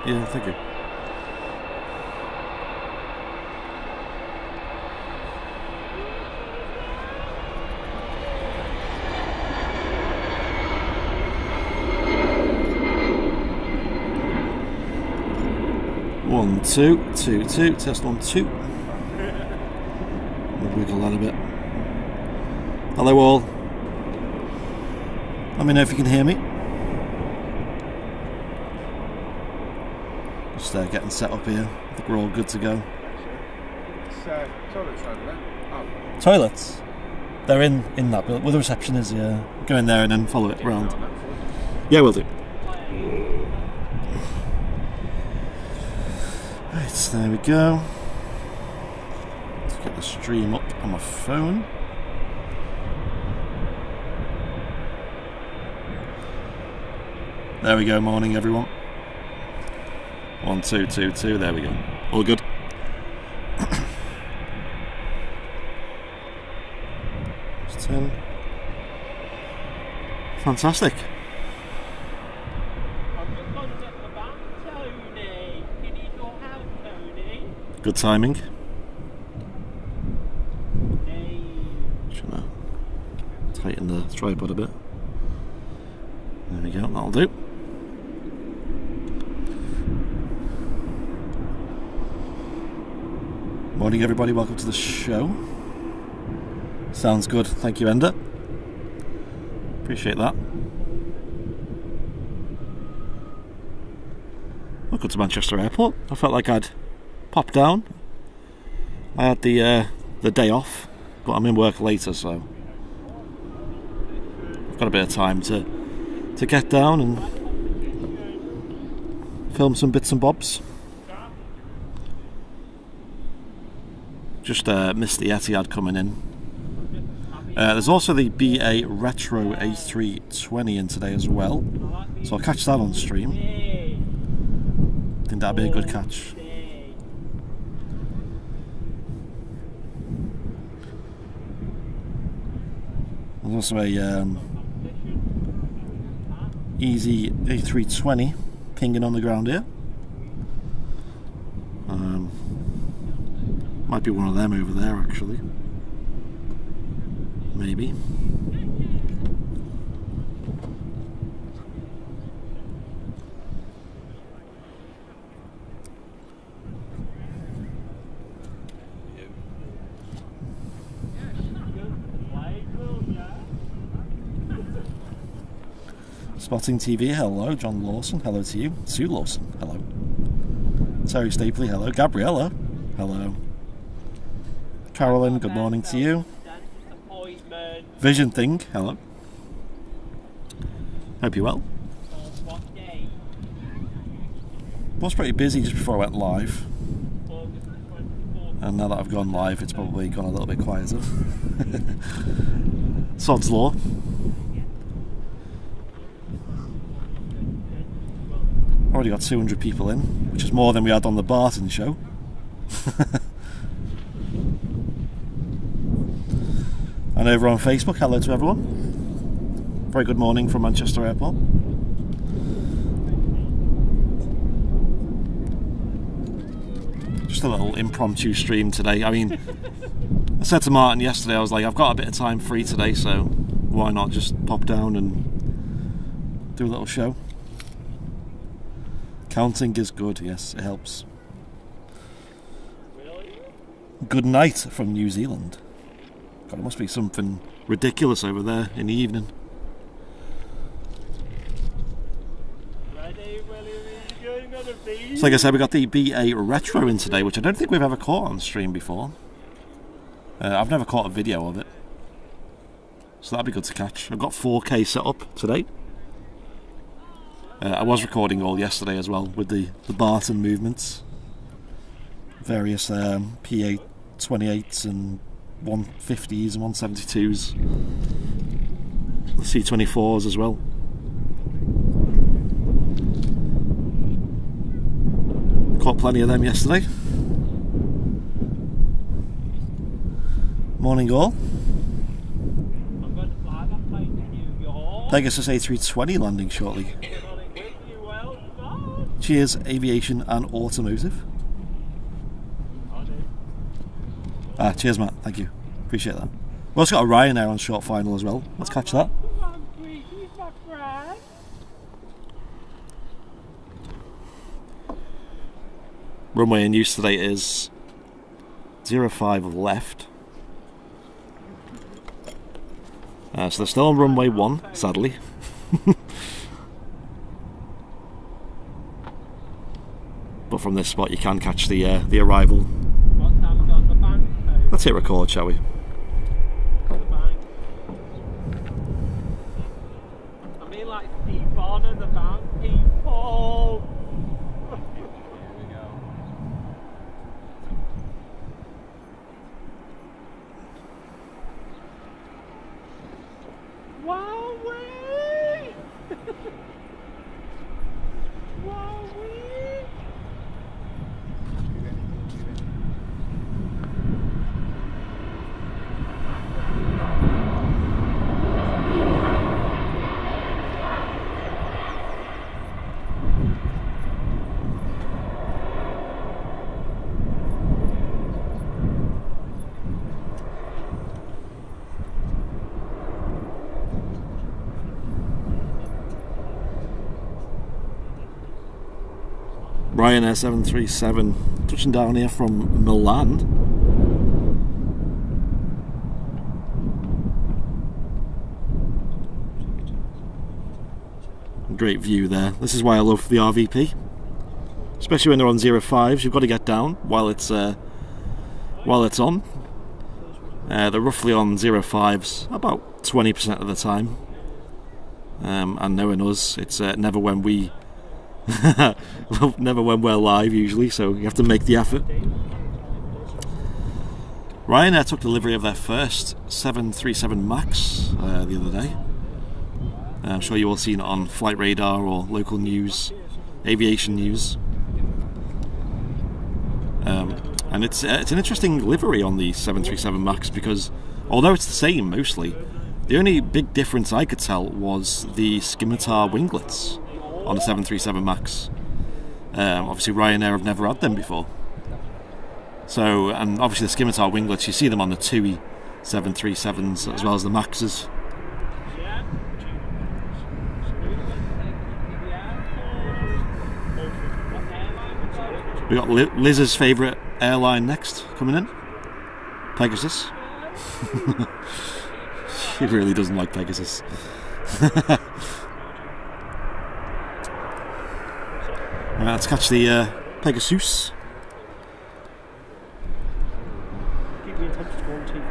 Yeah, thank you. One, two, two, two, test 1, 2. We'll wiggle that a bit. Hello all. Let me know if you can hear me. Just getting set up here. I think we're all good to go. Toilets over there. Oh. Toilets? They're in that building. Well, the reception is, yeah. Go in there and then follow it round. Yeah, we'll do. Right, so there we go. Let's get the stream up on my phone. There we go, morning everyone. 1, 2, 2, 2, there we go. All good. Just 10. Fantastic. Good timing. Should I tighten the tripod a bit? There we go, that'll do. Morning everybody, welcome to the show. Sounds good, thank you Ender. Appreciate that. Welcome to Manchester Airport. I felt like I'd pop down. I had the day off, but I'm in work later, so I've got a bit of time to get down and film some bits and bobs. Just missed the Etihad coming in. There's also the BA Retro A320 in today as well, so I'll catch that on stream. I think that'll be a good catch. There's also a Easy A320 pinging on the ground here. Might be one of them over there actually. Maybe. Spotting TV, hello. John Lawson, hello to you. Sue Lawson, hello. Terry Stapley, hello. Gabriella, hello. Carolyn, good morning to you. Vision Thing, hello. Hope you're well. Was pretty busy just before I went live. And now that I've gone live, it's probably gone a little bit quieter. Sod's law. Already got 200 people in, which is more than we had on the Barton show. And over on Facebook, hello to everyone. Very good morning from Manchester Airport. Just a little impromptu stream today. I mean, I said to Martin yesterday, I was like, I've got a bit of time free today, so why not just pop down and do a little show. Counting is good, yes, it helps. Good night from New Zealand. God, it must be something ridiculous over there in the evening. So like I said, we got the BA Retro in today, which I don't think we've ever caught on stream before. I've never caught a video of it, so that'd be good to catch. I've got 4K set up today. I was recording all yesterday as well with the Barton movements. Various PA-28s and 150s and 172s. The C-24s as well. Caught plenty of them yesterday. Morning all. Pegasus A320 landing shortly. Cheers, Aviation and Automotive. Cheers, Matt. Thank you. Appreciate that. We've also got a Ryanair on short final as well. Let's catch that. Runway in use today is 05 left. So they're still on runway 1, sadly. But from this spot you can catch the arrival. Let's hit record, shall we? I mean, like Steve Bonner, the bank people. Wowee! Wowee! Ryanair 737 touching down here from Milan. Great view there. This is why I love the RVP, especially when they're on 05s. You've got to get down while it's on. They're roughly on 05s about 20% of the time, and knowing us, it's never when we never when we're live usually, so you have to make the effort. Ryanair took delivery of their first 737 MAX the other day. I'm sure you all seen it on Flight Radar or local news, aviation news. And it's an interesting livery on the 737 MAX because although it's the same mostly, the only big difference I could tell was the scimitar winglets on the 737 MAX. Obviously Ryanair have never had them before. So, and obviously the scimitar winglets, you see them on the TUI 737s as well as the MAXs. We got Liz's favourite airline next coming in, Pegasus. She really doesn't like Pegasus. Let's catch the Pegasus. Keep me in touch to 1, 2, 3,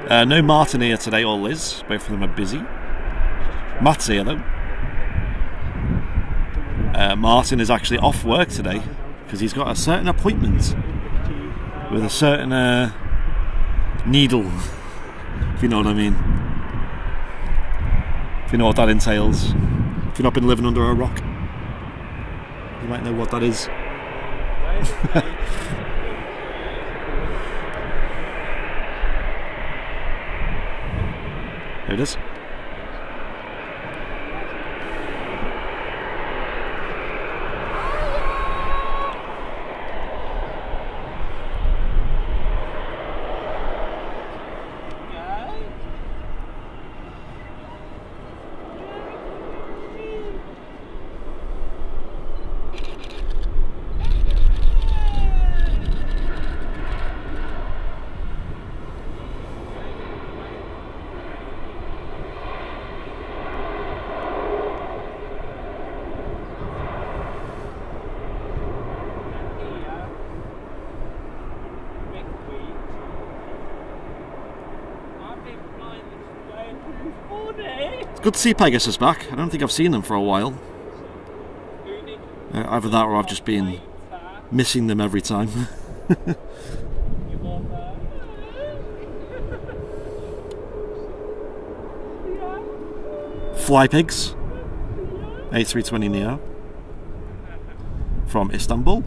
4. No Martin here today or Liz, both of them are busy. Matt's here though. Martin is actually off work today because he's got a certain appointment with a certain needle, if you know what I mean. If you know what that entails. If you've not been living under a rock, you might know what that is. There it is. Good to see Pegasus back. I don't think I've seen them for a while. Either that or I've just been missing them every time. Fly Pigs A320neo from Istanbul.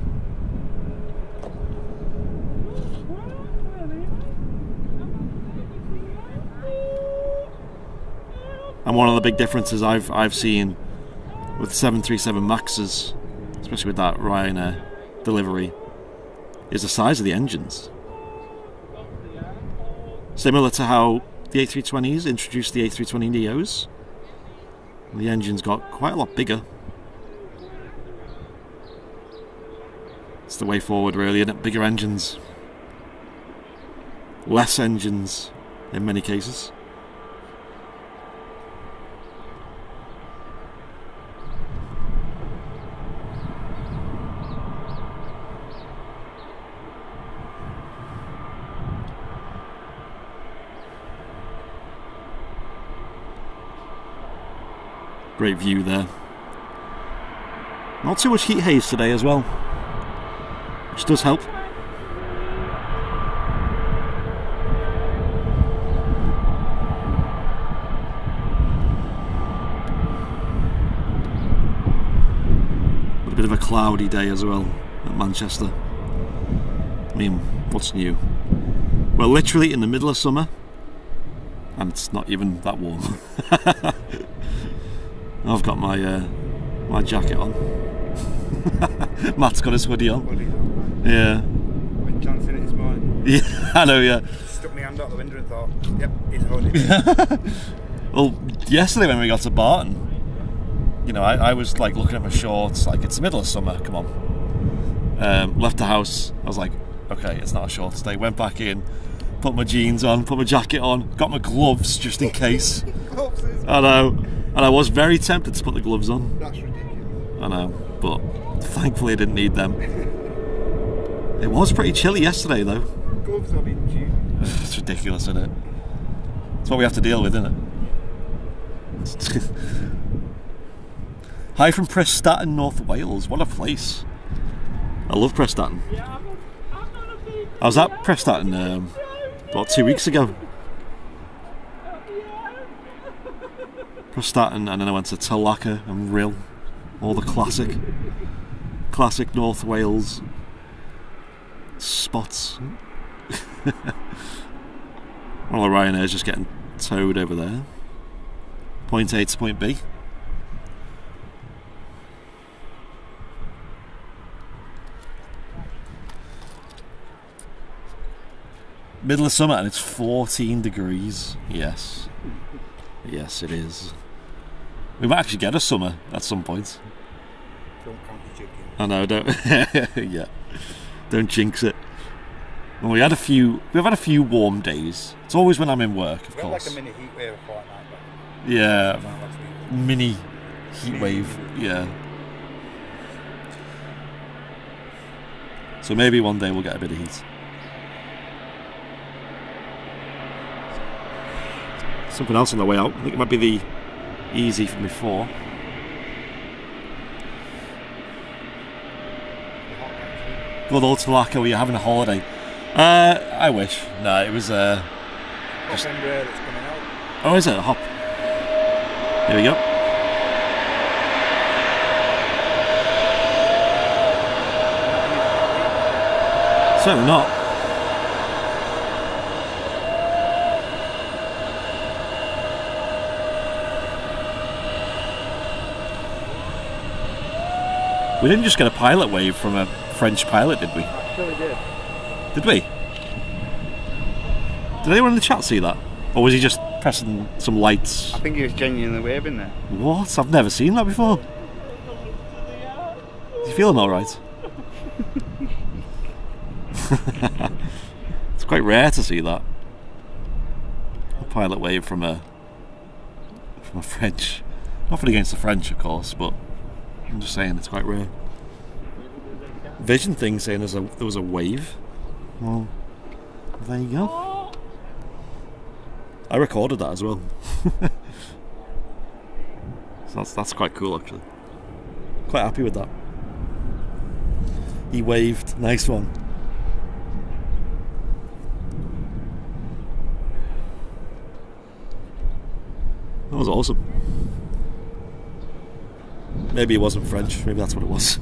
And one of the big differences I've seen with 737 Maxes, especially with that Ryanair delivery, is the size of the engines. Similar to how the A320s introduced the A320neos, the engines got quite a lot bigger. It's the way forward, really, isn't it? Bigger engines. Less engines in many cases. Great view there. Not too much heat haze today as well, which does help. But a bit of a cloudy day as well at Manchester. I mean, what's new? We're literally in the middle of summer, and it's not even that warm. I've got my my jacket on. Matt's got his hoodie on. Yeah. Went chancing it this morning. Yeah, I know, yeah. Stuck my hand out the window and thought, yep, he's holding. Well, yesterday when we got to Barton, you know, I was like looking at my shorts, like it's the middle of summer, come on. Left the house, I was like, okay, it's not a shorts day. Went back in, put my jeans on, put my jacket on, got my gloves just in case. I know. And I was very tempted to put the gloves on. That's ridiculous. I know, but thankfully I didn't need them. It was pretty chilly yesterday though. Gloves are being cheap. It's ridiculous, isn't it? It's what we have to deal with, isn't it? Hi from Prestatyn, North Wales. What a place. I love Prestatyn. I was at Prestatyn about 2 weeks ago. Prestatyn, and then I went to Talaka and Rhyl, all the classic North Wales spots. Well, the Ryanair's just getting towed over there. Point A to point B. Middle of summer and it's 14 degrees. Yes. Yes, it is. We might actually get a summer at some point. Don't count your chicken. I know, don't. Yeah, don't jinx it. Well, we've had a few warm days. It's always when I'm in work, of course. Like a mini heat wave a fortnight back. Yeah, Last week. mini heat wave. Yeah. So maybe one day we'll get a bit of heat. Something else on the way out. I think it might be the Easy from before. Good old Talaka, were you having a holiday? I wish. No, it was just... Embraer that's coming out. Oh, is it? A hop. Here we go. Certainly not. We didn't just get a pilot wave from a French pilot, did we? Actually did. Did we? Did anyone in the chat see that? Or was he just pressing some lights? I think he was genuinely waving there. What? I've never seen that before. Is he feeling alright? It's quite rare to see that. A pilot wave from a French. Nothing against the French, of course, but I'm just saying it's quite rare. Vision thing saying there was a wave. Well, there you go. I recorded that as well. So that's quite cool actually. Quite happy with that. He waved. Nice one. That was awesome. Maybe it wasn't French, maybe that's what it was.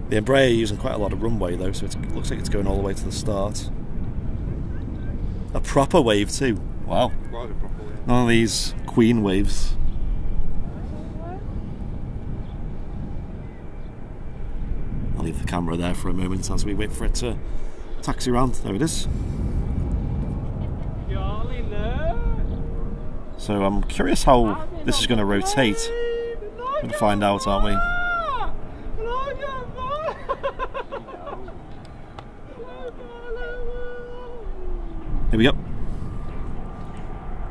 The Embraer are using quite a lot of runway though, so it looks like it's going all the way to the start. proper wave too. Wow. Quite a proper way. None of these queen waves. I'll leave the camera there for a moment as we wait for it to taxi around. There it is. So I'm curious how this is going to rotate. We're going to find out, aren't we? Here we go.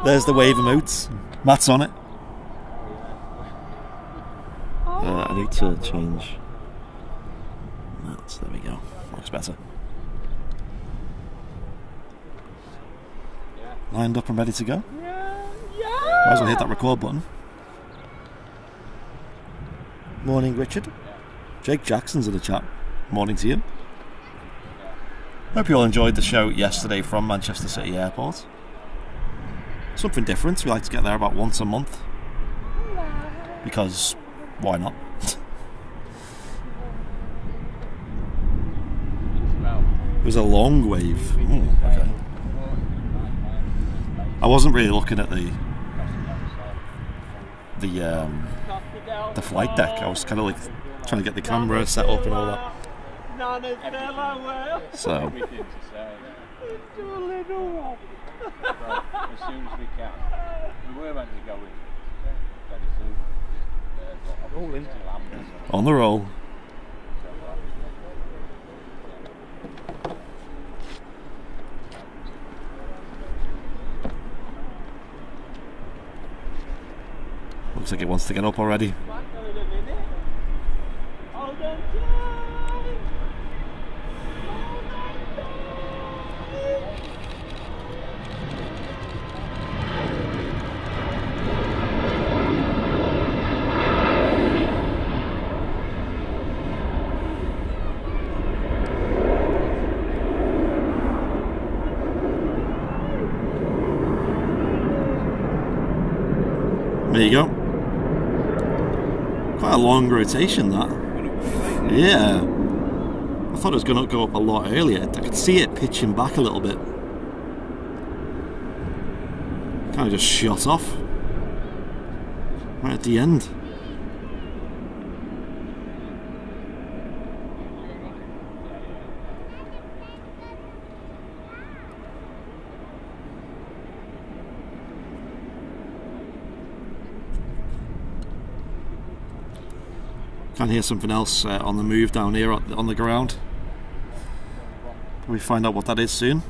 There's the wave emotes. Matt's on it. I need to change. There we go. Looks better. Lined up and ready to go. Might as well hit that record button. Morning, Richard. Jake Jackson's in the chat. Morning to you. Hope you all enjoyed the show yesterday from Manchester City Airport. Something different. We like to get there about once a month. Because why not? It was a long wave. Ooh, okay. I wasn't really looking at the flight deck. I was kind of like trying to get the camera set up and all that. So. As soon as we can. We were meant to go in very soon. Rolling. On the roll. Looks like it wants to get up already. There you go. Quite a long rotation, that. Yeah. I thought it was going to go up a lot earlier. I could see it pitching back a little bit. Kind of just shot off. Right at the end. Can hear something else on the move down here on the ground. We find out what that is soon.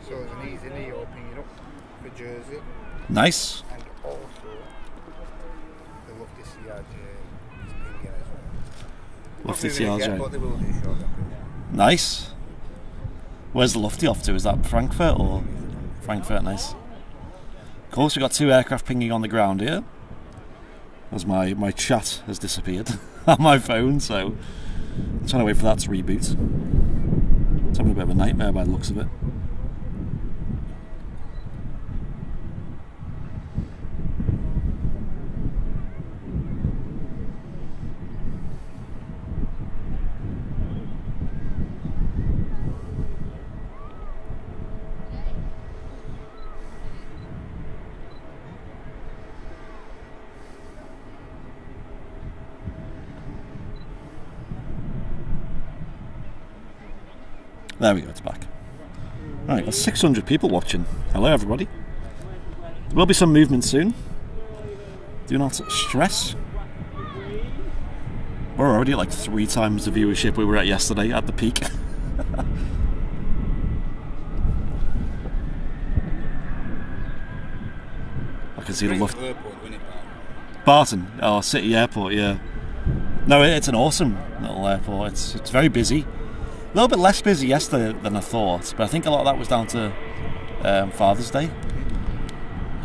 So there's an easy knee opening up for Jersey. Nice. And also the Lofty CRJ is pinging as well. Lofty Not really CRJ. yet, but they will do shortly. Nice. Where's the Lofty off to? Is that Frankfurt or Frankfurt? Nice. Of course, we've got two aircraft pinging on the ground here. As my chat has disappeared on my phone, so I'm trying to wait for that to reboot. It's having a bit of a nightmare by the looks of it. There we go, it's back. Right, got 600 people watching. Hello, everybody. There will be some movement soon. Do not stress. We're already at like 3 times the viewership we were at yesterday at the peak. I can see the loft. Barton, oh, City Airport, yeah. No, it's an awesome little airport. It's very busy. A little bit less busy yesterday than I thought, but I think a lot of that was down to Father's Day.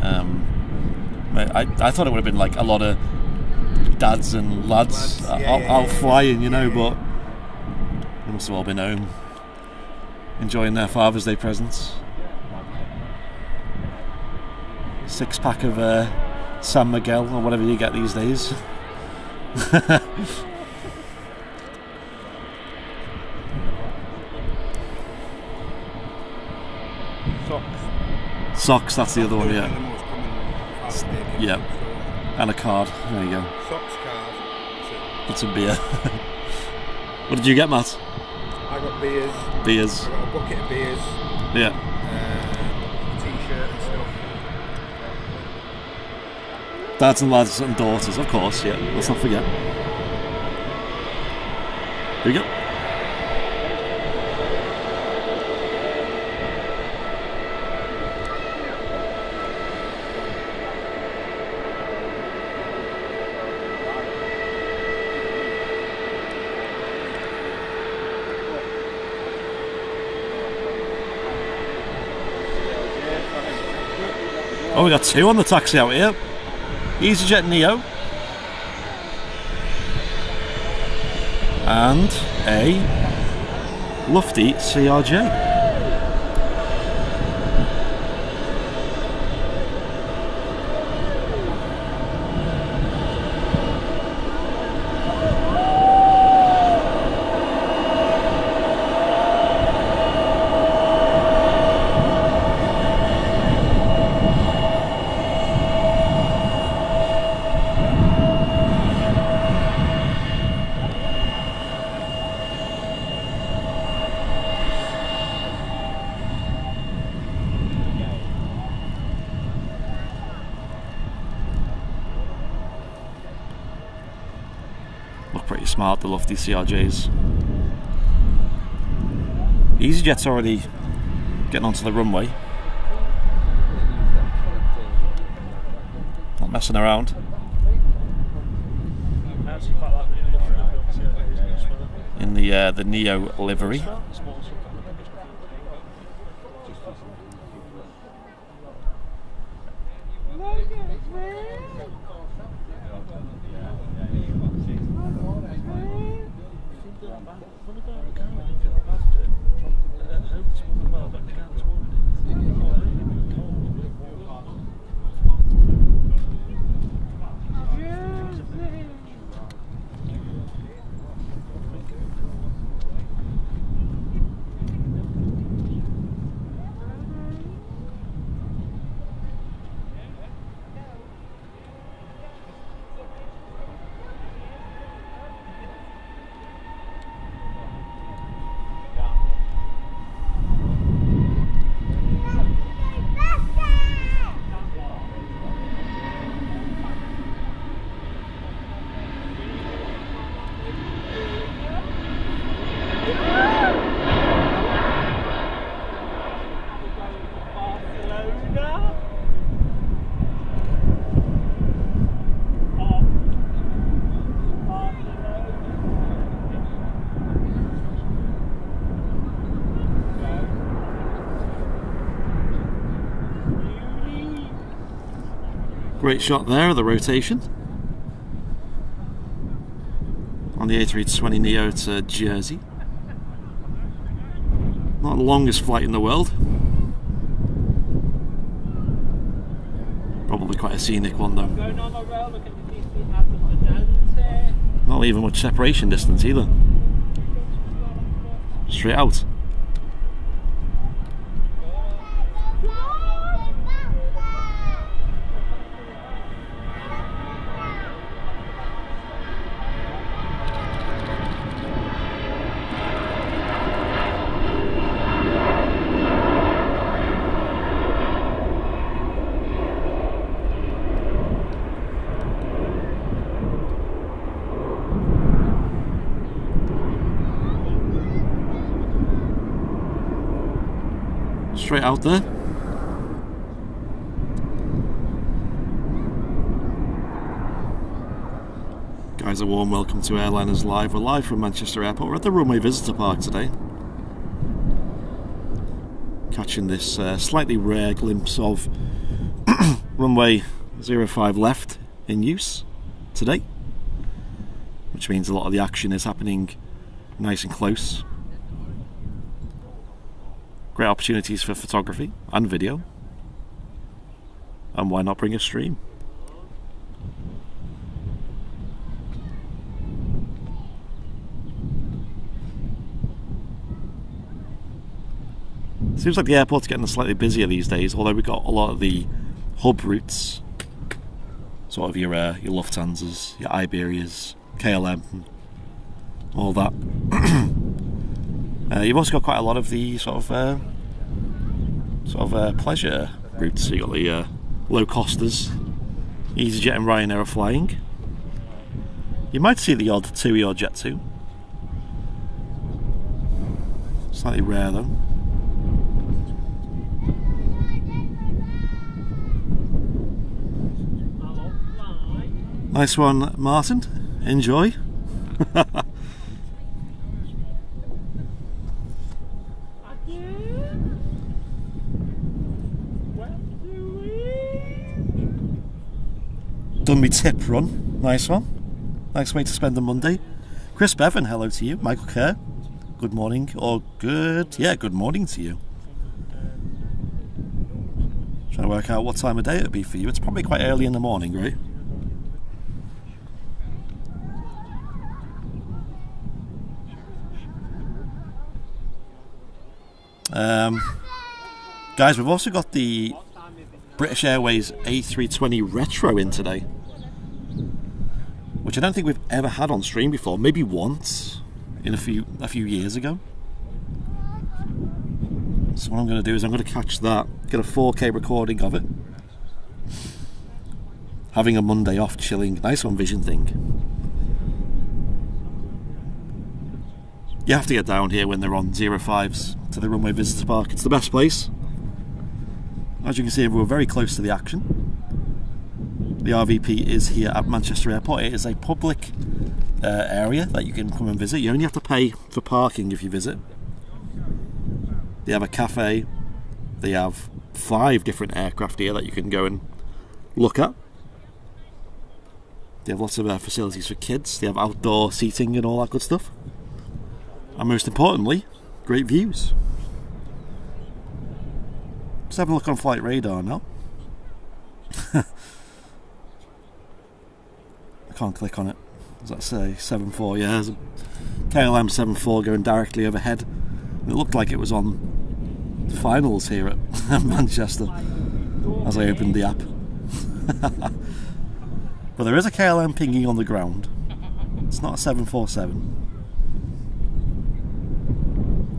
I thought it would have been like a lot of dads and lads out flying, you know, but they must have all been home enjoying their Father's Day presents. 6-pack of San Miguel or whatever you get these days. Socks, that's the other one, yeah. Yeah, and a card. There you go. Socks, card. That's a beer. What did you get, Matt? I got beers. Beers. I got a bucket of beers. Yeah. T-shirt and stuff. Dads and lads and daughters, of course, yeah. Let's not forget. Here we go. Oh, we got 2 on the taxi out here. EasyJet Neo. And a Lufty CRJ. Look pretty smart, the Lufty CRJs. EasyJet's already getting onto the runway. Not messing around. In the Neo livery. Great shot there of the rotation on the A320 Neo to Jersey. Not the longest flight in the world. Probably quite a scenic one though. Not even much separation distance either. Straight out. straight out there. Guys, a warm welcome to Airliners Live. We're live from Manchester Airport. We're at the Runway Visitor Park today. Catching this slightly rare glimpse of runway 05 left in use today, which means a lot of the action is happening nice and close. Great opportunities for photography and video, and why not bring a stream? Seems like the airport's getting slightly busier these days, although we've got a lot of the hub routes, sort of your Lufthansas, your Iberias, KLM, all that. You've also got quite a lot of the sort of pleasure routes. So you got the low costers, EasyJet and Ryanair are flying. You might see the odd TUI or Jet2. Slightly rare though. Nice one, Martin. Enjoy. Done me tip run. Nice one. Nice way to spend a Monday. Chris Bevan, hello to you. Michael Kerr, good morning. Or good morning to you. Trying to work out what time of day it'll be for you. It's probably quite early in the morning, right? Guys, we've also got the British Airways A320 Retro in today, which I don't think we've ever had on stream before. Maybe once in a few years ago. So what I'm going to do is I'm going to catch that, get a 4K recording of it. Having a Monday off, chilling, nice on Vision thing. You have to get down here when they're on 05s to the Runway Visitor Park. It's the best place. As you can see, we're very close to the action. The RVP is here at Manchester Airport. It is a public area that you can come and visit. You only have to pay for parking if you visit. They have a cafe. They have 5 different aircraft here that you can go and look at. They have lots of facilities for kids. They have outdoor seating and all that good stuff. And most importantly, great views. Let's have a look on Flight Radar now. I can't click on it. What does that say? 7.4, yeah. There's a KLM 7.4 going directly overhead. It looked like it was on the finals here at Manchester as I opened the app. But there is a KLM pinging on the ground. It's not a 747.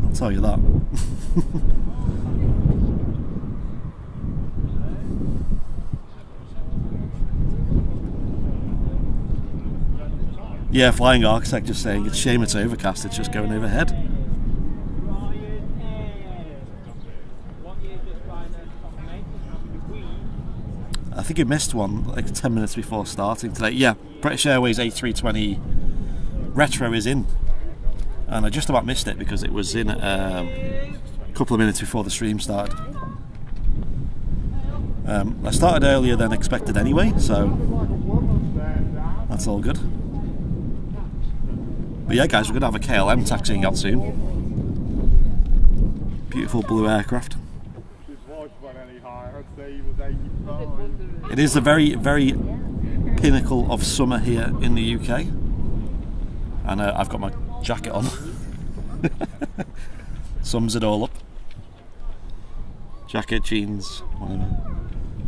I'll tell you that. Yeah, Flying Architect just saying it's a shame it's overcast, it's just going overhead. I think you missed one like 10 minutes before starting today. Yeah, British Airways A320 Retro is in. And I just about missed it because it was in a couple of minutes before the stream started. I started earlier than expected anyway, so that's all good. But yeah, guys, we're going to have a KLM taxiing out soon. Beautiful blue aircraft. It is the very, very pinnacle of summer here in the UK. And I've got my jacket on. Sums it all up. Jacket, jeans, whatever.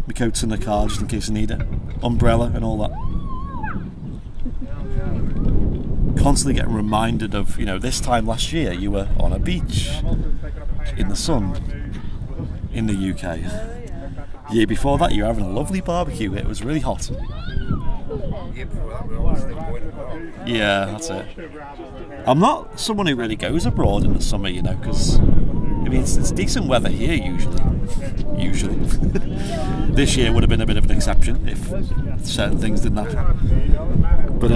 My coat's in the car just in case I need it. Umbrella and all that. Constantly getting reminded of, you know, this time last year you were on a beach in the sun in the UK. The year before that you were having a lovely barbecue. It was really hot. Yeah, that's it. I'm not someone who really goes abroad in the summer, you know, because if mean, it's decent weather here usually. Usually. This year would have been a bit of an exception if certain things didn't happen. But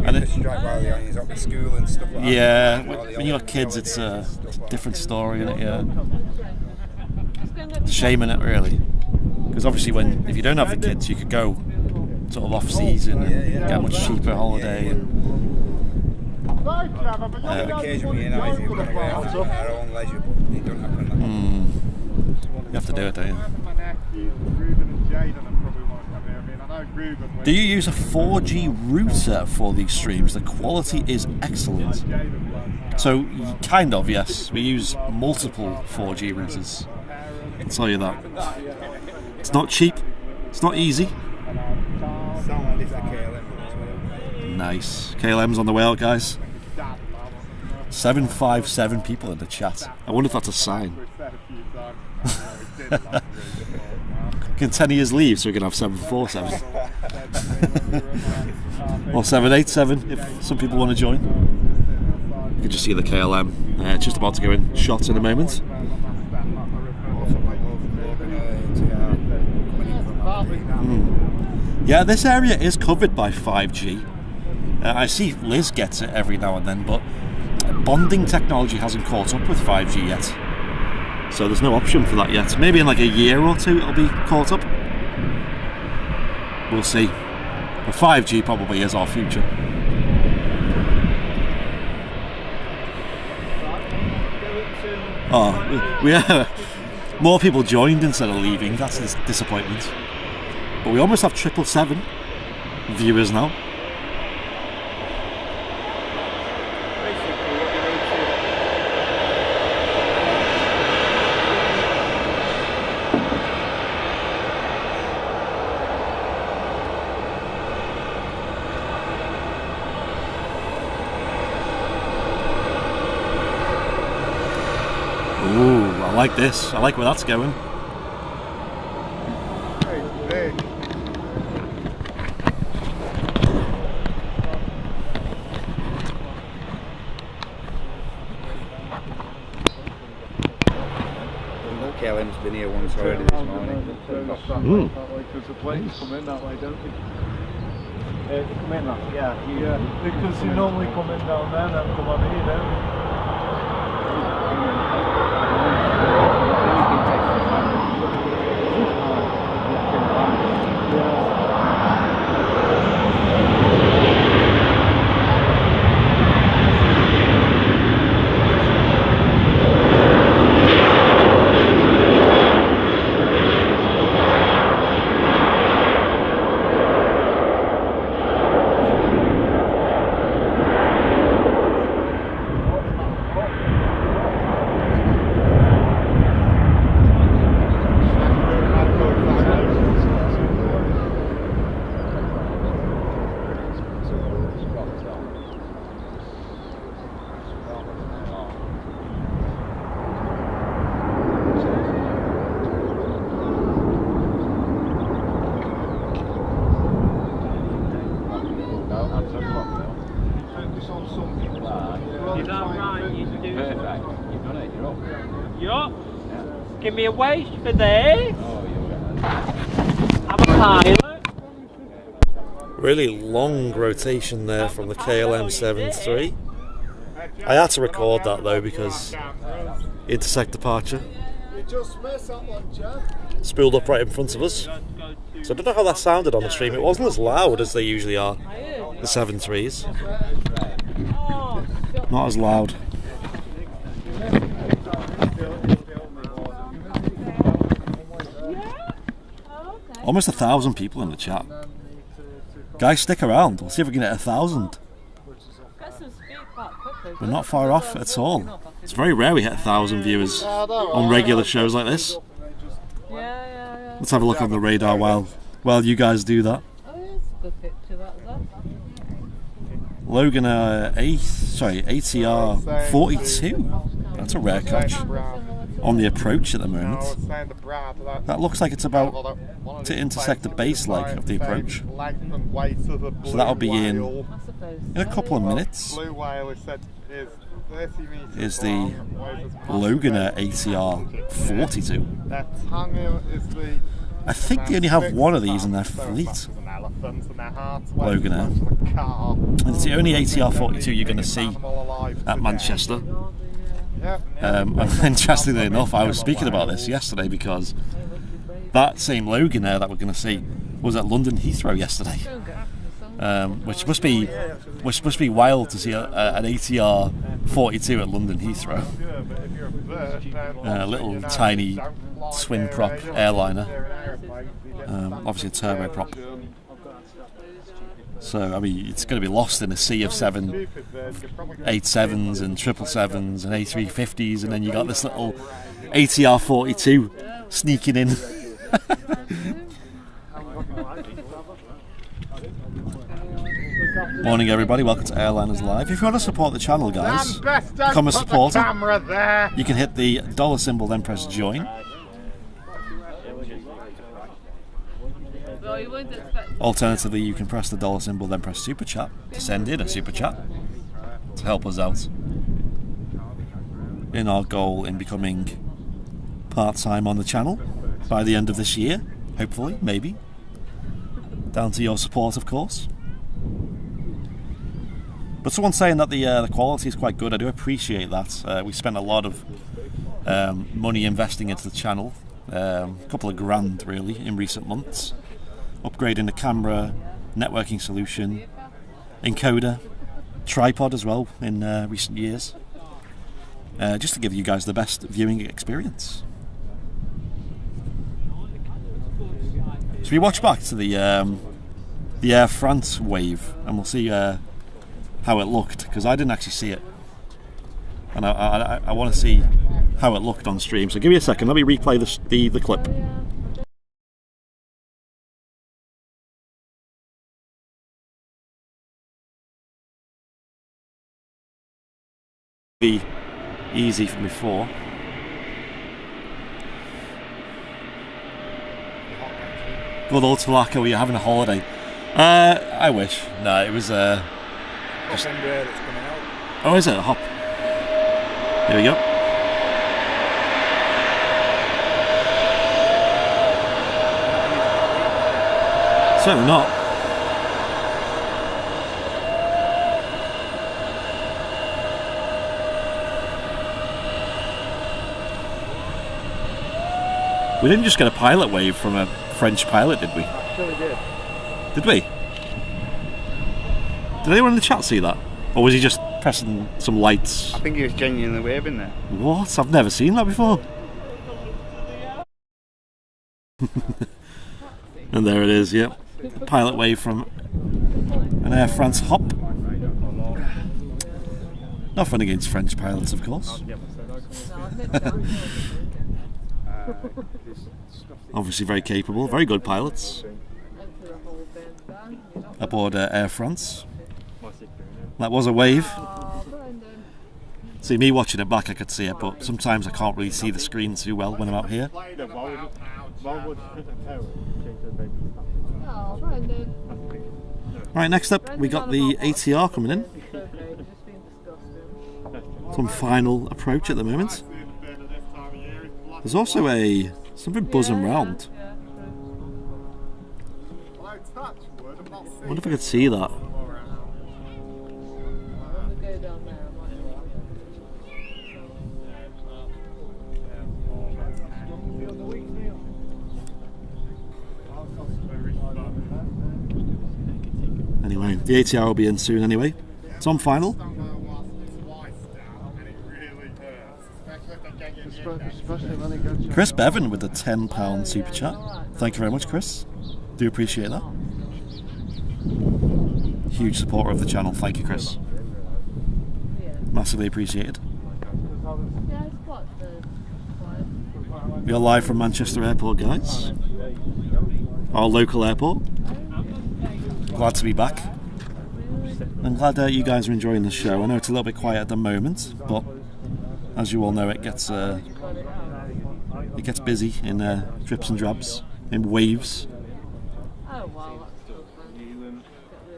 and Just drive while you're on your school and stuff like that. yeah, when you got kids, it's a different story, isn't it? Yeah. It's a shame in it, really, because obviously, if you don't have the kids, you could go sort of off season and get a much cheaper holiday. Occasionally, you know, you're going to go out on our own leisure, but it don't happen like that. You have to do it, don't you? Do you use a 4G router for these streams? The quality is excellent. So, kind of, yes. We use multiple 4G routers. I'll tell you that. It's not cheap. It's not easy. Sound is a KLM. Nice. KLM's on the way out, guys. 757 people in the chat. I wonder if that's a sign. Can 10 years leave so we can have 747? Or 787 if some people want to join. You can just see the KLM just about to go in shots in a moment. Yeah, this area is covered by 5G. I see Liz gets it every now and then, but bonding technology hasn't caught up with 5G yet. So there's no option for that yet. Maybe in like a year or two it'll be caught up. We'll see. But 5G probably is our future. Oh, we more people joined instead of leaving. That's a disappointment. But we almost have 777 viewers now. Ooh, I like this. I like where that's going. KLM's been here once already this morning. Because the planes come in that way, don't they? They come in that, yeah. Because you normally come in down there and then come on here, don't you? Give me a waist for this. I'm a pilot. Really long rotation there from the KLM 73. I had to record that though because intersect departure. Spooled up right in front of us. So I don't know how that sounded on the stream. It wasn't as loud as they usually are, the 7.3s. Not as loud. Almost 1,000 people in the chat. Guys, stick around. We'll see if we can get 1,000. We're not far off at all. It's very rare we hit 1,000 viewers on regular shows like this. Let's have a look on the radar while you guys do that. Loganair ATR 42. That's a rare catch. On the approach at the moment. That looks like it's about to intersect the base leg of the approach. So that'll be in a couple of minutes. is the Loganair ATR 42. I think they only have one of these in their fleet. Loganair. And it's the only ATR 42 you're going to see at Manchester. And interestingly enough, I was speaking about this yesterday because that same Loganair that we're going to see was at London Heathrow yesterday. Which must be wild to see an ATR 42 at London Heathrow. A little tiny twin prop airliner, obviously a turboprop. So I mean, it's going to be lost in a sea of 787s and 777s and A350s, and then you got this little ATR 42 sneaking in. Morning everybody, welcome to Airliners Live. If you want to support the channel, guys, become a supporter. You can hit the dollar symbol, then press join. Alternatively, you can press the dollar symbol, then press super chat to send in a super chat to help us out in our goal in becoming part-time on the channel by the end of this year, hopefully, maybe. Down to your support, of course. But someone's saying that the quality is quite good. I do appreciate that. We spent a lot of money investing into the channel, a couple of grand really in recent months, upgrading the camera, networking solution, encoder, tripod as well in recent years, just to give you guys the best viewing experience. So we watch back to the Air France wave, and we'll see how it looked, because I didn't actually see it, and I want to see how it looked on stream. So give me a second, let me replay the clip. Be easy from before. Good old Tobacco, you're having a holiday. I wish. No, it was just... Oh, is it? A hop. Here we go. Certainly not. We didn't just get a pilot wave from a French pilot, did we? Actually did. Did we? Did anyone in the chat see that? Or was he just pressing some lights? I think he was genuinely waving there. What? I've never seen that before. And there it is, yep. Pilot wave from an Air France hop. Nothing against French pilots, of course. Obviously very capable, very good pilots aboard Air France. That was a wave. See, me watching it back I could see it, but sometimes I can't really see the screen too well when I'm out here. Right, next up we got the ATR coming in. Some final approach at the moment. There's also something buzzing round. I wonder if I could see that. Anyway, the ATR will be in soon anyway. It's on final. Chris Bevan with the £10 super chat. Thank you very much, Chris. Do appreciate that. Huge supporter of the channel. Thank you, Chris. Massively appreciated. We are live from Manchester Airport, guys. Our local airport. Glad to be back. I'm glad you guys are enjoying the show. I know it's a little bit quiet at the moment, but as you all know, it gets busy in drips and drabs, in waves.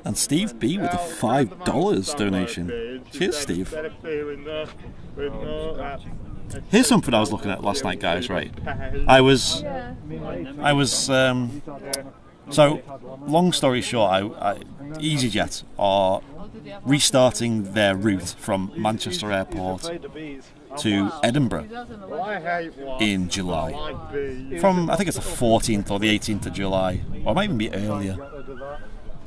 And Steve B with the $5 donation. Cheers, Steve. Here's something I was looking at last night, guys. Right, I was. So, long story short, EasyJet are restarting their route from Manchester Airport to Edinburgh in July. From, I think it's the 14th or the 18th of July, or it might even be earlier.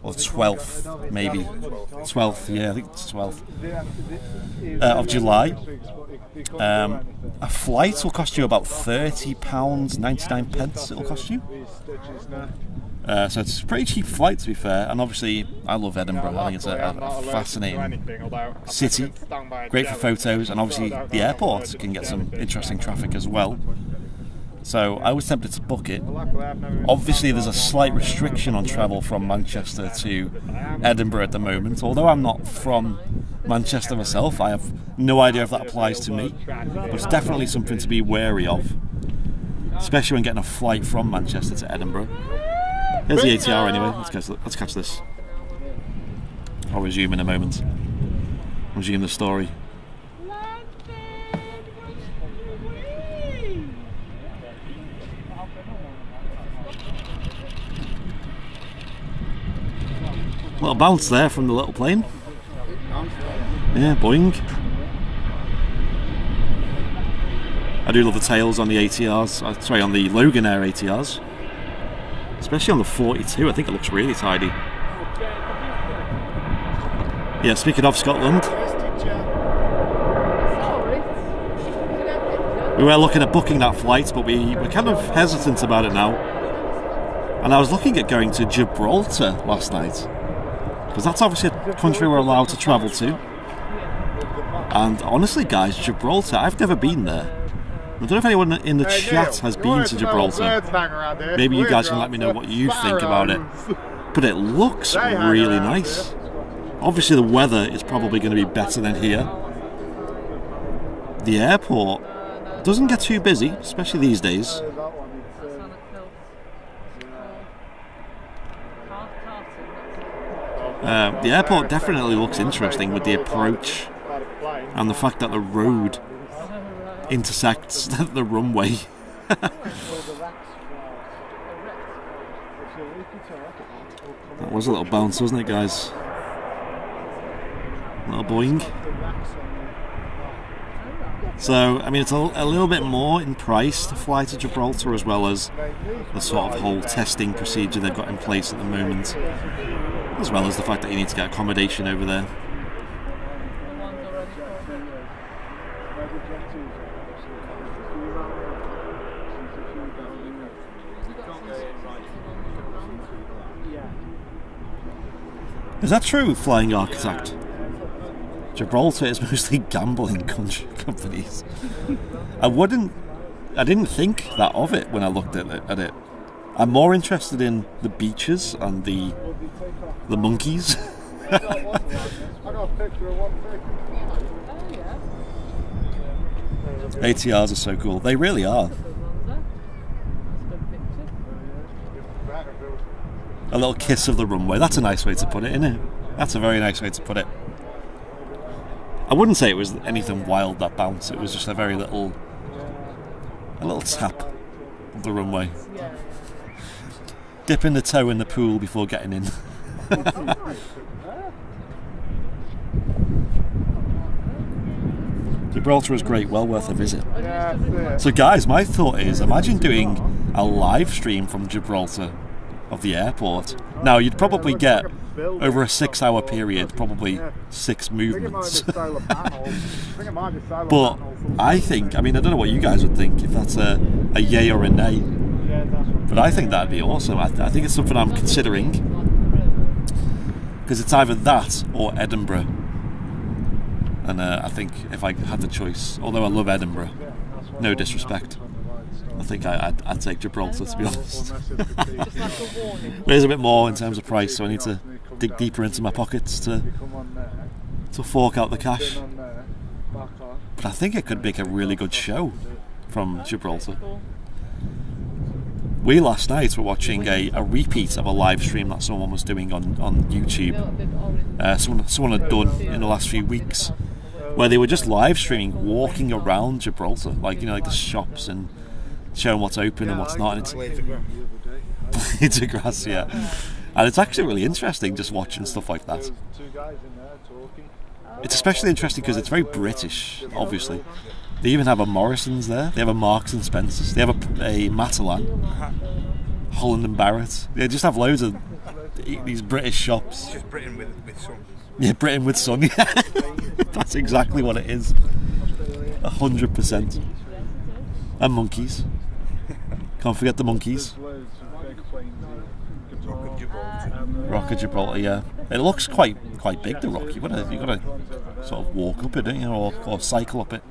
Or 12th, maybe. 12th, yeah, I think it's 12th of July. A flight will cost you about £30.99 it'll cost you. So it's a pretty cheap flight, to be fair, and obviously I love Edinburgh. I think it's a fascinating city, great for photos, and obviously the airport can get some interesting traffic as well. So I was tempted to book it. Obviously there's a slight restriction on travel from Manchester to Edinburgh at the moment. Although I'm not from Manchester myself, I have no idea if that applies to me. But it's definitely something to be wary of, especially when getting a flight from Manchester to Edinburgh. Here's the ATR anyway, let's catch this. I'll resume in a moment. Resume the story. Little bounce there from the little plane. Yeah, Boeing. I do love the tails on the ATRs, sorry, on the Loganair ATRs. Especially on the 42, I think it looks really tidy. Yeah, speaking of Scotland, we were looking at booking that flight, but we're kind of hesitant about it now. And I was looking at going to Gibraltar last night, because that's obviously a country we're allowed to travel to. And honestly, guys, Gibraltar, I've never been there. I don't know if anyone in the chat has been to Gibraltar. Maybe you guys can let me know what you think about it. But it looks really nice. Obviously the weather is probably going to be better than here. The airport doesn't get too busy, especially these days. The airport definitely looks interesting with the approach and the fact that the road intersects the runway. That was a little bounce, wasn't it, guys? A little Boeing. So, I mean, it's a little bit more in price to fly to Gibraltar, as well as the sort of whole testing procedure they've got in place at the moment, as well as the fact that you need to get accommodation over there. Is that true, Flying Architect? Gibraltar is mostly gambling companies. I didn't think that of it when I looked at it. I'm more interested in the beaches and the monkeys. ATRs are so cool. They really are. A little kiss of the runway. That's a nice way to put it, isn't it? That's a very nice way to put it. I wouldn't say it was anything wild, that bounce. It was just a little tap of the runway. Dipping the toe in the pool before getting in. Gibraltar is great, well worth a visit. So guys, my thought is, imagine doing a live stream from Gibraltar of the airport. Now, you'd probably get, over a 6-hour period, probably 6 movements. But I think, I mean, I don't know what you guys would think, if that's a yay or a nay. But I think that'd be awesome. I think it's something I'm considering, because it's either that or Edinburgh. And I think if I had the choice, although I love Edinburgh, no disrespect, I think I'd take Gibraltar, to be honest. There's a bit more in terms of price, so I need to dig deeper into my pockets to fork out the cash. But I think it could make a really good show from Gibraltar. We last night were watching a repeat of a live stream that someone was doing on YouTube. Someone had done in the last few weeks, where they were just live streaming, walking around Gibraltar, like the shops and showing what's open and what's not. And it's blades of grass, yeah. And it's actually really interesting just watching stuff like that. It's especially interesting because it's very British, obviously. They even have a Morrison's there. They have a Marks and Spencer's. They have a Matalan, Holland and Barrett. They just have loads of these British shops. It's just Britain with sun. Yeah, Britain with sun. Yeah, that's exactly what it is. 100%. And monkeys. Can't forget the monkeys. Rock of Gibraltar, yeah. It looks quite big, the rock. You've got to sort of walk up it, don't you, or cycle up it.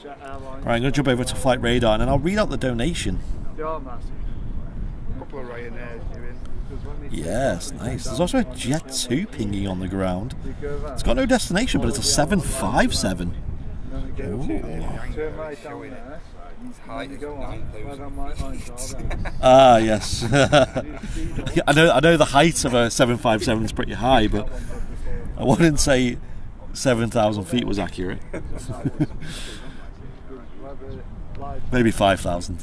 Right, I'm going to jump over to Flight Radar and then I'll read out the donation. A couple of Ryanair's doing. Yes, nice. There's also a Jet 2 pinging on the ground. It's got no destination, but it's a 757. Ah, yes. I know the height of a 757 is pretty high, but I wouldn't say 7,000 feet was accurate. Maybe 5,000.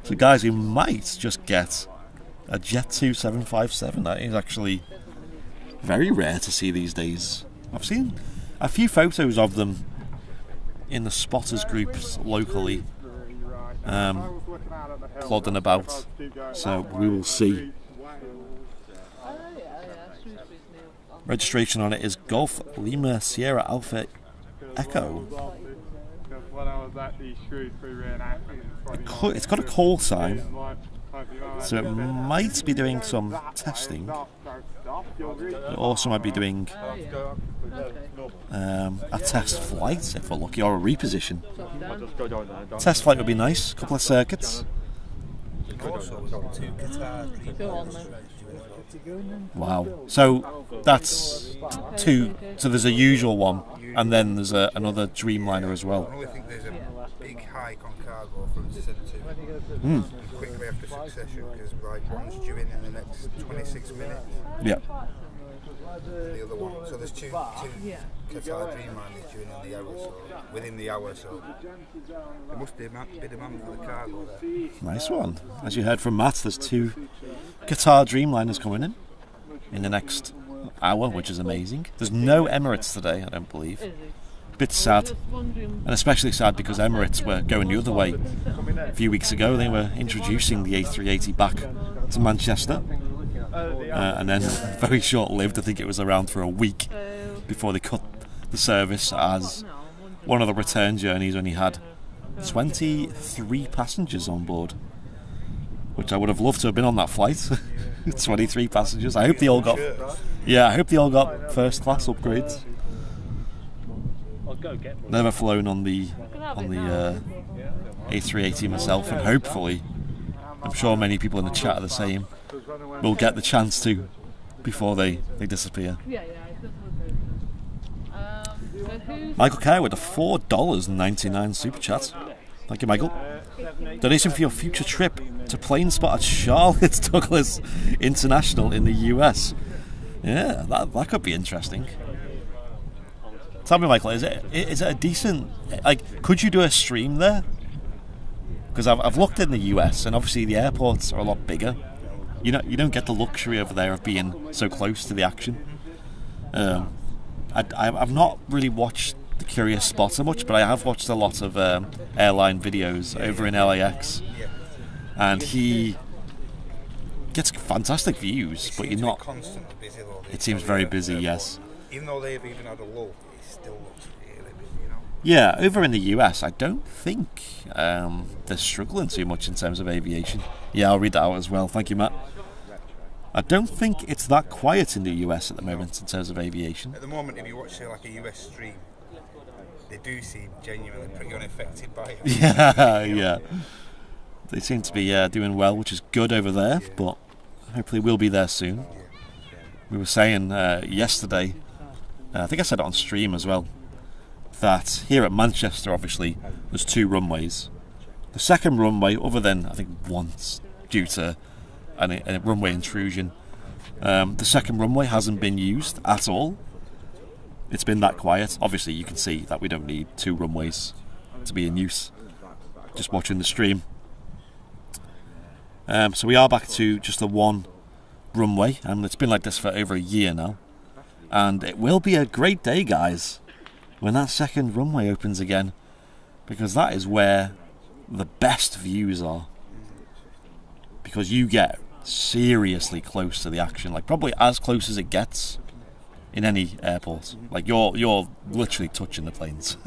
So guys, we might just get a Jet 2 757. That is actually very rare to see these days. I've seen a few photos of them in the spotters groups locally, plodding about, so we will see. Registration on it is Golf Lima Sierra Alpha Echo. It's got a call sign, so it might be doing some testing. It also might be doing a test flight, if we're lucky, or a reposition. Test flight would be nice, a couple of circuits. Wow. So that's two. So there's a usual one, and then there's another Dreamliner as well. I only think there's a big hike on cargo from Centre 2. Quickly after succession, because one's due in the next 26 minutes. Yeah. The other one. So there's two Qatar Dreamliners due in the hour, so within the hour. So there must be a bit of demand for the cargo there. Nice one. As you heard from Matt, there's two Qatar Dreamliners coming in the next hour, which is amazing. There's no Emirates today, I don't believe. Bit sad, and especially sad because Emirates were going the other way. A few weeks ago they were introducing the A380 back to Manchester, and then very short-lived. I think it was around for a week before they cut the service, as one of the return journeys only had 23 passengers on board, which I would have loved to have been on that flight. 23 passengers. I hope they all got first class upgrades. Never flown on the A380 myself, and hopefully, I'm sure many people in the chat are the same, will get the chance to before they disappear. Michael Kerr with a $4.99 super chat. Thank you, Michael. Donation for your future trip to plane spot at Charlotte Douglas International in the US. Yeah, that could be interesting. Tell me, Michael, is it a decent, could you do a stream there? Because I've looked in the US, and obviously the airports are a lot bigger. You don't get the luxury over there of being so close to the action. I've not really watched the Curious Spotter much, but I have watched a lot of airline videos over in LAX, and he gets fantastic views, but you're not. Constantly busy though. It seems very busy, yes. Even though they've even had a lull, it still looks really busy, you know. Yeah, over in the US, I don't think they're struggling too much in terms of aviation. Yeah, I'll read that out as well. Thank you, Matt. I don't think it's that quiet in the US at the moment in terms of aviation. At the moment, if you watch, say, like a US stream, they do seem genuinely pretty unaffected by it. Yeah. They seem to be doing well, which is good over there, but hopefully we'll be there soon. We were saying yesterday, I think I said it on stream as well, that here at Manchester, obviously, there's two runways. The second runway, other than I think once due to a runway intrusion, the second runway hasn't been used at all. It's been that quiet. Obviously you can see that we don't need 2 runways to be in use, just watching the stream. So we are back to just the 1 runway, and it's been like this for over a year now, and it will be a great day, guys, when that second runway opens again, because that is where the best views are, because you get seriously close to the action, like probably as close as it gets in any airport. Like you're literally touching the planes.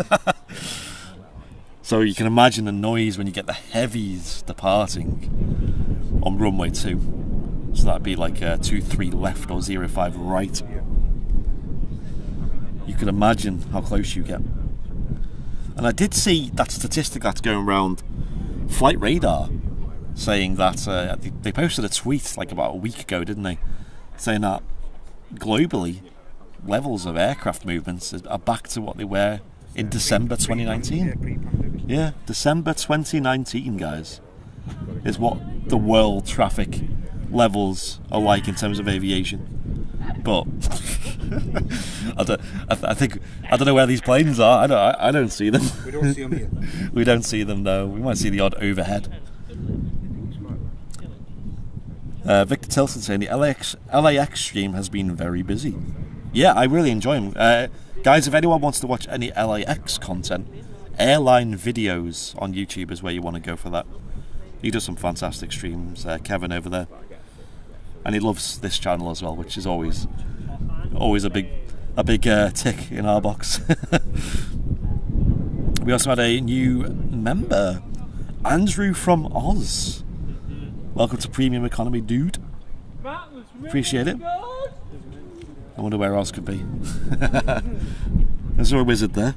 So you can imagine the noise when you get the heavies departing on runway 2. So that'd be like 23 left or 05 right. You can imagine how close you get. And I did see that statistic that's going around Flight Radar, saying that they posted a tweet like about a week ago, didn't they? Saying that globally, levels of aircraft movements are back to what they were in December 2019. Yeah, December 2019, guys, is what the world traffic levels are like in terms of aviation. But I don't know where these planes are. I don't see them. We don't see them here. We don't see them though. We might see the odd overhead. Victor Tilson saying the LAX stream has been very busy. Yeah, I really enjoy them. Guys, if anyone wants to watch any LAX content, airline videos on YouTube is where you want to go for that. He does some fantastic streams, Kevin over there. And he loves this channel as well, which is always a big tick in our box. We also had a new member, Andrew from Oz. Welcome to Premium Economy, dude. Appreciate it. I wonder where Oz could be. Is there a wizard there?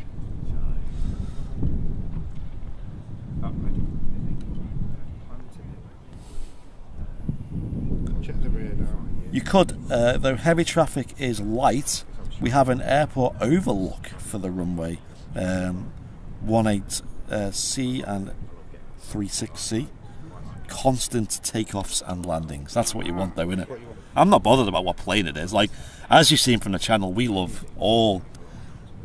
You could, though heavy traffic is light, we have an airport overlook for the runway. 18C and 36C. Constant takeoffs and landings. That's what you want though, isn't it? I'm not bothered about what plane it is. Like, as you've seen from the channel, we love all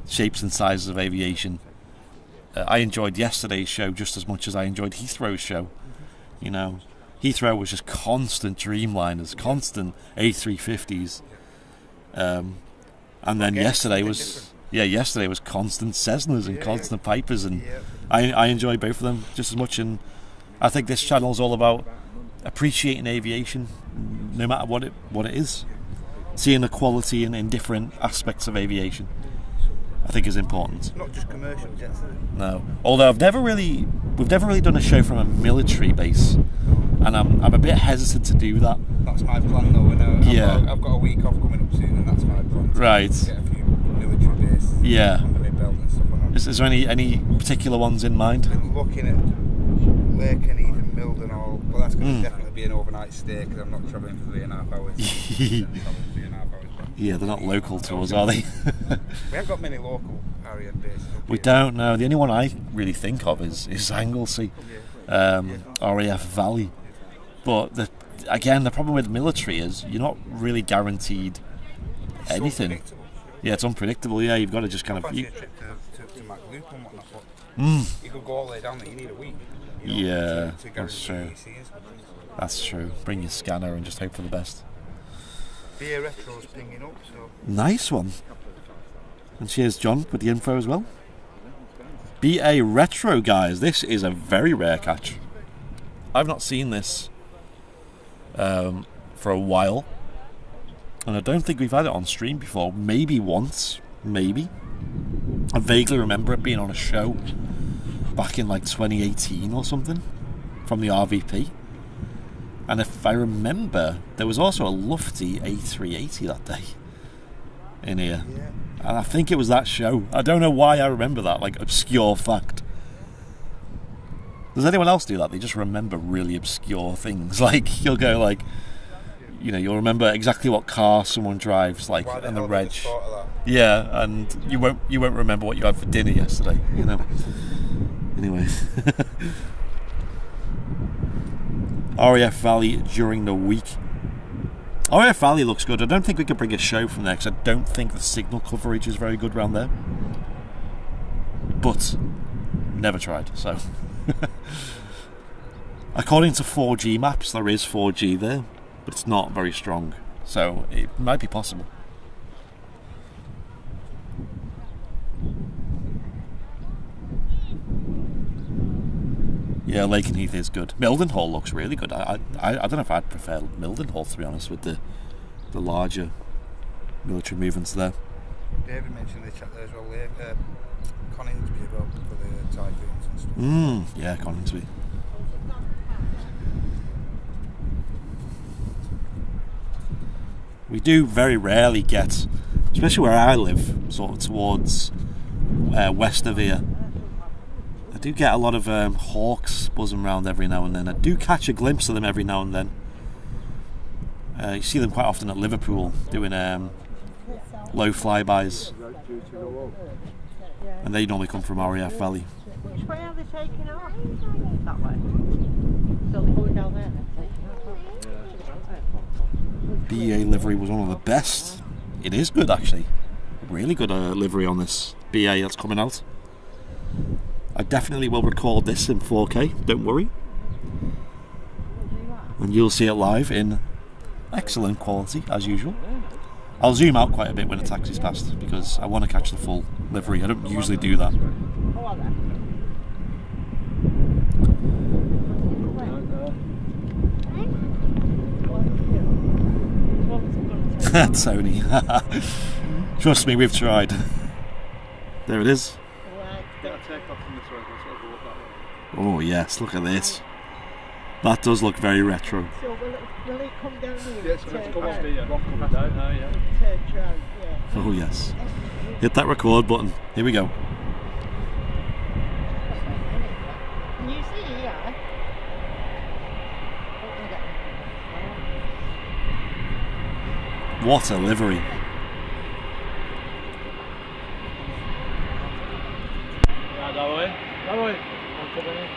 shapes and sizes of aviation. I enjoyed yesterday's show just as much as I enjoyed Heathrow's show. You know, Heathrow was just constant Dreamliners, constant A350s, and then yesterday was constant Cessnas and constant Pipers, and I enjoy both of them just as much. And I think this channel is all about appreciating aviation, no matter what it is. Seeing the quality in different aspects of aviation, I think, is important. Not just commercial jets. No, although we've never really done a show from a military base, and I'm a bit hesitant to do that. That's my plan, though. I've got a week off coming up soon, and that's my plan. Right. Get a few military bases. Yeah. Under my belt and stuff like that. Is there any particular ones in mind? I've been looking at Loganair and Milden all. Well, that's going to definitely be an overnight stay because I'm not travelling for 3.5 hours. Yeah, they're not local to us, are they? We haven't got many local area bases. We don't know. The only one I really think of is Anglesey, RAF Valley. But again, the problem with military is you're not really guaranteed anything. Yeah, it's unpredictable. Yeah, you've got to just kind of. A trip to MacLoop and whatnot, but you could go all the way down there. You need a week. Yeah, that's true. That's true. Bring your scanner and just hope for the best. BA Retro's pinging up, so. Nice one. And cheers, John, with the info as well. BA Retro, guys. This is a very rare catch. I've not seen this for a while, and I don't think we've had it on stream before. Maybe once, maybe. I vaguely remember it being on a show back in like 2018 or something from the RVP. And if I remember, there was also a lufty A380 that day in here. Yeah. And I think it was that show. I don't know why I remember that, like, obscure fact. Does anyone else do that? They just remember really obscure things. Like, you'll go like, you know, you'll remember exactly what car someone drives, like, and the reg. Yeah, and you won't remember what you had for dinner yesterday, you know. Anyway. RAF Valley during the week. RAF Valley looks good. I don't think we could bring a show from there because I don't think the signal coverage is very good around there. But never tried, so. According to 4G maps, there is 4G there, but it's not very strong, so it might be possible. Yeah, Lakenheath is good. Mildenhall looks really good. I don't know if I'd prefer Mildenhall, to be honest, with the larger military movements there. David mentioned the chat there as well. Coningsby about for the Typhoons and stuff. Yeah, Coningsby. We do very rarely get, especially where I live, sort of towards west of here. I do get a lot of hawks buzzing around every now and then. I do catch a glimpse of them every now and then. You see them quite often at Liverpool doing low flybys, and they normally come from RAF Valley. Which way are they taking off? That way. So they're going down there. BA livery was one of the best. It is good, actually. Really good livery on this BA that's coming out. I definitely will record this in 4K, don't worry. And you'll see it live in excellent quality, as usual. I'll zoom out quite a bit when a taxi's passed, because I want to catch the full livery. I don't usually do that. Tony. Trust me, we've tried. There it is. Oh yes, look at this. That does look very retro. So will it come down here? Yes, it's come off here. Down now, yeah. Oh yes. Hit that record button. Here we go. Can you see here? What a livery. That way. That way. I'm coming in.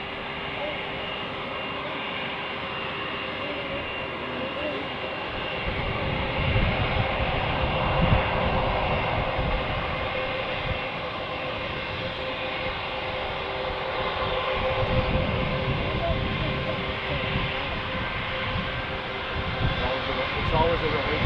It's always a little bit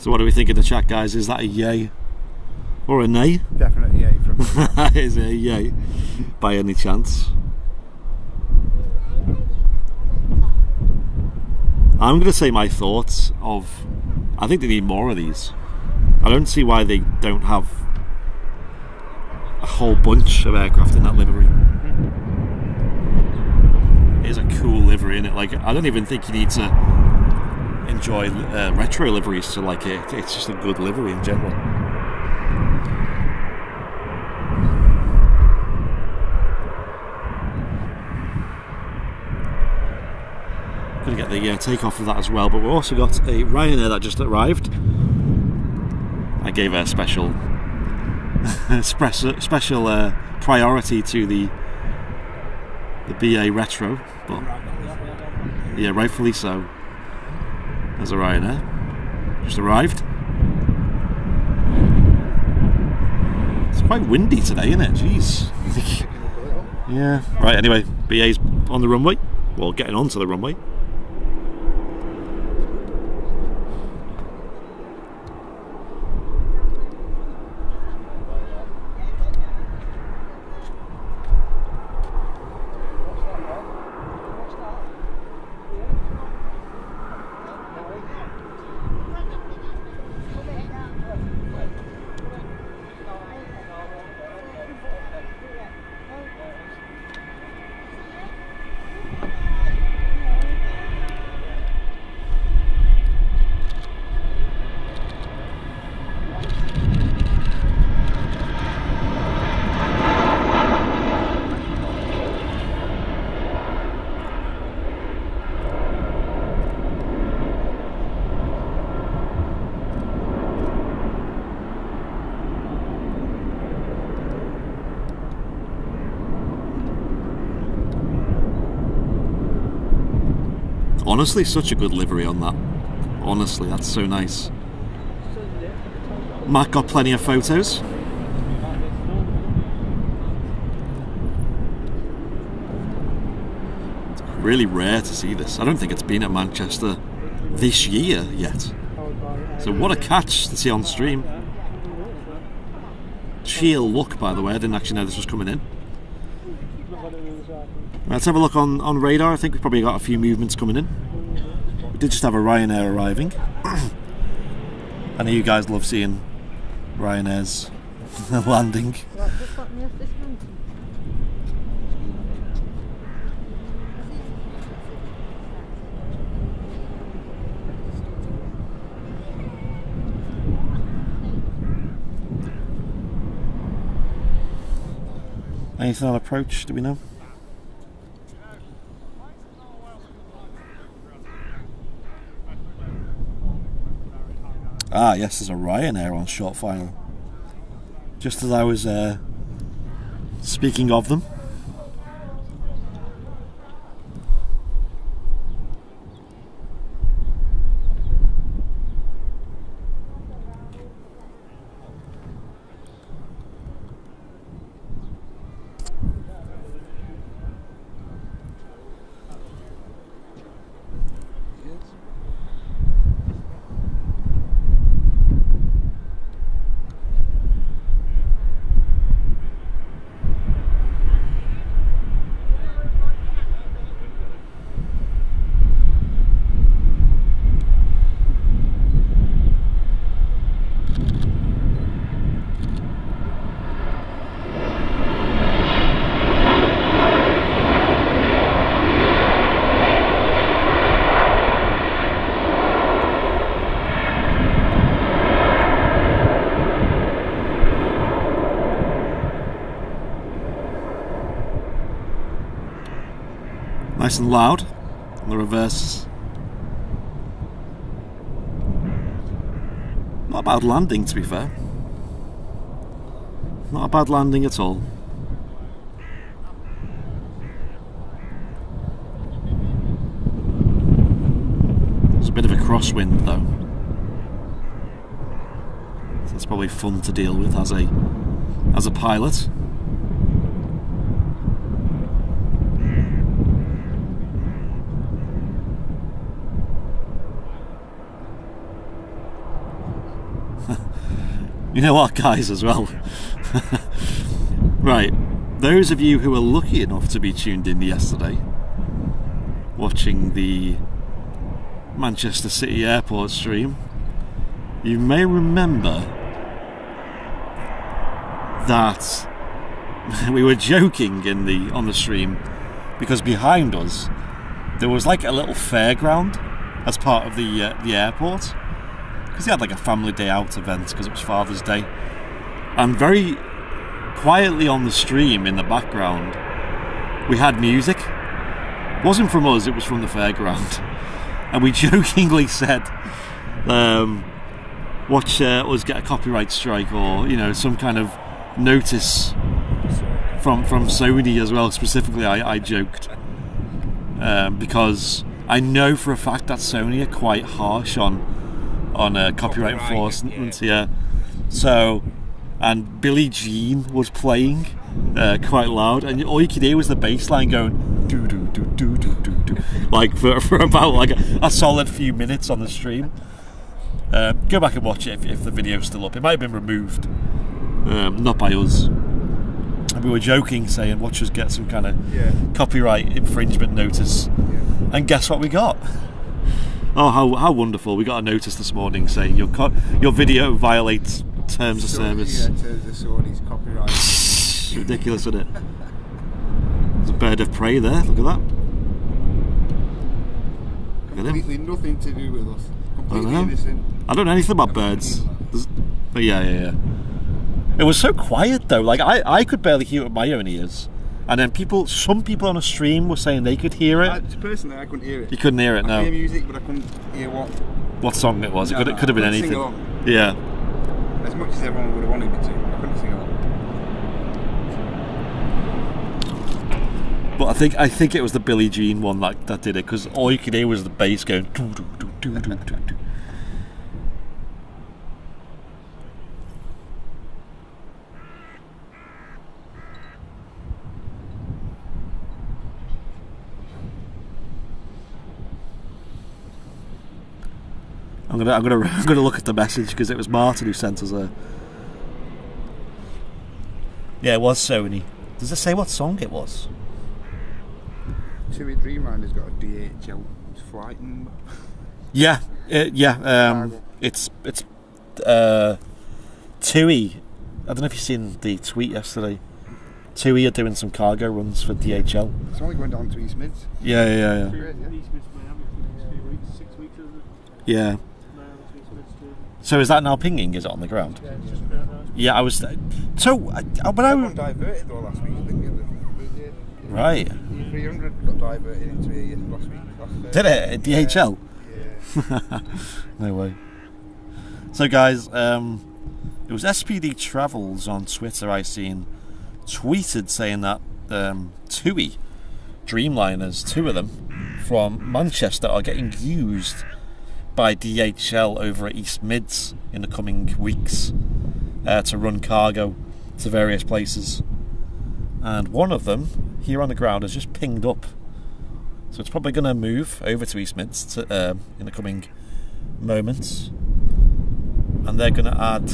So what do we think of the chat, guys? Is that a yay or a nay? Definitely yay from me. Is it a yay by any chance? I'm going to say my thoughts of, I think they need more of these. I don't see why they don't have a whole bunch of aircraft in that livery. It is a cool livery, isn't it? Like, I don't even think you need to enjoy retro liveries to like it. It's just a good livery in general. Gonna get the takeoff of that as well, but we've also got a Ryanair that just arrived. I gave a special special priority to the BA Retro, but yeah, rightfully so. There's a Ryanair. Just arrived. It's quite windy today, isn't it? Jeez. Yeah. Right, anyway, BA's on the runway. Well, getting onto the runway. Honestly, such a good livery on that. Honestly, that's so nice. Matt got plenty of photos. It's really rare to see this. I don't think it's been at Manchester this year yet. So what a catch to see on stream. Sheer luck, by the way. I didn't actually know this was coming in. Let's have a look on radar. I think we've probably got a few movements coming in. We did just have a Ryanair arriving. I know you guys love seeing Ryanair's landing. Anything on approach, do we know? Ah, yes, there's a Ryanair on short final. Just as I was speaking of them. Nice and loud on the reverses. Not a bad landing, to be fair. Not a bad landing at all. There's a bit of a crosswind though. So that's probably fun to deal with as a pilot. You know what, guys, as well? Right, those of you who were lucky enough to be tuned in yesterday, watching the Manchester City Airport stream, you may remember that we were joking on the stream because behind us there was like a little fairground as part of the airport. Because they had like a family day out event because it was Father's Day, and very quietly on the stream in the background we had music. It wasn't from us, it was from the fairground, and we jokingly said watch us get a copyright strike, or some kind of notice from Sony as well. Specifically I joked because I know for a fact that Sony are quite harsh on copyright enforcement, yeah. So, and Billie Jean was playing quite loud, and all you could hear was the bass line going do do do do do do do, like for about like a solid few minutes on the stream. Go back and watch it if the video's still up. It might have been removed, not by us. And we were joking, saying watch us get some kind of copyright infringement notice, and guess what we got? Oh, how wonderful! We got a notice this morning saying your video violates terms of service. Yeah, terms of Sony's copyright. Ridiculous, isn't it? There's a bird of prey there. Look at that. Completely nothing to do with us. Completely innocent. I don't know anything about birds. But yeah. It was so quiet though. Like I could barely hear it with my own ears. And then some people on a stream were saying they could hear it. Personally, I couldn't hear it. You couldn't hear it, no. I could hear music, but I couldn't hear what song it was. It could have been anything. Sing along. Yeah. As much as everyone would have wanted me to, I couldn't sing along. But I think it was the Billie Jean one that did it, because all you could hear was the bass going. Doo, doo, doo, doo, doo, doo, doo. I'm gonna look at the message, because it was Martin who sent us a. Yeah, it was Sony. Does it say what song it was? TUI Dreamliner's got a DHL flight number. Yeah, it's TUI. I don't know if you've seen the tweet yesterday. TUI are doing some cargo runs for DHL. It's only going down to East Mids. Yeah. East Mids Miami for the next few weeks, 6 weeks, isn't it? Yeah. So is that now pinging? Is it on the ground? Yeah, it's just about now. Yeah, I was. So, but Everyone diverted though last week, didn't you? Right. 300 got diverted into here last week. Did it? DHL? Yeah. No way. So guys, it was SPD Travels on Twitter I seen tweeted saying that TUI Dreamliners, 2 of them from Manchester, are getting used by DHL over at East Mids in the coming weeks to run cargo to various places. And one of them here on the ground has just pinged up, so it's probably going to move over to East Mids in the coming moments, and they're going to add,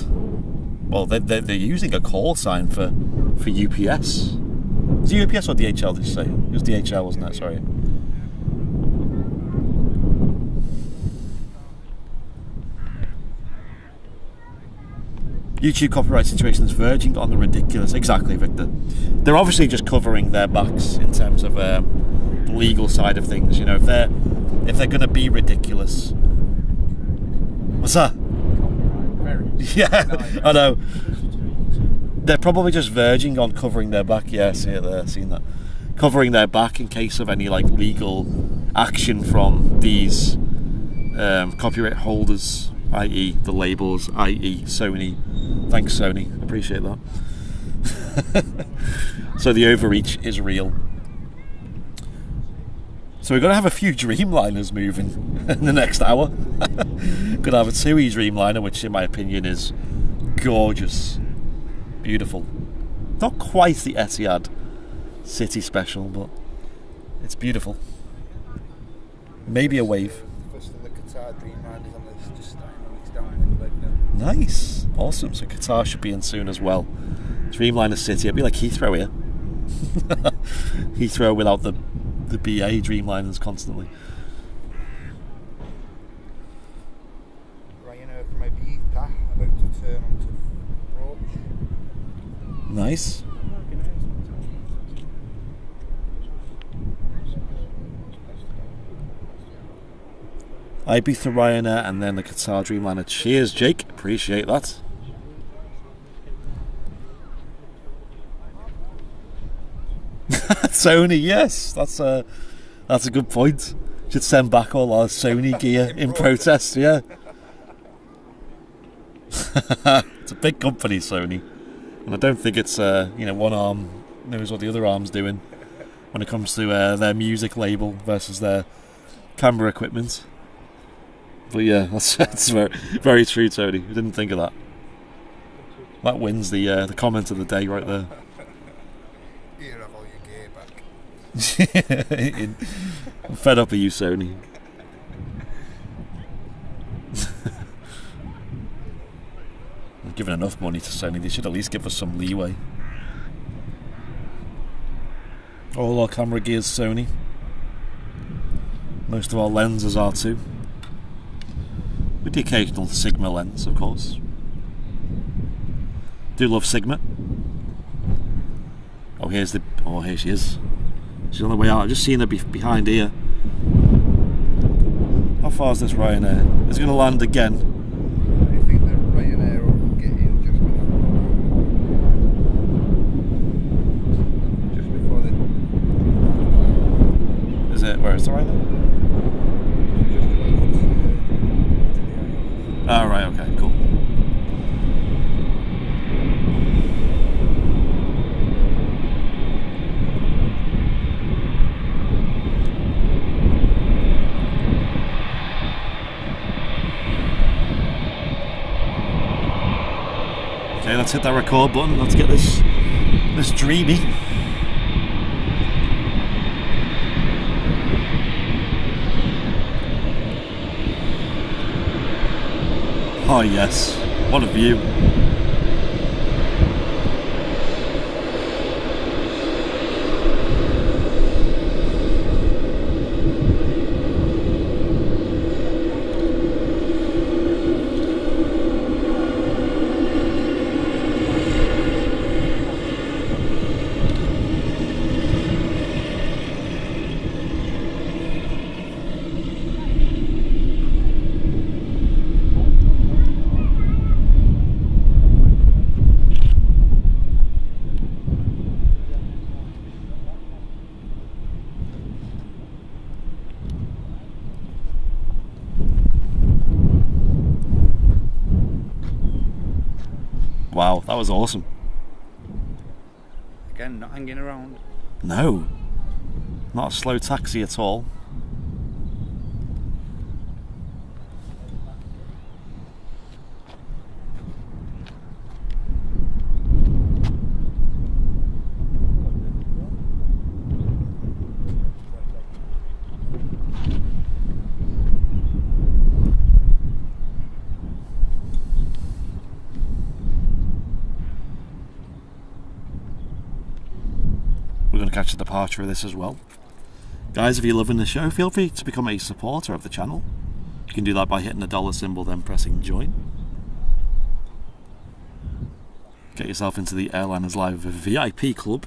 well, they're using a call sign for UPS. Was it UPS or DHL, did you say? It was DHL, wasn't it? Sorry. YouTube copyright situation is verging on the ridiculous. Exactly, Victor. They're obviously just covering their backs in terms of the legal side of things. You know, if they're going to be ridiculous. What's that? Yeah, I know. They're probably just verging on covering their back. Yeah, see it there, seen that. Covering their back in case of any like legal action from these copyright holders, i.e. the labels, i.e. Sony. Thanks, Sony. Appreciate that. So the overreach is real. So we're going to have a few Dreamliners moving in the next hour. Going to have a TUI Dreamliner, which in my opinion is gorgeous. Beautiful. Not quite the Etihad City Special, but it's beautiful. Maybe a wave. First of the Qatar Dreamliners on this, just it's down in the leg now. Nice. Awesome. So Qatar should be in soon as well. Dreamliner City. It'll be like Heathrow here. Heathrow without the BA Dreamliners constantly. Ryanair from Etihad about to turn onto approach. Nice. Ibiza Ryanair and then the Qatar Dreamliner. Cheers, Jake. Appreciate that. Sony, yes, that's a good point. Should send back all our Sony gear in protest. Yeah, it's a big company, Sony, and I don't think it's one arm knows what the other arm's doing when it comes to their music label versus their camera equipment. But yeah, that's very, very true, Tony. We didn't think of that. That wins the comment of the day right there. You have all your gear back. I'm fed up of you, Sony. I'm giving enough money to Sony. They should at least give us some leeway. All our camera gear's Sony. Most of our lenses are too. With the occasional Sigma lens, of course. Do love Sigma. Oh, here she is. She's on the way out. I've just seen her behind here. How far is this Ryanair? Is it going to land again? I think the Ryanair will get in just before the. Is it? Where is the Ryanair? Oh, right, okay, cool. Okay, let's hit that record button. Let's get this dreamy. Oh yes, what a view. Wow, that was awesome. Again, not hanging around. No, not a slow taxi at all. We're going to catch the departure of this as well. Guys, if you're loving the show, feel free to become a supporter of the channel. You can do that by hitting the dollar symbol, then pressing join. Get yourself into the Airliners Live VIP club,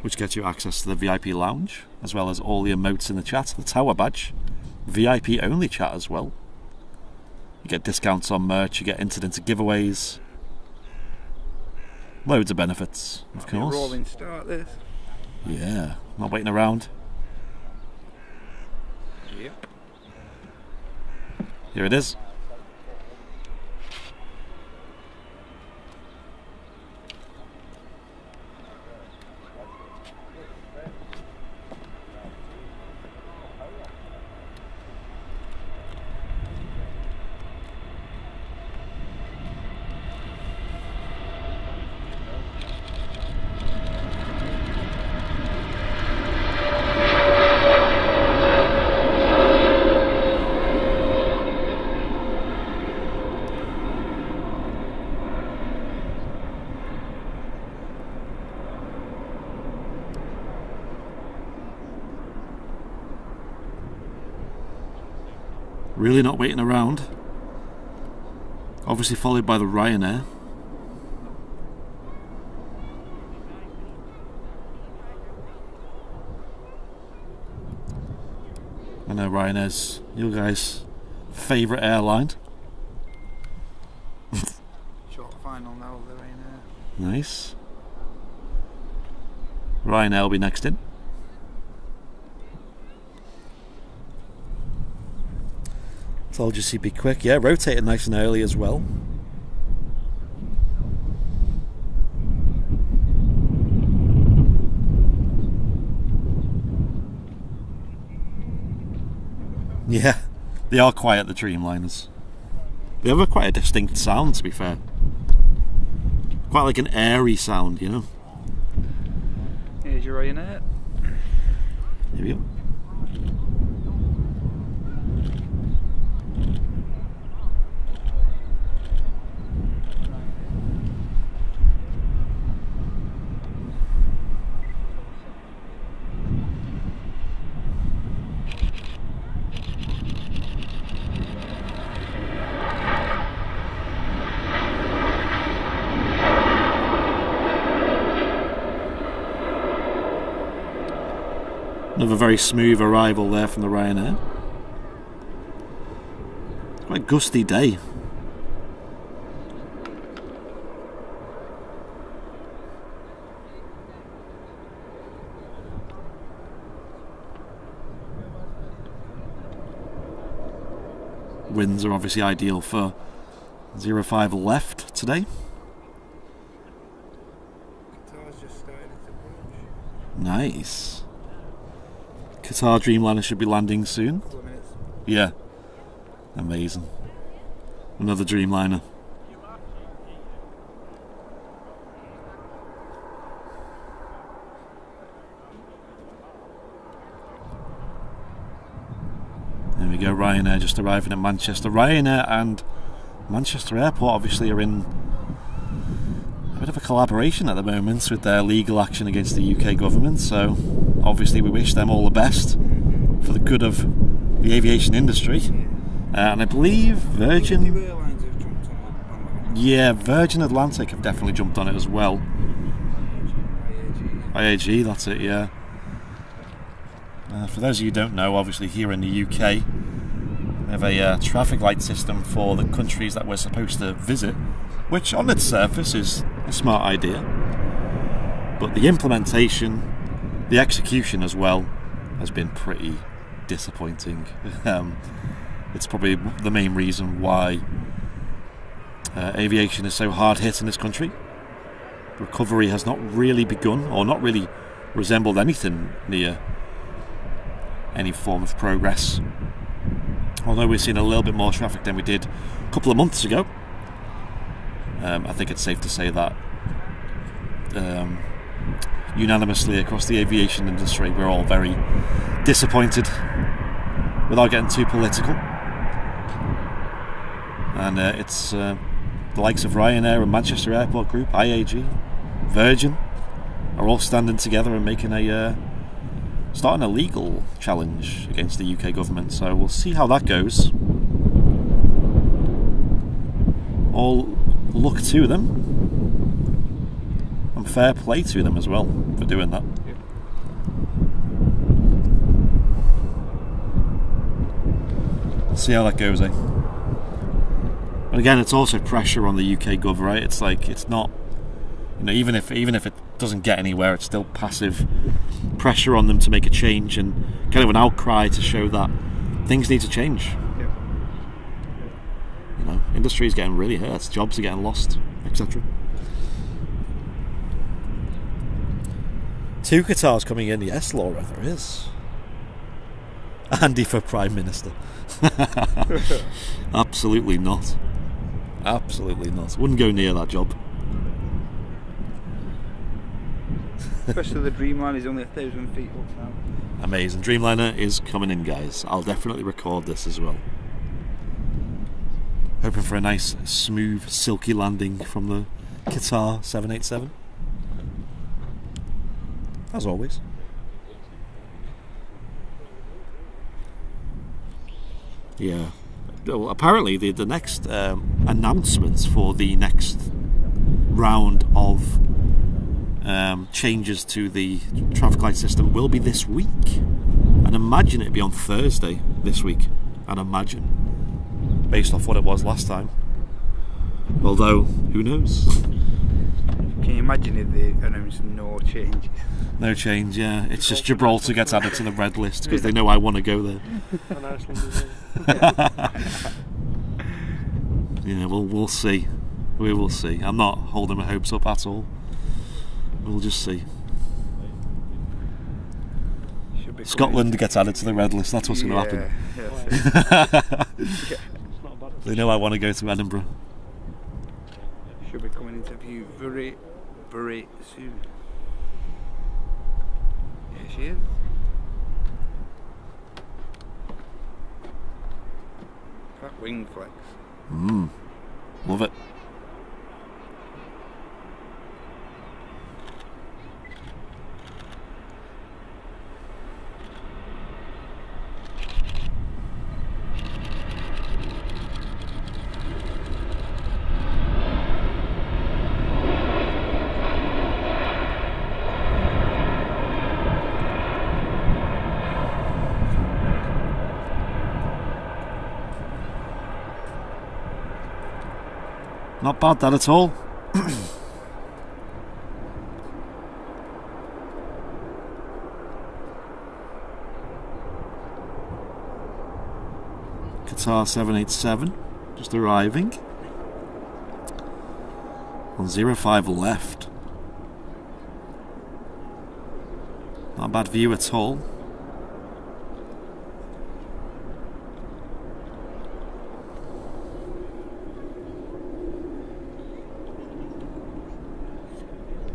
which gets you access to the VIP lounge, as well as all the emotes in the chat, the tower badge, VIP only chat as well. You get discounts on merch, you get entered into giveaways. Loads of benefits, of course. Rolling start this. Yeah, not waiting around. Yep. Here it is. Really not waiting around. Obviously followed by the Ryanair. I know Ryanair's your guys' favourite airline. Short final now, the Ryanair. Nice. Ryanair will be next in. Told you she'd be quick. Yeah, rotated nice and early as well. Yeah, they are quiet, the Dreamliners. They have quite a distinct sound, to be fair. Quite like an airy sound, you know. Here's your Ryanair. Here we go. Another very smooth arrival there from the Ryanair. Quite a gusty day. Winds are obviously ideal for 05 left today. Qatar's just started its approach. Nice. Qatar Dreamliner should be landing soon. Couple of minutes. Yeah. Amazing. Another Dreamliner. There we go, Ryanair just arriving at Manchester. Ryanair and Manchester Airport obviously are in a bit of a collaboration at the moment with their legal action against the UK government, so obviously we wish them all the best for the good of the aviation industry. And I believe Virgin Atlantic have definitely jumped on it as well. IAG, that's it, yeah. For those of you who don't know, obviously here in the UK we have a traffic light system for the countries that we're supposed to visit, which on its surface is a smart idea, but the implementation, the execution as well, has been pretty disappointing. It's probably the main reason why aviation is so hard hit in this country. Recovery has not really begun, or not really resembled anything near any form of progress. Although we're seeing a little bit more traffic than we did a couple of months ago, I think it's safe to say that unanimously across the aviation industry we're all very disappointed, without getting too political. And it's the likes of Ryanair and Manchester Airport Group, IAG, Virgin are all standing together and making starting a legal challenge against the UK government, so we'll see how that goes. All luck to them, and fair play to them as well for doing that. We'll see how that goes, eh? But again, it's also pressure on the UK gov, right? It's like, it's not, you know, even if it doesn't get anywhere, it's still passive pressure on them to make a change, and kind of an outcry to show that things need to change. Yeah. You know, industry is getting really hurt, jobs are getting lost, etc. 2 Qatars coming in, yes, Laura, there is. Andy for Prime Minister. Absolutely not. Absolutely not. Wouldn't go near that job. Especially the Dreamliner is only 1,000 feet up now. Amazing. Dreamliner is coming in, guys. I'll definitely record this as well. Hoping for a nice, smooth, silky landing from the Qatar 787. As always. Yeah. Well, apparently the next announcements for the next round of changes to the traffic light system will be this week. I'd imagine it'd be on Thursday this week. I'd imagine, based off what it was last time. Although, who knows? Can you imagine if they announced no changes? No change, yeah. It's just Gibraltar gets added to the red list because they know I want to go there. And Iceland as well. Yeah, we'll see. We will see. I'm not holding my hopes up at all. We'll just see. Scotland gets added to the red list. That's what's going to happen. Yeah. They know I want to go to Edinburgh. Should be coming into view very, very soon. Here she is. That wing flex. Love it. Not bad, that at all. Qatar 787 just arriving on 05 left. Not a bad view at all.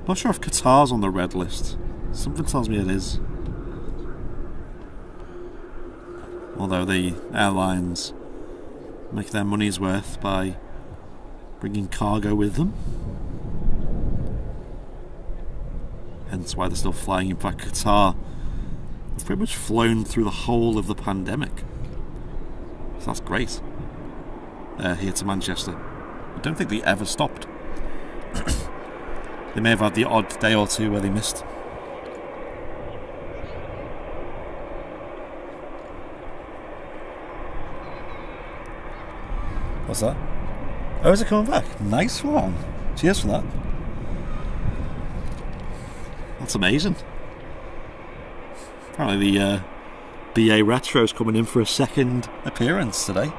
Not sure if Qatar's on the red list. Something tells me it is. Although the airlines make their money's worth by bringing cargo with them. Hence why they're still flying. In fact, Qatar have pretty much flown through the whole of the pandemic. So that's great. Here to Manchester. I don't think they ever stopped. They may have had the odd day or two where they missed. What's that? Oh, is it coming back? Nice one. Cheers for that. That's amazing. Apparently the BA Retro's coming in for a second appearance today.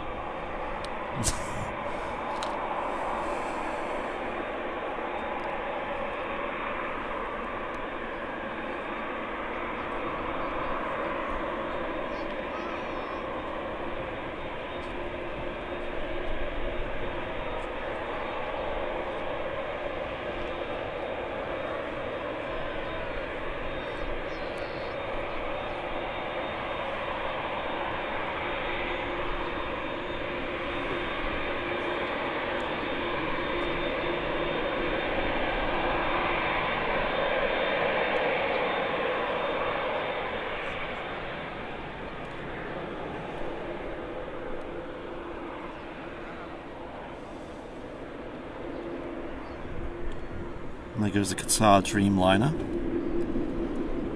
And there goes the Qatar Dreamliner.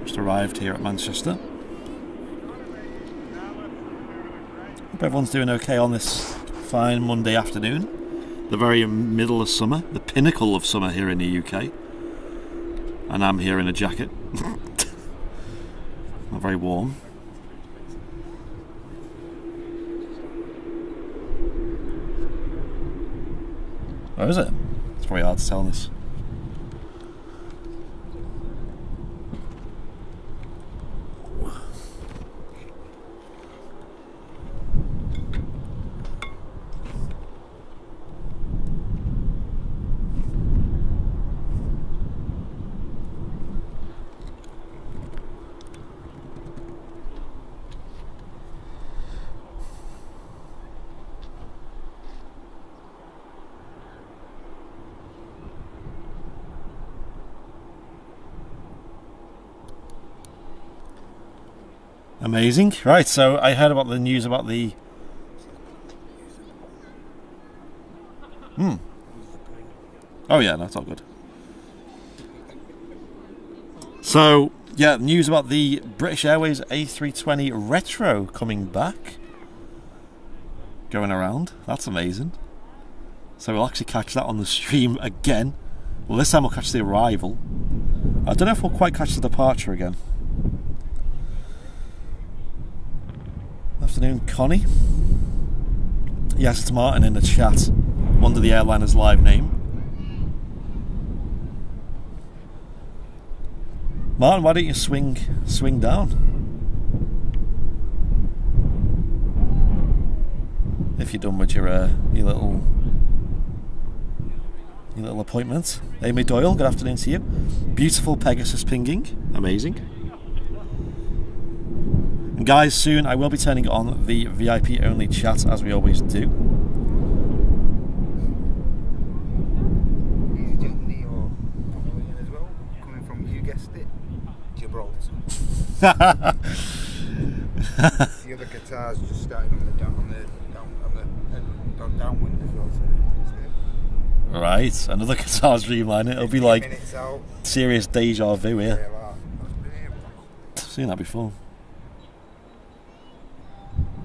Just arrived here at Manchester. Hope everyone's doing okay on this fine Monday afternoon. The very middle of summer, the pinnacle of summer here in the UK. And I'm here in a jacket. Not very warm. Where is it? It's very hard to tell this. Amazing. Right, so I heard about the news about the... Oh yeah, that's all good. So, yeah, news about the British Airways A320 Retro coming back. Going around. That's amazing. So we'll actually catch that on the stream again. Well, this time we'll catch the arrival. I don't know if we'll quite catch the departure again. Afternoon, Connie. Yes, it's Martin in the chat under the airliner's live name. Martin, why don't you swing down? If you're done with your little appointment. Amy Doyle, good afternoon to you. Beautiful Pegasus pinging, amazing. And guys, soon I will be turning on the VIP only chat as we always do. EasyJet or as well, coming from, you guessed it, Gibraltar. The other Qatar's just started on the downwind as well. So right, another Qatar's Dreamliner. It'll be like serious deja vu here. I've seen that before.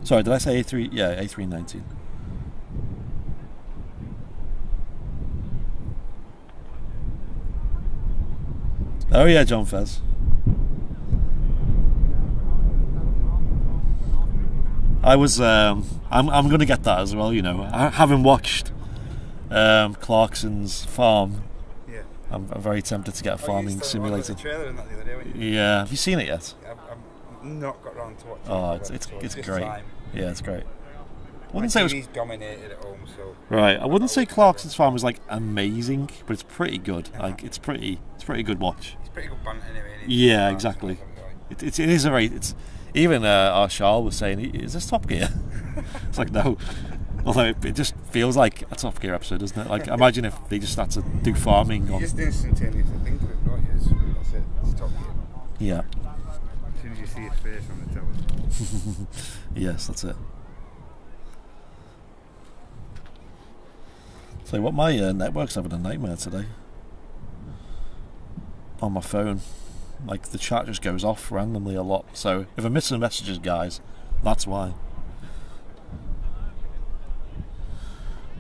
Sorry, did I say A3? Yeah, A319. Oh yeah, John Fez. I was. I'm going to get that as well. You know, having watched Clarkson's Farm. Yeah. I'm very tempted to get a farming simulator. Trailer in that the other day, weren't you? Yeah. Have you seen it yet? I've not got around to watching. Oh, it's great. Time. Yeah, it's great. wouldn't say it was He's dominated at home, so right. I wouldn't say Clarkson's farm was like amazing, but it's pretty good. Like it's pretty good watch. it's pretty good banter anyway. Isn't it? Yeah, exactly. It is a very. It's even our Charles was saying, "Is this Top Gear?" It's like no. Although it just feels like a Top Gear episode, doesn't it? Like imagine if they just had to do farming You on. just instantaneously think of it, don't you? That's it. It's Top Gear. Yeah. As soon as you see his face on the television. Yes, that's it. So what my network's having a nightmare today. On my phone, like the chat just goes off randomly a lot. So if I'm missing messages, guys, that's why.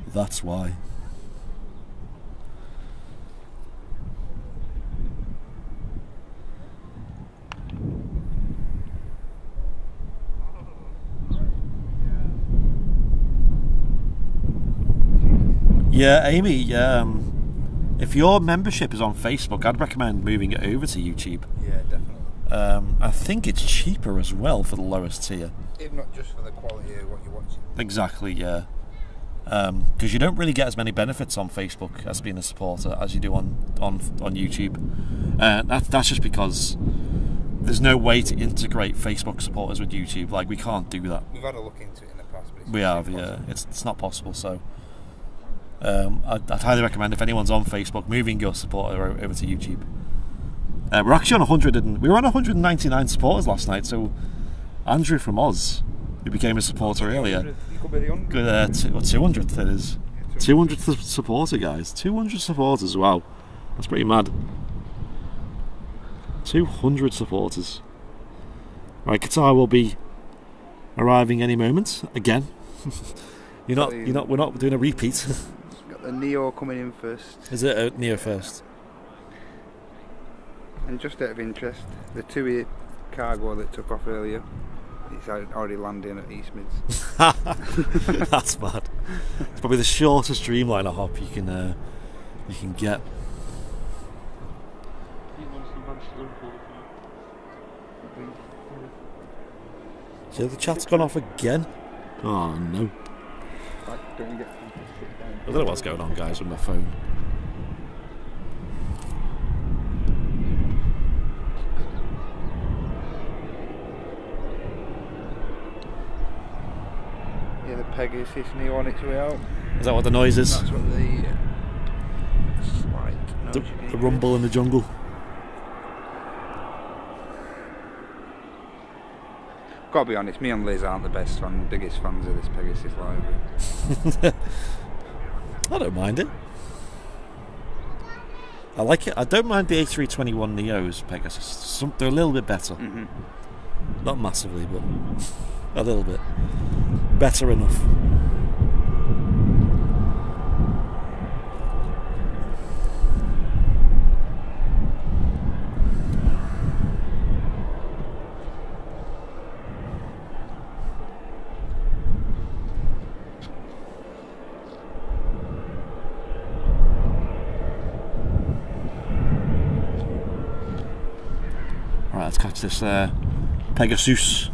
That's why. Yeah, Amy, if your membership is on Facebook, I'd recommend moving it over to YouTube. Yeah, definitely. I think it's cheaper as well for the lowest tier. If not just for the quality of what you're watching. Exactly, yeah. Because you don't really get as many benefits on Facebook as being a supporter as you do on YouTube. That's just because there's no way to integrate Facebook supporters with YouTube. Like, we can't do that. We've had a look into it in the past, but We have, yeah. It's not possible, so... I'd highly recommend if anyone's on Facebook, moving your supporter over to YouTube. We're actually on we were on 199 supporters last night, so Andrew from Oz, who became a supporter earlier, You could be the 200th it is. 200th supporter, guys. 200 supporters, wow. That's pretty mad. 200 supporters. Right, Qatar will be arriving any moment again. We're not doing a repeat. Got the Neo coming in first. Is it a Neo first? And just out of interest, the TUI cargo that took off earlier, it's already landing at East Mids. That's mad. It's probably the shortest Dreamliner hop you can get. So the chat's gone off again. Oh no. I don't know what's going on, guys, with my phone. Yeah, the Pegasus Neo on its way out. Is that what the noise is? That's what the slight noise you The can rumble in the jungle. Gotta be honest, me and Liz aren't the biggest fans of this Pegasus library. I don't mind it. I like it. I don't mind the A321 Neos Pegasus. They're a little bit better. Mm-hmm. Not massively, but a little bit. Better enough. Let's catch this Pegasus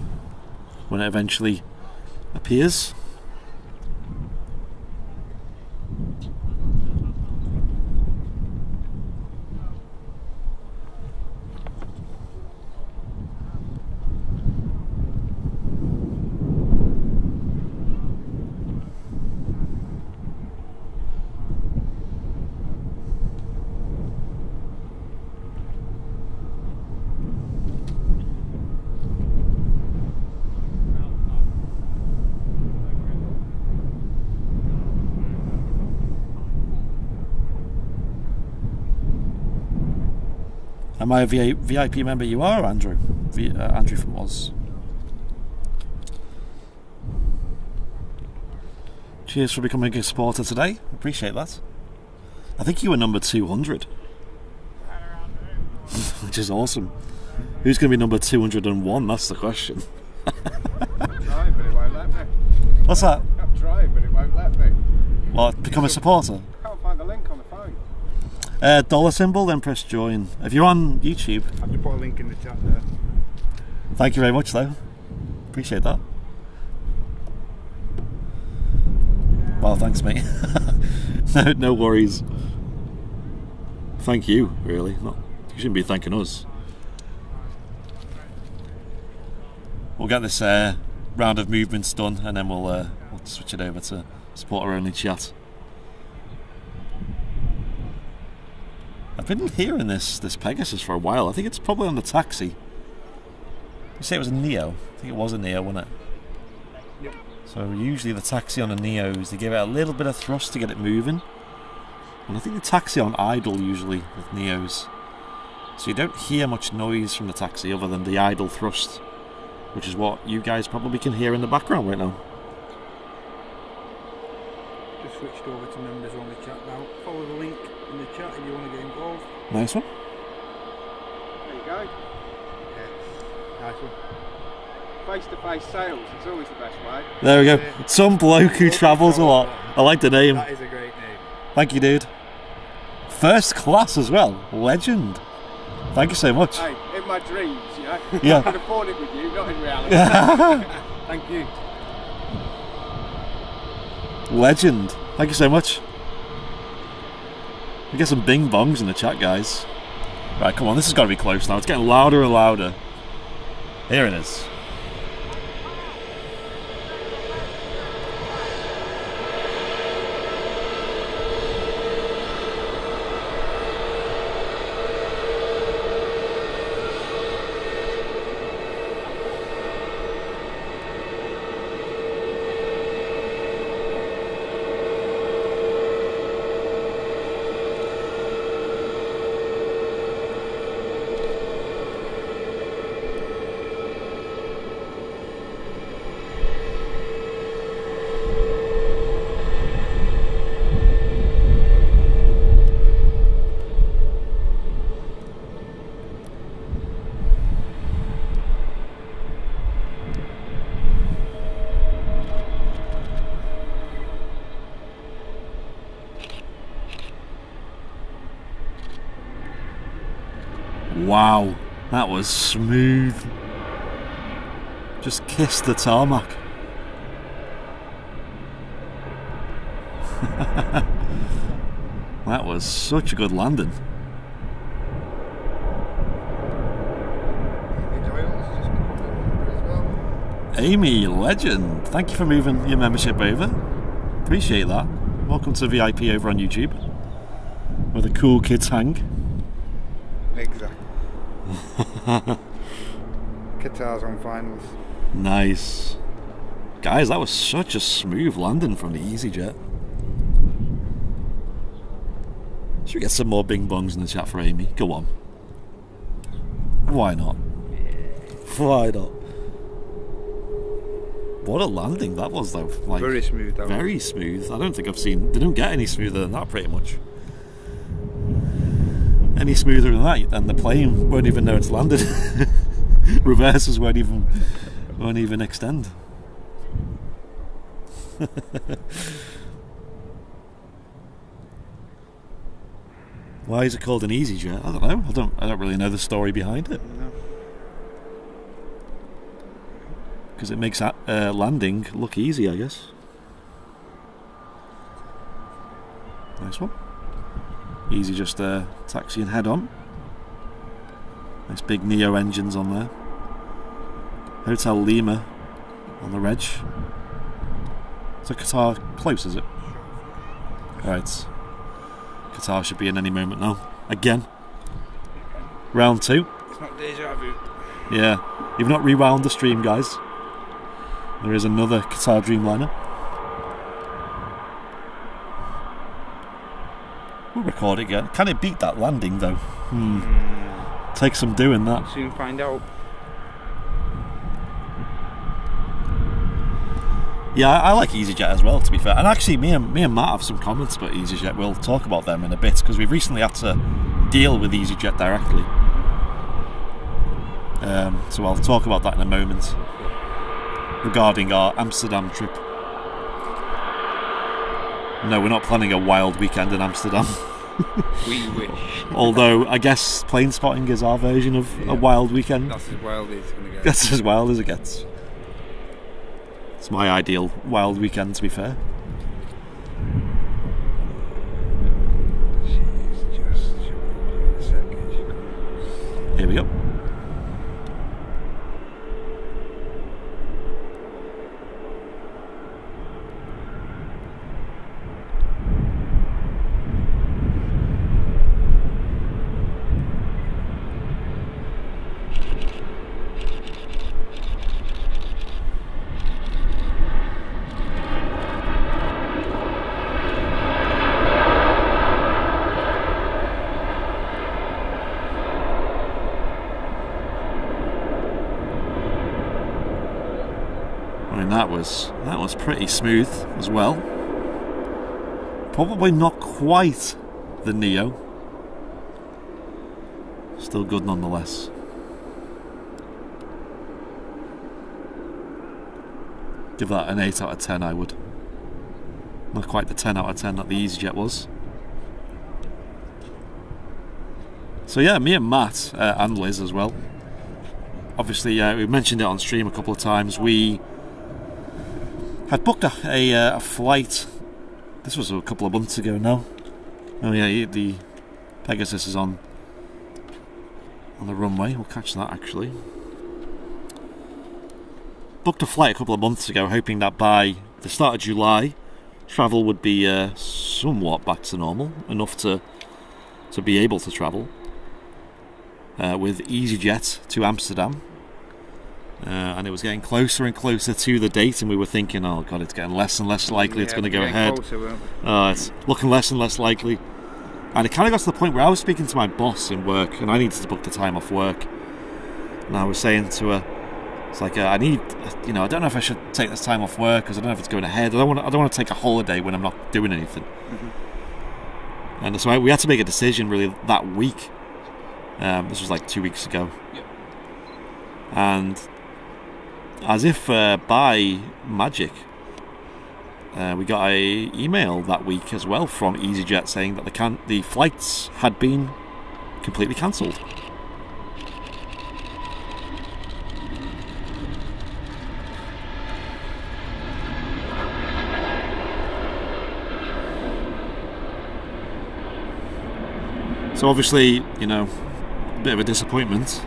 when it eventually appears. Am I a VIP member? You are, Andrew. Andrew from Oz. Cheers for becoming a supporter today. Appreciate that. I think you were number 200. Which is awesome. Who's going to be number 201? That's the question. I'm trying, but it won't let me. What's that? I'm trying, but it won't let me. What? Become a supporter? I can't find the link on the phone. Dollar symbol, then press join. If you're on YouTube, I've just put a link in the chat there. thank you very much, though. Appreciate that. Well, thanks, mate. No worries. Thank you, really. You shouldn't be thanking us. We'll get this round of movements done, and then we'll switch it over to supporter-only chat. I've been hearing this Pegasus for a while. I think it's probably on the taxi. You say it was a Neo? I think it was a Neo, wasn't it? Yep. So usually the taxi on the Neos, they give it a little bit of thrust to get it moving. And I think the taxi on idle usually with Neos. So you don't hear much noise from the taxi other than the idle thrust, which is what you guys probably can hear in the background right now. Just switched over to members only chat now. Follow the link in the chat if you want to get involved. Nice one. There you go. Yeah. Nice one. Face-to-face sales, it's always the best way. There we go. Some bloke who travels a lot. I like the name. That is a great name. Thank you, dude. First class as well. Legend. Thank you so much. Hey, in my dreams, you know. Yeah. I can afford it with you, not in reality. Thank you. Legend. Thank you so much. We get some bing bongs in the chat, guys. Right, come on, this has got to be close now. It's getting louder and louder. Here it is. Wow, that was smooth. Just kissed the tarmac. That was such a good landing. Amy, legend. Thank you for moving your membership over. Appreciate that. Welcome to VIP over on YouTube, where the cool kids hang. Exactly. Qatar's on finals. Nice. Guys, that was such a smooth landing from the EasyJet. Should we get some more bing bongs in the chat for Amy? Go on. Why not? Why not? What a landing that was, though. Like, Very smooth. That very was. smooth. I don't think I've seen... They don't get any smoother than that, pretty much. Any smoother than that, and the plane won't even know it's landed. Reverses won't even extend. Why is it called an EasyJet? I don't know. I don't really know the story behind it. No. Because it makes landing look easy, I guess. Nice one. Easy, just taxiing head on. Nice big Neo engines on there. Hotel Lima on the reg. So Qatar close, is it? Right. Qatar should be in any moment now. Again. Round 2. It's not deja vu. Yeah. You've not rewound the stream, guys. There is another Qatar Dreamliner. We'll record it again. Can it beat that landing though? Takes some doing that. Soon find out. Yeah, I like EasyJet as well, to be fair. And actually, me and Matt have some comments about EasyJet. We'll talk about them in a bit because we've recently had to deal with EasyJet directly. So I'll talk about that in a moment regarding our Amsterdam trip. No, we're not planning a wild weekend in Amsterdam. We wish. Although, I guess plane spotting is our version of a wild weekend. That's as wild as it's going to get. That's as wild as it gets. It's my ideal wild weekend, to be fair. that was pretty smooth as well. Probably not quite the Neo. Still good nonetheless. Give that an 8 out of 10, I would. Not quite the 10 out of 10 that the EasyJet was. So yeah, me and Matt, and Liz as well. Obviously, we mentioned it on stream a couple of times. We had booked a flight. This was a couple of months ago now. Oh yeah, the Pegasus is on the runway. We'll catch that actually. Booked a flight a couple of months ago, hoping that by the start of July, travel would be somewhat back to normal, enough to be able to travel with EasyJet to Amsterdam. And it was getting closer and closer to the date, and we were thinking, oh god, it's getting less and less likely it's going to go ahead. Closer, It's looking less and less likely. And it kind of got to the point where I was speaking to my boss in work, and I needed to book the time off work. And I was saying to her, it's like, I need, I don't know if I should take this time off work because I don't know if it's going ahead. I don't want to take a holiday when I'm not doing anything. Mm-hmm. And so we had to make a decision really that week. This was like 2 weeks ago. Yep. And as if by magic, we got an email that week as well from EasyJet saying that the flights had been completely cancelled. So obviously, a bit of a disappointment.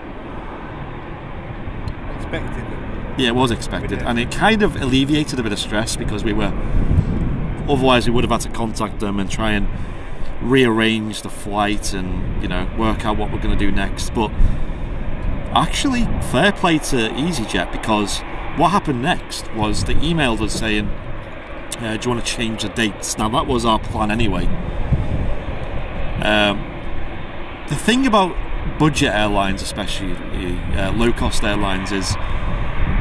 Expected. Yeah, it was expected, and it kind of alleviated a bit of stress because otherwise we would have had to contact them and try and rearrange the flight and work out what we're going to do next. But actually, fair play to EasyJet, because what happened next was they emailed us saying, do you want to change the dates? Now that was our plan anyway. The thing about budget airlines, especially low-cost airlines, is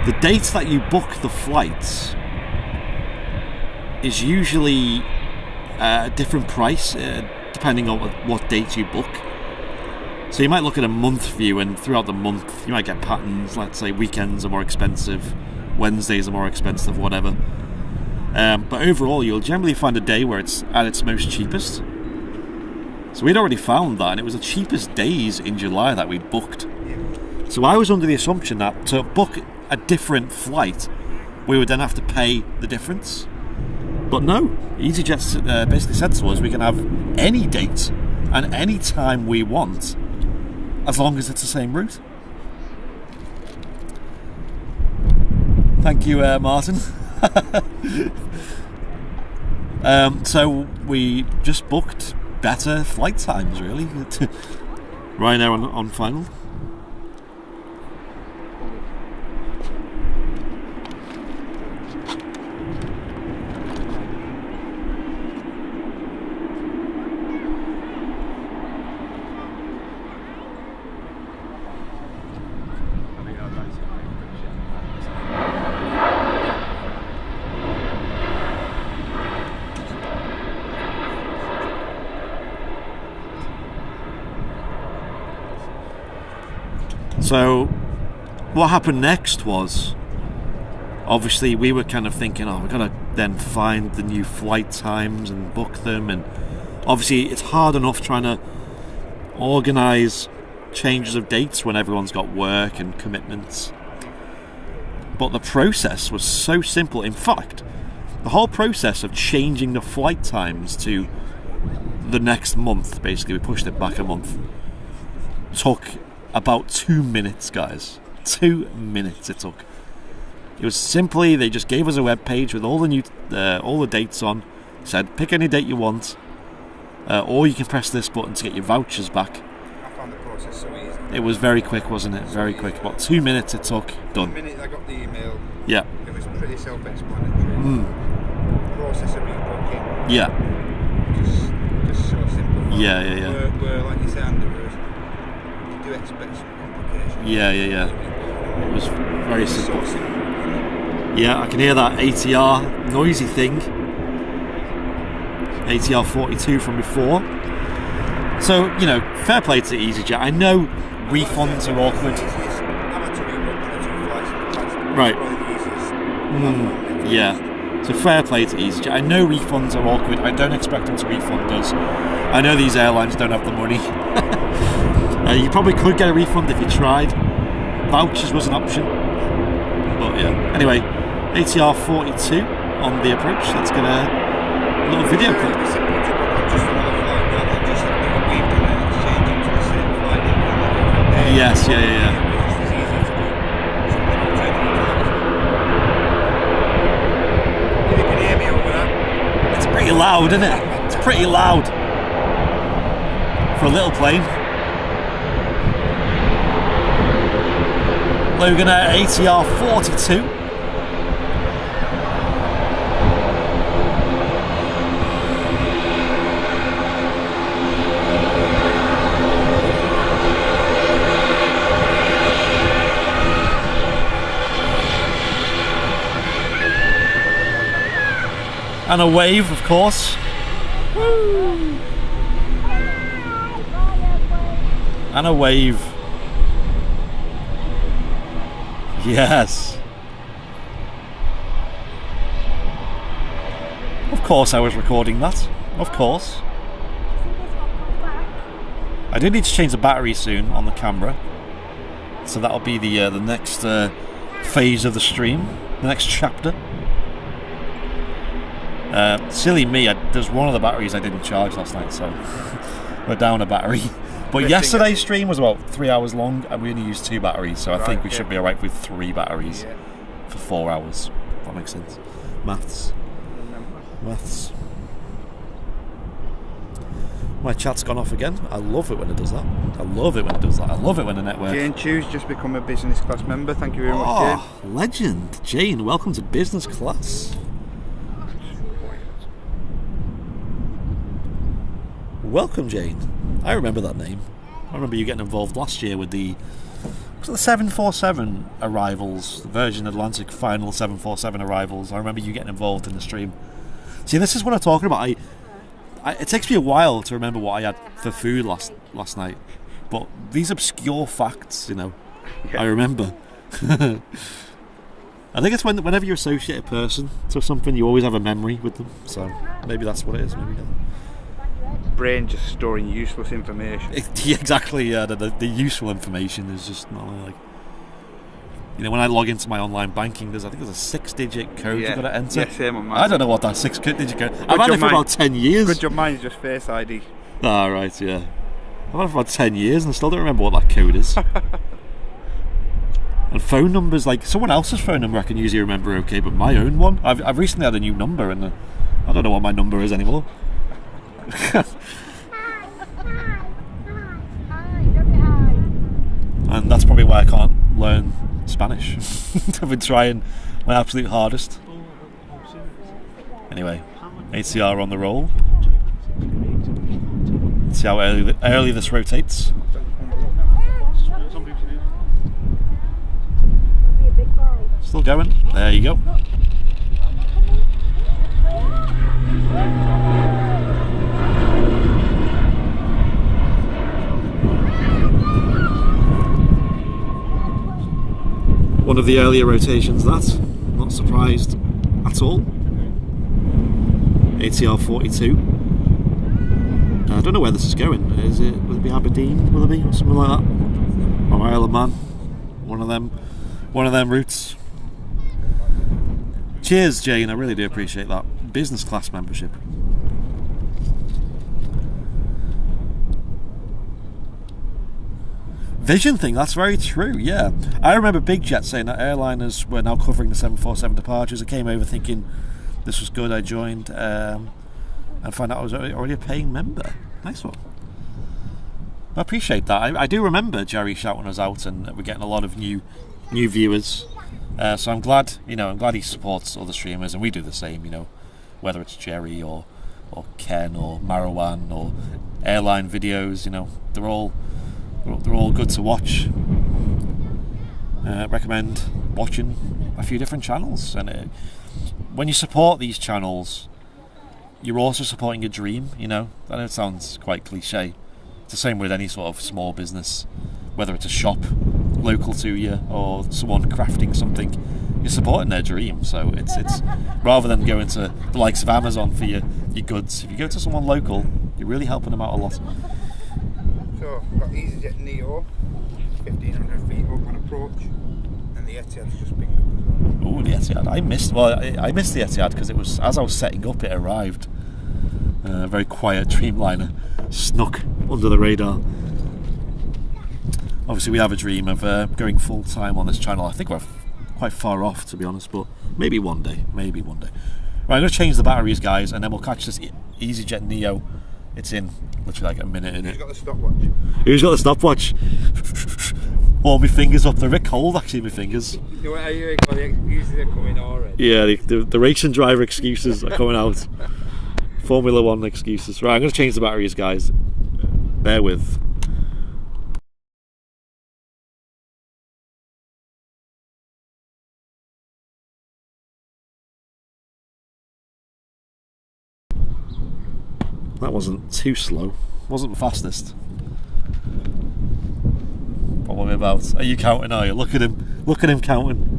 the dates that you book the flights is usually a different price depending on what date you book. So you might look at a month view, and throughout the month you might get patterns. Let's say weekends are more expensive, Wednesdays are more expensive, whatever. But overall you'll generally find a day where it's at its most cheapest. So we'd already found that, and it was the cheapest days in July that we'd booked. So I was under the assumption that to book a different flight, we would then have to pay the difference. But no, EasyJet basically said to us, we can have any date and any time we want, as long as it's the same route. Thank you, Martin. So we just booked better flight times, really. Ryanair on final. So what happened next was, obviously we were kind of thinking, we're going to then find the new flight times and book them, and obviously it's hard enough trying to organise changes of dates when everyone's got work and commitments. But the process was so simple. In fact, the whole process of changing the flight times to the next month, basically we pushed it back a month, took about 2 minutes, guys. 2 minutes it took. It was simply, they just gave us a web page with all the dates on, said pick any date you want, or you can press this button to get your vouchers back. I found the process so easy. It was very quick, wasn't it? Very quick. About 2 minutes it took. Done. The minute I got the email, yeah, it was pretty self-explanatory. Process of rebooking. Yeah. Just so simple. Yeah. Where like you said, Andy, you do expect some complications. Yeah. It was very simple. Yeah, I can hear that ATR noisy thing. ATR 42 from before. So, you know, fair play to EasyJet. I know refunds are awkward. Right. Yeah. So fair play to EasyJet. I know refunds are awkward. I don't expect them to refund us. I know these airlines don't have the money. You probably could get a refund if you tried. Vouchers was an option. But yeah. Anyway, ATR 42 on the approach. Let's get a little video clip. Yes, yeah. It's pretty loud, isn't it? It's pretty loud for a little plane. Loganair ATR 42. And a wave, of course. Woo! And a wave. Yes. Of course I was recording that. Of course. I do need to change the battery soon on the camera. So that'll be the next phase of the stream. The next chapter. Silly me, there's one of the batteries I didn't charge last night, so we're down a battery. But yesterday's stream was about 3 hours long and we only used 2 batteries, so I think we should be alright with 3 batteries for 4 hours. If that makes sense. Maths. My chat's gone off again. I love it when it does that. I love it when the network. Jane Chew's just become a business class member. Thank you very much, Jane. Legend. Jane, welcome to business class. Welcome, Jane. I remember that name. I remember you getting involved last year with the 747 arrivals, the Virgin Atlantic final 747 arrivals. I remember you getting involved in the stream. See, this is what I'm talking about. It takes me a while to remember what I had for food last night, but these obscure facts, you know, I remember. I think it's whenever you associate a person to something, you always have a memory with them. So maybe that's what it is. Maybe. Brain just storing useless information. Exactly, yeah. The useful information is just not like, you know, when I log into my online banking, I think there's a 6-digit code you've got to enter. Yeah, same on mine. I don't know what that 6-digit code. I've had it for about 10 years. Good job, mine is just Face ID. Ah, right, yeah. I've had it for about 10 years and I still don't remember what that code is. And phone numbers, like someone else's phone number I can usually remember okay, but my own one, I've recently had a new number and I don't know what my number is anymore. And that's probably why I can't learn Spanish. I've been trying my absolute hardest. Anyway, ATR on the roll. Let's see how early this rotates. Still going. There you go. One of the earlier rotations, that. Not surprised at all. ATR 42. I don't know where this is going. Will it be Aberdeen? Will it be? Or something like that? Or Isle of Man? One of them routes. Cheers, Jane. I really do appreciate that. Business class membership. Vision thing, that's very true, yeah. I remember Big Jet saying that airliners were now covering the 747 departures. I came over thinking this was good. I joined and found out I was already a paying member. Nice one. I appreciate that. I do remember Jerry shouting us out and we're getting a lot of new viewers. So I'm glad, I'm glad he supports other streamers and we do the same, whether it's Jerry or Ken or Marwan or airline videos, they're all good to watch. Recommend watching a few different channels. And when you support these channels, you're also supporting a dream, you know. I know it sounds quite cliche. It's the same with any sort of small business, whether it's a shop local to you or someone crafting something. You're supporting their dream, so it's rather than going to the likes of Amazon for your goods. If you go to someone local, you're really helping them out a lot. So I've got EasyJet Neo, 1500 feet up on approach, and the Etihad's just pinged up as well. Oh, the Etihad! I missed the Etihad because it was, as I was setting up, it arrived. A very quiet Dreamliner, snuck under the radar. Obviously, we have a dream of going full time on this channel. I think we're quite far off, to be honest, but maybe one day. Right, I'm going to change the batteries, guys, and then we'll catch this EasyJet Neo. It's in literally like a minute, innit? Who's got the stopwatch? Who's got the stopwatch? Oh, my fingers up. They're a bit cold, actually, my fingers. You want to got the excuses are coming already? Yeah, the racing driver excuses are coming out. Formula 1 excuses. Right, I'm going to change the batteries, guys. Bear with. That wasn't too slow. Wasn't the fastest. What am I about? Are you counting? Are you? Look at him. Look at him counting.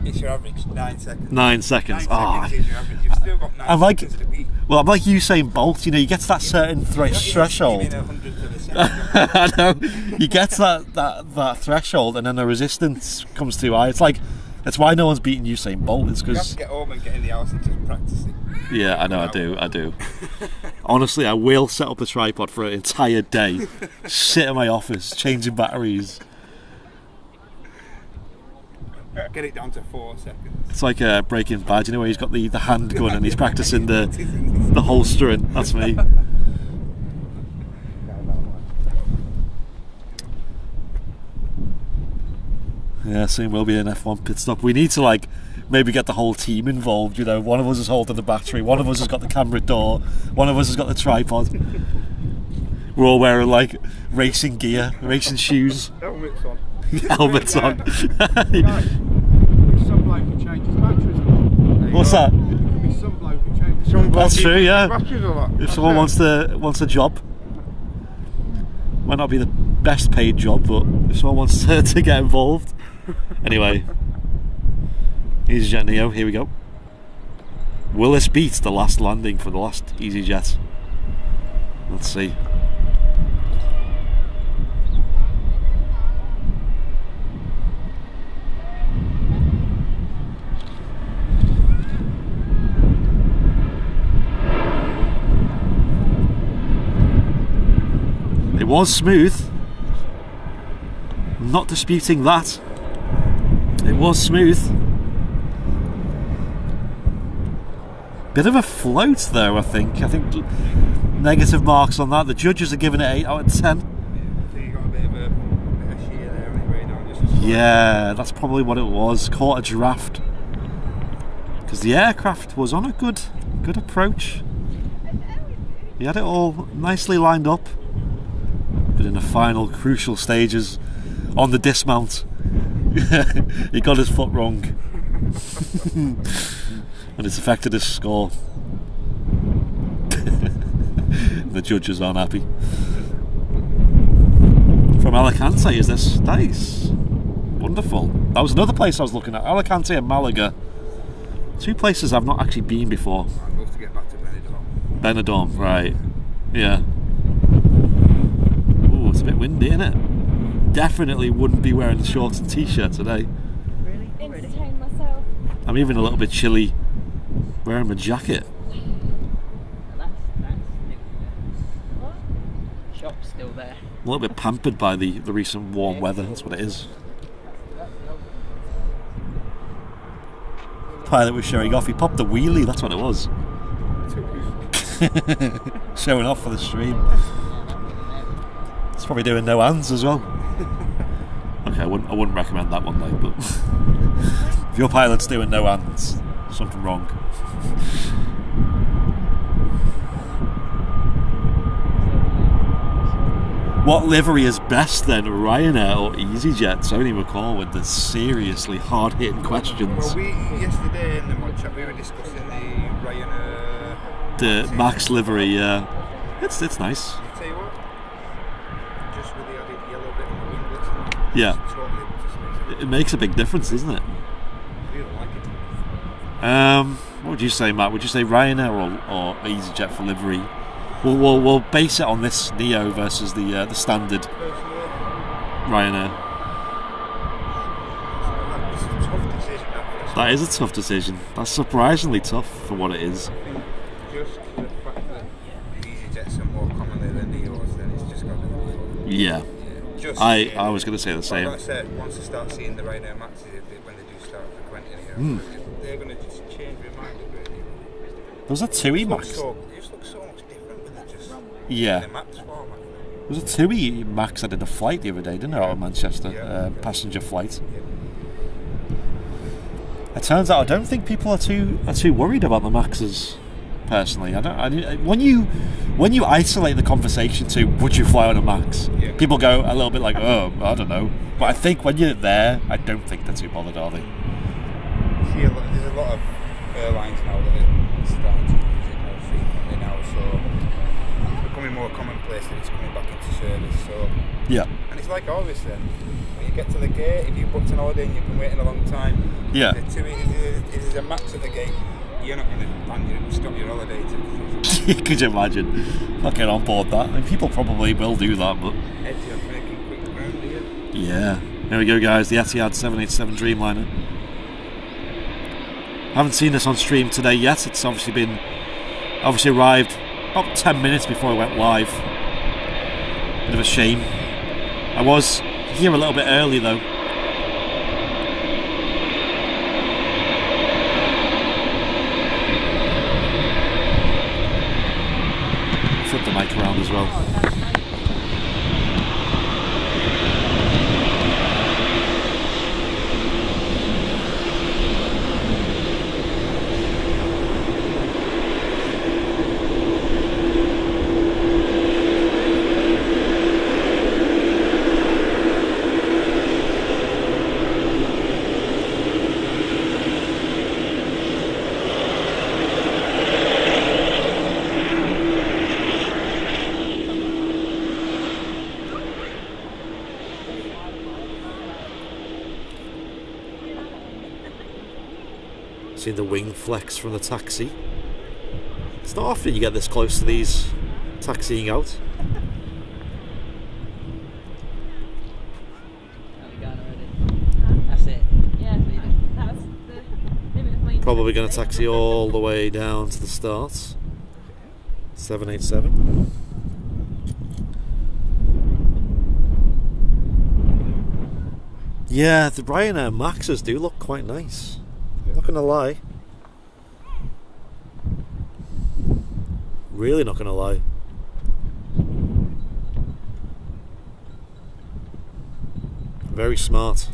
It's your average 9 seconds. 9 seconds. 9 seconds is your average. You've still got 9 I'm like, seconds to beat. well, I'm like Usain Bolt. You know, you get to that certain threshold. You're not even 100 to the second. I know. You get to that threshold, and then the resistance comes too high. It's like, that's why no one's beating Usain Bolt. It's You have because to get home and get in the house and just practice it. yeah, I know. I do. Honestly, I will set up a tripod for an entire day, sit in my office changing batteries. Get it down to 4 seconds. It's like Breaking Bad, you know, where he's got the hand gun and he's practicing the holstering. That's me. Yeah, soon will be an F1 pit stop. We need to like maybe get the whole team involved, you know. One of us is holding the battery, one of us has got the camera door, one of us has got the tripod. We're all wearing like racing gear, racing shoes. Helmets on. Helmets on. Right. Some bloke who changes batteries. What's that? Some bloke who changes. That's true, yeah. Batteries a lot. If someone wants a job, might not be the best paid job, but if someone wants to get involved. Anyway, EasyJet Neo, here we go. Will this beat the last landing for the last EasyJet? Let's see. It was smooth. I'm not disputing that. It was smooth. Bit of a float though, I think. Negative marks on that. The judges are giving it 8 out of 10. So you got a bit of shear there anyway, now. Yeah, that's probably what it was. Caught a draft. Because the aircraft was on a good approach. He had it all nicely lined up. But in the final crucial stages on the dismount, he got his foot wrong. And it's affected his score. The judges aren't happy. From Alicante, is this? Nice. Wonderful. That was another place I was looking at. Alicante and Malaga. 2 places I've not actually been before. I'd love to get back to Benidorm. Benidorm, right. Yeah. Ooh, it's a bit windy, isn't it? Definitely wouldn't be wearing shorts and t-shirt today. Really? Entertain myself. I'm even a little bit chilly wearing my jacket. That's what? Shop's still there. A little bit pampered by the recent warm weather, that's what it is. Pilot was showing off, he popped the wheelie, that's what it was. Showing off for the stream. It's probably doing no hands as well. Okay, I wouldn't recommend that one though, but if your pilot's doing no hands, there's something wrong. What livery is best then, Ryanair or EasyJet? Tony McCall with the seriously hard-hitting questions. Well, yesterday in the mod chat we were discussing the Ryanair. The Max livery, yeah. It's nice. I'll tell you what, just with the added yellow bit on the winglets, Yeah. totally just It makes a big difference, doesn't it? I really like it. What would you say, Matt? Would you say Ryanair or EasyJet for livery? We'll base it on this Neo versus the standard Ryanair. It's a tough decision. That is a tough decision. That's surprisingly tough for what it is. I think just the fact that EasyJets are more commonly than Neos, then it's just got to be. Yeah. Just I was going to say the same. Like I said, once they start seeing the Ryanair Maxes, when they do start frequenting here, they're going to just change their mind a bit. There's a 2E Max. It just looks so much different with it just Yeah. in the Max format. There was a 2E Max I did a flight the other day, didn't I, out of Manchester? Yeah. Passenger flight. Yeah. It turns out I don't think people are too worried about the Maxes. Personally, when you isolate the conversation to would you fly on a Max, people go a little bit like, oh, I don't know. But I think when you're there, I don't think they're too bothered, are they? See, there's a lot of airlines now that are starting to use it more frequently now, so it's becoming more commonplace that it's coming back into service. So Yeah. and it's like always then, when you get to the gate, if you've booked an holiday and you've been waiting a long time, Yeah. if there's a Max at the gate, you're not going to stop your holiday to Could you imagine? Not getting on board that. I mean, people probably will do that, but Etihad making quick ground here. yeah. Here we go, guys. The Etihad 787 Dreamliner. Haven't seen this on stream today yet. It's obviously arrived about 10 minutes before I went live. Bit of a shame. I was here a little bit early though. Flip the mic around as well. Seeing the wing flex from the taxi. It's not often you get this close to these taxiing out. That's it. Yeah, that was the limit of my Probably going to taxi all the way down to the start. 787. Yeah, the Ryanair Maxes do look quite nice. Not gonna lie. Really not gonna lie. Very smart.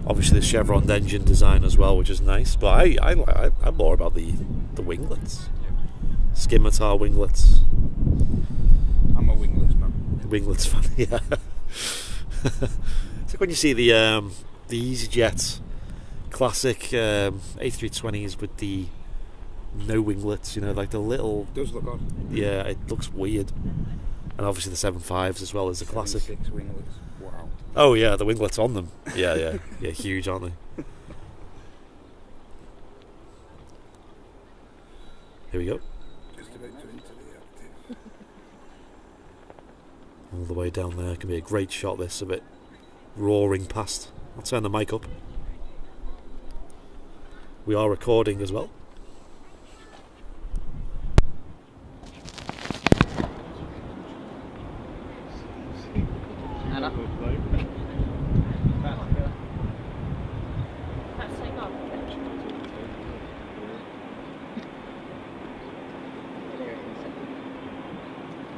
Obviously the chevron engine design as well, which is nice. But I'm more about the winglets. Scimitar winglets. I'm a winglets man. Winglets fan, yeah. It's like when you see the EasyJet classic A320s with the no winglets, you know, like the little. It does look odd. Yeah, it looks weird. And obviously the 75s as well as the classic. 6 winglets. Wow. Oh yeah, the winglets on them. Yeah, huge, aren't they? Here we go. Just about to enter the active. All the way down there. Can be a great shot, this, of it roaring past. I'll turn the mic up. We are recording as well. Anna. That's take off.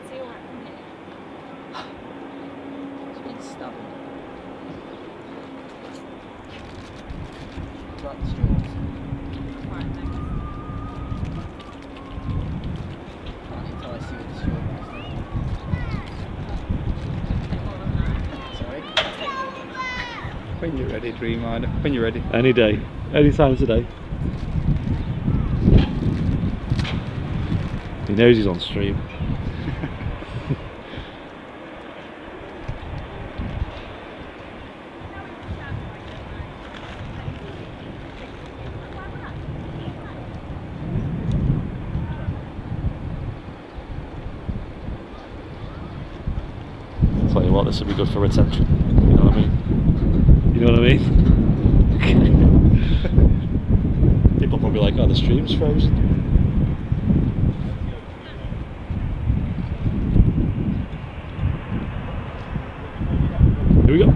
See what happened here. It's been stubborn. Right, it's yours. Right, thank you. When you're ready, Dreamliner. When you're ready. Any day. Any time today. He knows he's on stream. Tell you what, this would be good for retention. You know what I mean? You know what I mean? People are probably like, oh, the stream's frozen. Here we go.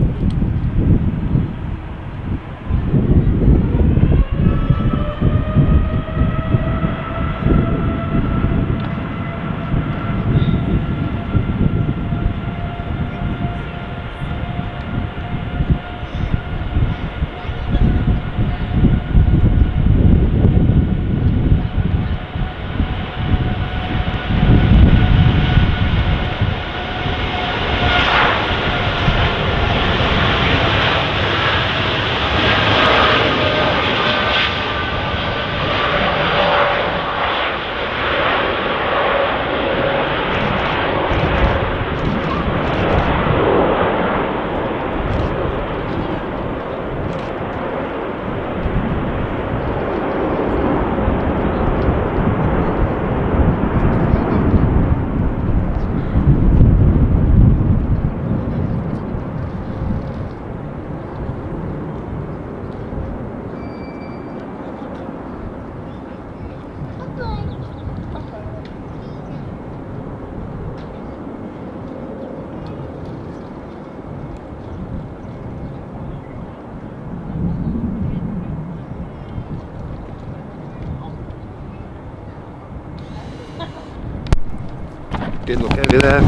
Did look heavy there.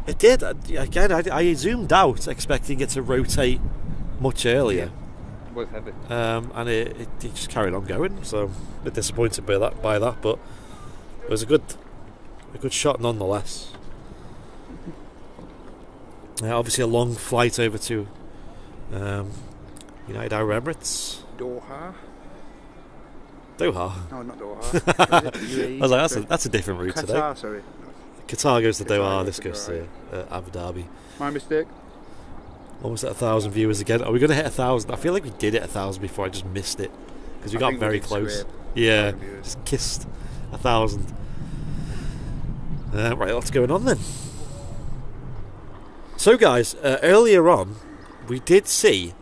It did. Again, I zoomed out expecting it to rotate much earlier. Yeah, it was heavy. And it just carried on going, so a bit disappointed by that, but it was a good shot nonetheless. Obviously a long flight over to United Arab Emirates. Doha? Doha? No, not Doha. I was like, that's a different route today. Qatar, sorry. Qatar goes to Doha, this goes goes to to Abu Dhabi. My mistake. Almost at 1,000 viewers again. Are we going to hit 1,000? I feel like we did hit 1,000 before, I just missed it. Because we got very close. Yeah, just kissed 1,000. Right, what's going on then? So guys, earlier on, we did see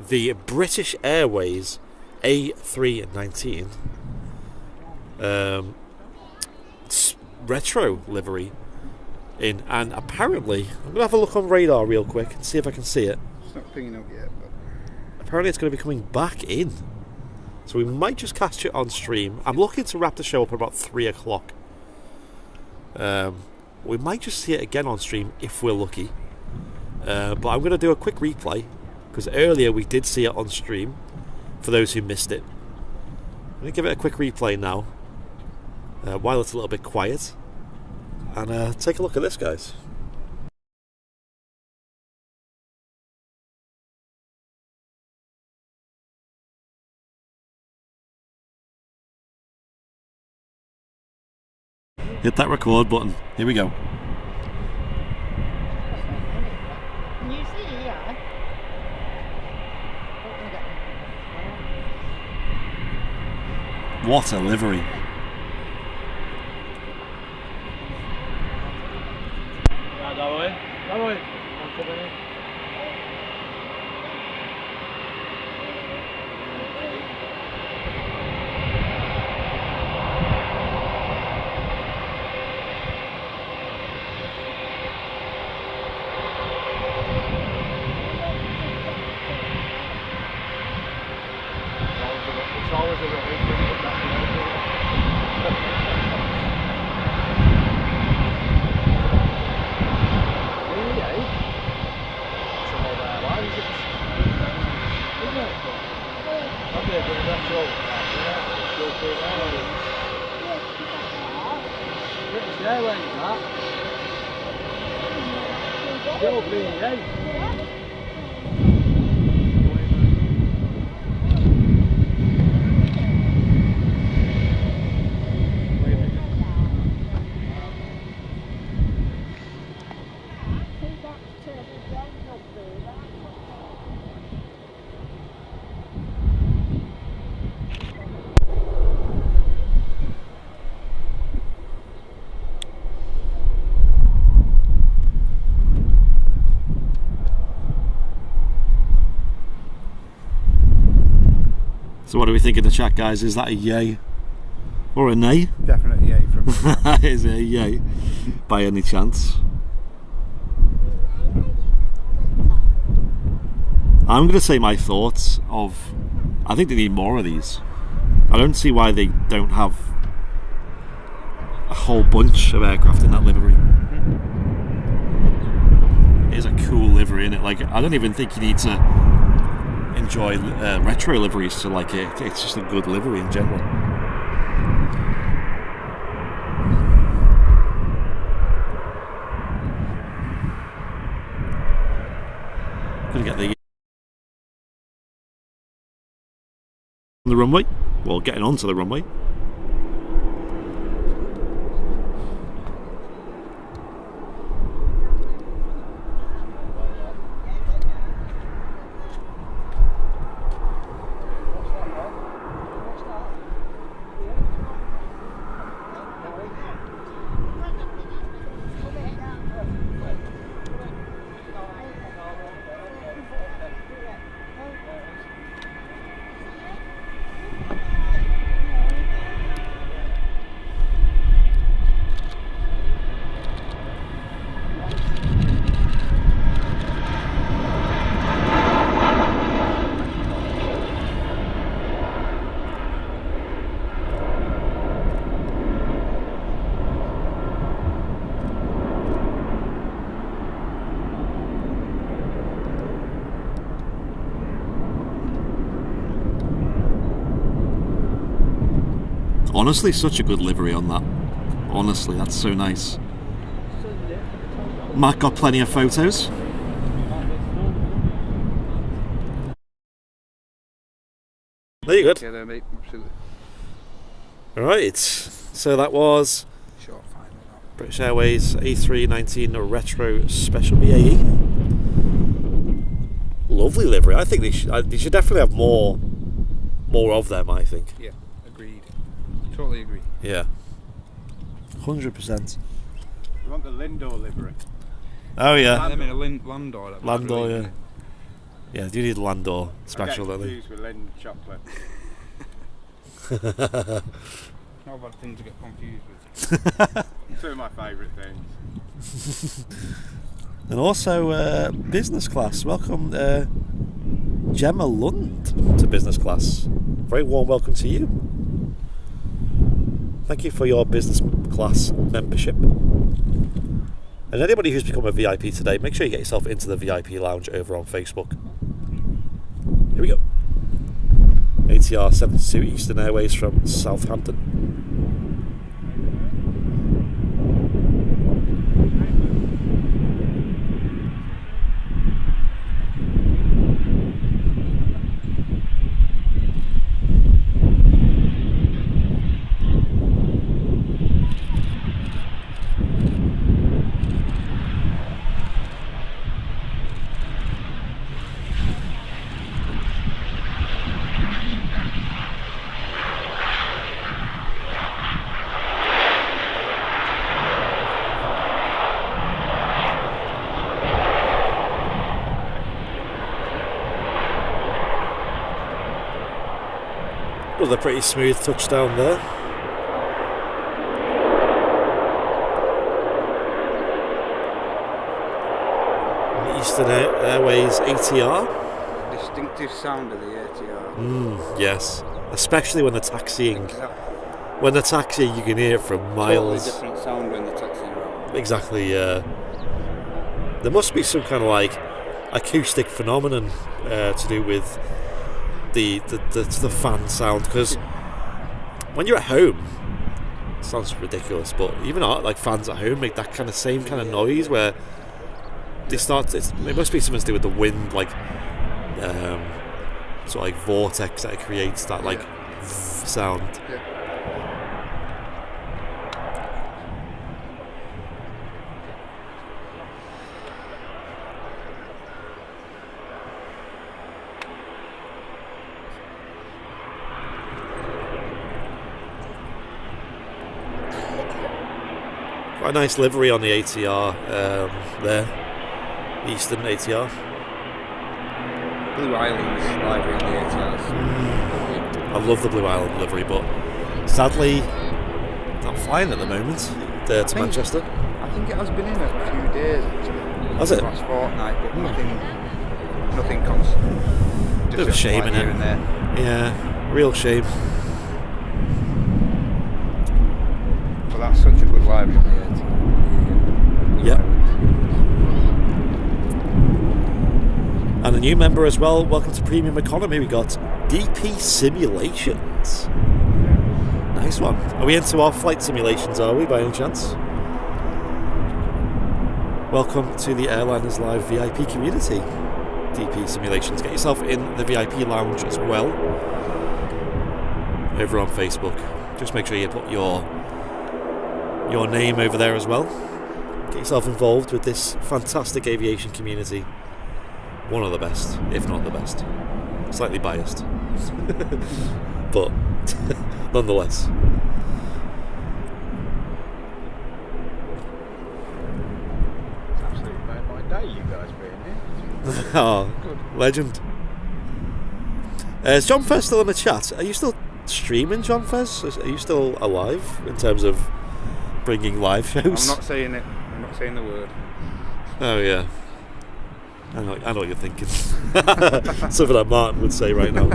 the British Airways A319 retro livery in, and apparently, I'm going to have a look on radar real quick and see if I can see it. It's not pinging up yet, but apparently it's going to be coming back in. So we might just catch it on stream. I'm looking to wrap the show up at about 3 o'clock. We might just see it again on stream if we're lucky. But I'm going to do a quick replay because earlier we did see it on stream for those who missed it. I'm going to give it a quick replay now while it's a little bit quiet and take a look at this, guys. Hit that record button. Here we go. Can you see? Yeah. What a livery. That way. I'm coming in. It's always a little So what do we think in the chat, guys? Is that a yay or a nay? Definite yay from me. Is it a yay by any chance? I'm going to say my thoughts of, I think they need more of these. I don't see why they don't have a whole bunch of aircraft in that livery. It is a cool livery, isn't it? Like, I don't even think you need to enjoy retro liveries to like it. It's just a good livery in general. Gonna get the runway, well, getting onto the runway. Honestly, such a good livery on that. Honestly, that's so nice. Matt got plenty of photos. There you go. Yeah, there, mate. Absolutely. Alright, so that was Sure, fine. British Airways A319 Retro Special BAE. Lovely livery. I think they should definitely have more of them, I think. Yeah, agreed. Totally agree. Yeah. 100%. We want the Lindor livery. Oh yeah. I mean, a Landor. Landor, yeah. Yeah, do you need Landor special, I don't get they? confused with Lind chocolate. Not a bad thing to get confused with. Two of my favourite things. And also business class. Welcome Gemma Lund to business class. Very warm welcome to you. Thank you for your business class membership. And anybody who's become a VIP today, make sure you get yourself into the VIP lounge over on Facebook. Here we go. ATR 72 Eastern Airways from Southampton. Another pretty smooth touchdown there. Eastern Airways ATR. Distinctive sound of the ATR. Yes, especially when they're taxiing. Exactly. When they're taxiing, you can hear it from miles. Totally different sound when they're taxiing around. Exactly. There must be some kind of like acoustic phenomenon to do with the fan sound, because when you're at home, it sounds ridiculous, but even like fans at home make that kind of same kind of noise where they start. It must be something to do with the wind, like sort of like vortex that it creates, that like sound. Yeah. Quite a nice livery on the ATR there, Eastern ATR. Blue Islands livery on the ATRs. I love the Blue Island livery, but sadly, not flying at the moment to Manchester. I think it has been in a few days actually. Has it? The last fortnight, but nothing constant. Bit of a shame, flight innit? here and there. Yeah, real shame. But that's such a good library on the Etihad. Yep. And a new member as well. Welcome to Premium Economy. We got DP Simulations. Nice one. Are we into our flight simulations, are we, by any chance? Welcome to the Airliners Live VIP community. DP Simulations. Get yourself in the VIP lounge as well. Over on Facebook. Just make sure you put your name over there as well. Get yourself involved with this fantastic aviation community. One of the best, if not the best. Slightly biased. But nonetheless. It's absolutely made my day, you guys being here. Oh, legend. Is John Fez still in the chat? Are you still streaming, John Fez? Are you still alive in terms of bringing live shows? I'm not saying it. I'm not saying the word. Oh yeah. I know what you're thinking. Something that Martin would say right now.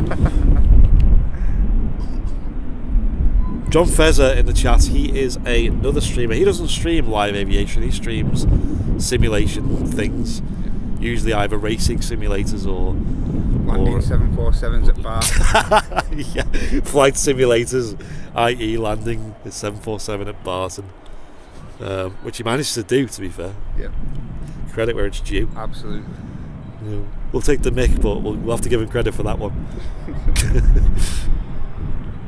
John Fezzer in the chat, he is another streamer. He doesn't stream live aviation, he streams simulation things. Usually either racing simulators or Landing 747s at bar. yeah, flight simulators, i.e. landing the 747 at Barton. Which he managed to do, to be fair. Yep. Credit where it's due. Absolutely. Yeah. We'll take the mick, but we'll have to give him credit for that one.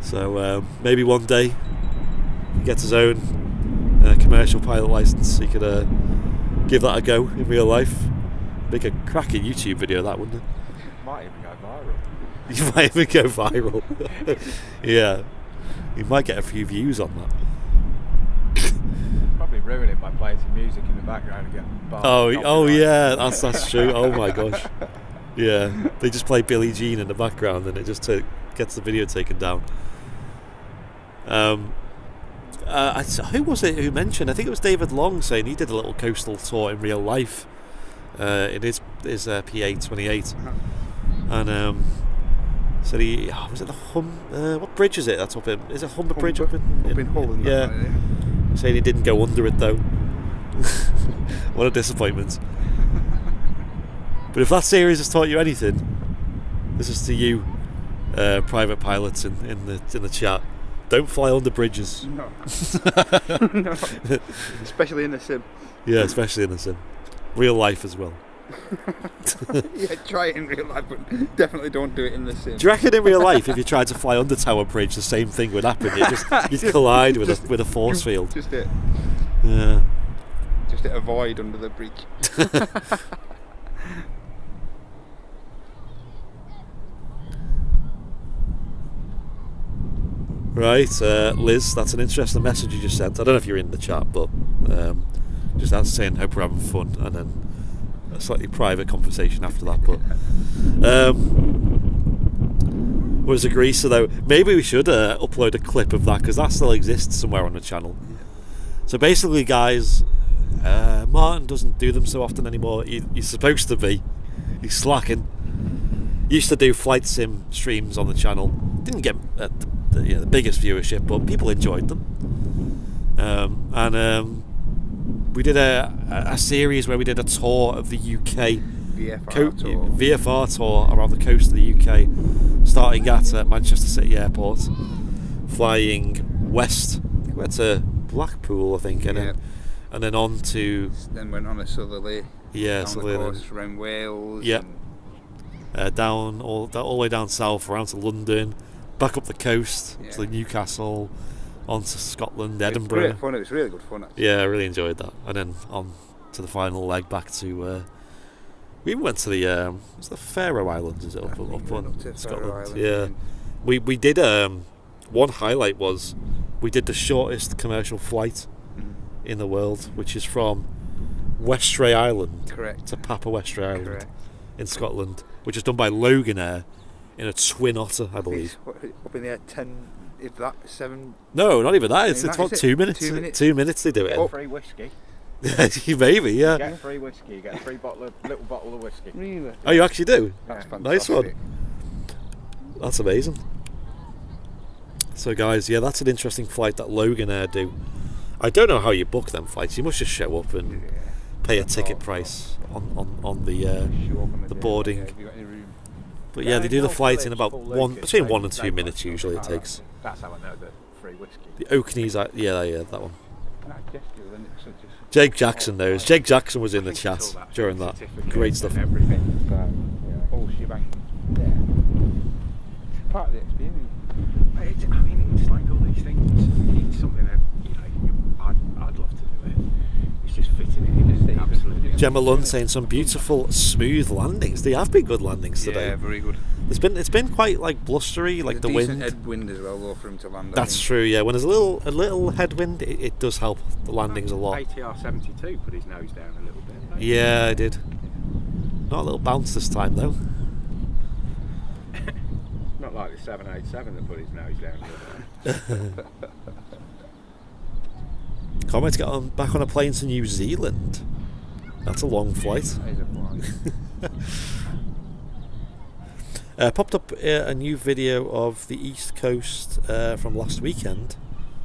So maybe one day he gets his own commercial pilot license. He could give that a go in real life. Make a cracking YouTube video, that wouldn't it? Might even go viral. You might even go viral. Yeah, you might get a few views on that. Probably ruin it by playing some music in the background and get. Oh yeah, that's true. Oh my gosh. Yeah, they just play Billie Jean in the background and it just gets the video taken down. Who was it who mentioned? I think it was David Long saying he did a little coastal tour in real life in his PA-28, and said was it the what bridge is it? That's up in. Is it Humber Bridge up in Hull? Yeah. Saying he didn't go under it though. What a disappointment. But if that series has taught you anything, this is to you, private pilots in the chat. Don't fly under bridges. No. No. Especially in the sim. Yeah, especially in the sim. Real life as well. Yeah, try it in real life, but definitely don't do it in the sim. Do you reckon in real life, if you tried to fly under Tower Bridge, the same thing would happen? You'd collide with a force field. Just it. Yeah. Just to avoid under the bridge. Right, Liz, that's an interesting message you just sent. I don't know if you're in the chat, but just that's saying hope we're having fun, and then a slightly private conversation after that. But was a greaser though. Maybe we should upload a clip of that because that still exists somewhere on the channel. So basically, guys, Martin doesn't do them so often anymore. He's supposed to be. He's slacking. Used to do flight sim streams on the channel. Didn't get the biggest viewership, but people enjoyed them. We did a series where we did a tour of the UK VFR tour around the coast of the UK, starting at Manchester City Airport, flying west. We went to Blackpool, I think, and then on to. Then went on a southerly. Yeah, down the coast around Wales. Yeah. Down all the way down south, around to London, back up the coast to Newcastle, on to Scotland, Edinburgh. It was great fun. It was really good fun, actually. Yeah, I really enjoyed that. And then on to the final leg back to. We even went to the Faroe Islands. Is it up on Scotland? Yeah, we did. One highlight was we did the shortest commercial flight in the world, which is from Westray Island to Papa Westray Island in Scotland, which is done by Loganair, in a Twin Otter, I believe. Up in the air 10, if that, 7... No, not even that. It's That, about is it? 2 minutes. 2 minutes. 2 minutes they do it. Get free whiskey. In. Maybe, yeah. Get free whiskey. You get a free little bottle of whiskey. Really? Oh, you actually do? That's Nice fantastic. one. That's amazing. So, guys, yeah, that's an interesting flight that Loganair do. I don't know how you book them flights. You must just show up and pay a ticket price on the boarding. Have you got any room? But yeah, they do the flights in about between 1 and 2 minutes usually. It takes. That's how I know the free whiskey. The Oakneys, yeah, that one. Jake Jackson knows. Jake Jackson was in the chat during that. Great stuff. Everything. Whole shebang. Yeah. It's part of the experience. I mean, it's like all these things. It's something that I'd love to do it. It's just fitting it in. Absolutely. Gemma Lund saying some beautiful, smooth landings. They have been good landings today. Yeah, very good. It's been quite like blustery, like the There's a wind. decent headwind as well, though, for him to land. That's true. Yeah, when there's a little headwind, it does help the landings a lot. ATR 72 put his nose down a little bit. Yeah, I did. Not a little bounce this time though. Not like the 787 that put his nose down a little bit. Can't wait to get back on a plane to New Zealand. That's a long flight. That is a flight. Popped up a new video of the East Coast from last weekend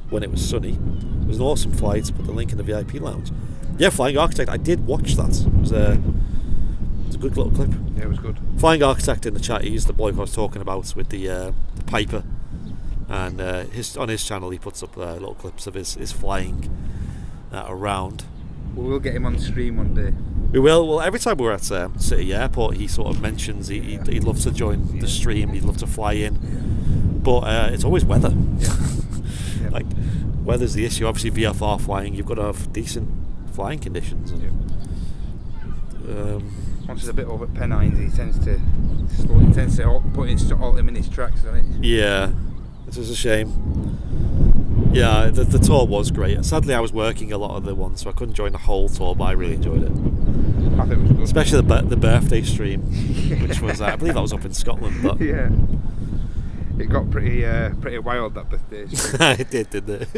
when it was sunny. It was an awesome flight. Put the link in the VIP lounge. Yeah, Flying Architect. I did watch that. It was a good little clip. Yeah, it was good. Flying Architect in the chat. He's the bloke I was talking about with the Piper, and on his channel he puts up little clips of his flying around. We'll get him on stream one day. We will. Well, every time we're at City Airport, he sort of mentions he'd love to join the stream. He'd love to fly in, but it's always weather. Yeah. Like weather's the issue. Obviously, VFR flying, you've got to have decent flying conditions. Once it's a bit over Pennines, he tends to put it to 80 minutes tracks, doesn't it? Yeah, it is a shame. Yeah, the tour was great. Sadly, I was working a lot of the ones, so I couldn't join the whole tour, but I really enjoyed it. I think it was good. Especially the birthday stream, which was, I believe that was up in Scotland. But Yeah. It got pretty wild, that birthday stream. it did, didn't it?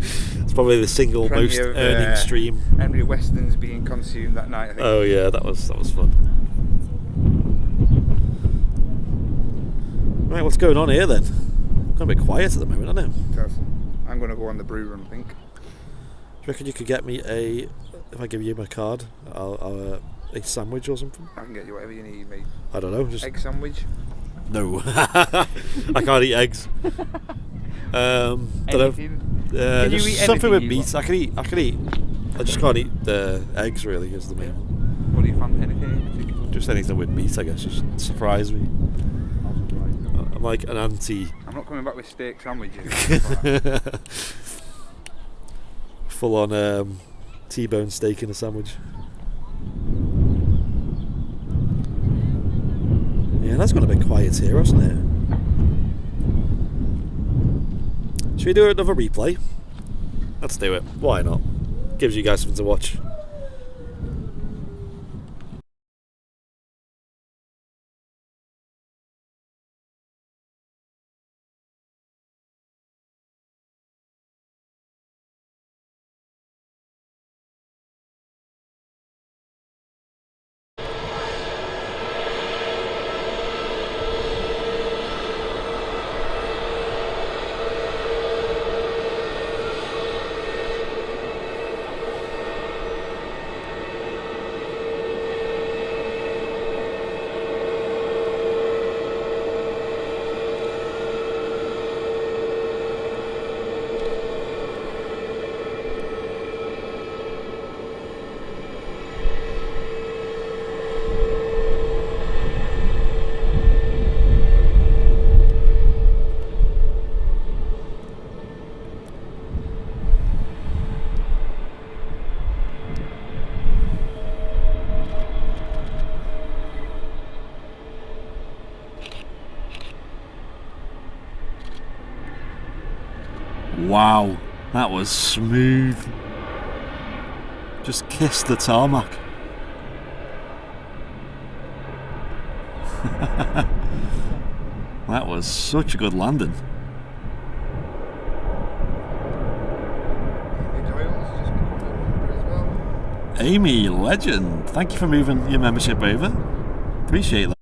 It's probably the single Plenty most of, earning stream. Henry Weston's being consumed that night, I think. Oh yeah, that was fun. Right, what's going on here then? It's a bit quiet at the moment, isn't it? I'm going to go on the brew run, I think. Do you reckon you could get me if I give you my card, a sandwich or something? I can get you whatever you need, mate. I don't know, just... Egg sandwich? No. I can't eat eggs. Don't know. Anything? Can you eat something anything with you meat. want? I can eat. I just can't eat the eggs really, is the main one. What do you fancy? Anything in particular? Just anything with meat, I guess, just surprise me. I'm like an anti... I'm not coming back with steak sandwiches. full on T-bone steak in a sandwich. Yeah, that's gone a bit quiet here, hasn't it? Should we do another replay? Let's do it. Why not? Gives you guys something to watch. Wow, that was smooth. Just kissed the tarmac. That was such a good landing. Amy, legend. Thank you for moving your membership over. Appreciate that.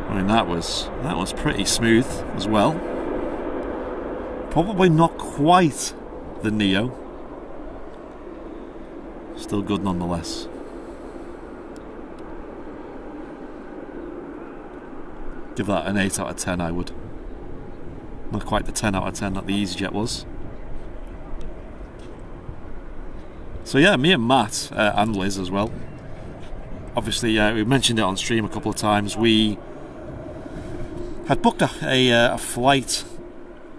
I mean, that was pretty smooth as well. Probably not quite the Neo. Still good nonetheless. Give that an 8 out of 10, I would. Not quite the 10 out of 10 that the EasyJet was. So yeah, me and Matt, and Liz as well. Obviously, we mentioned it on stream a couple of times. We had booked a flight.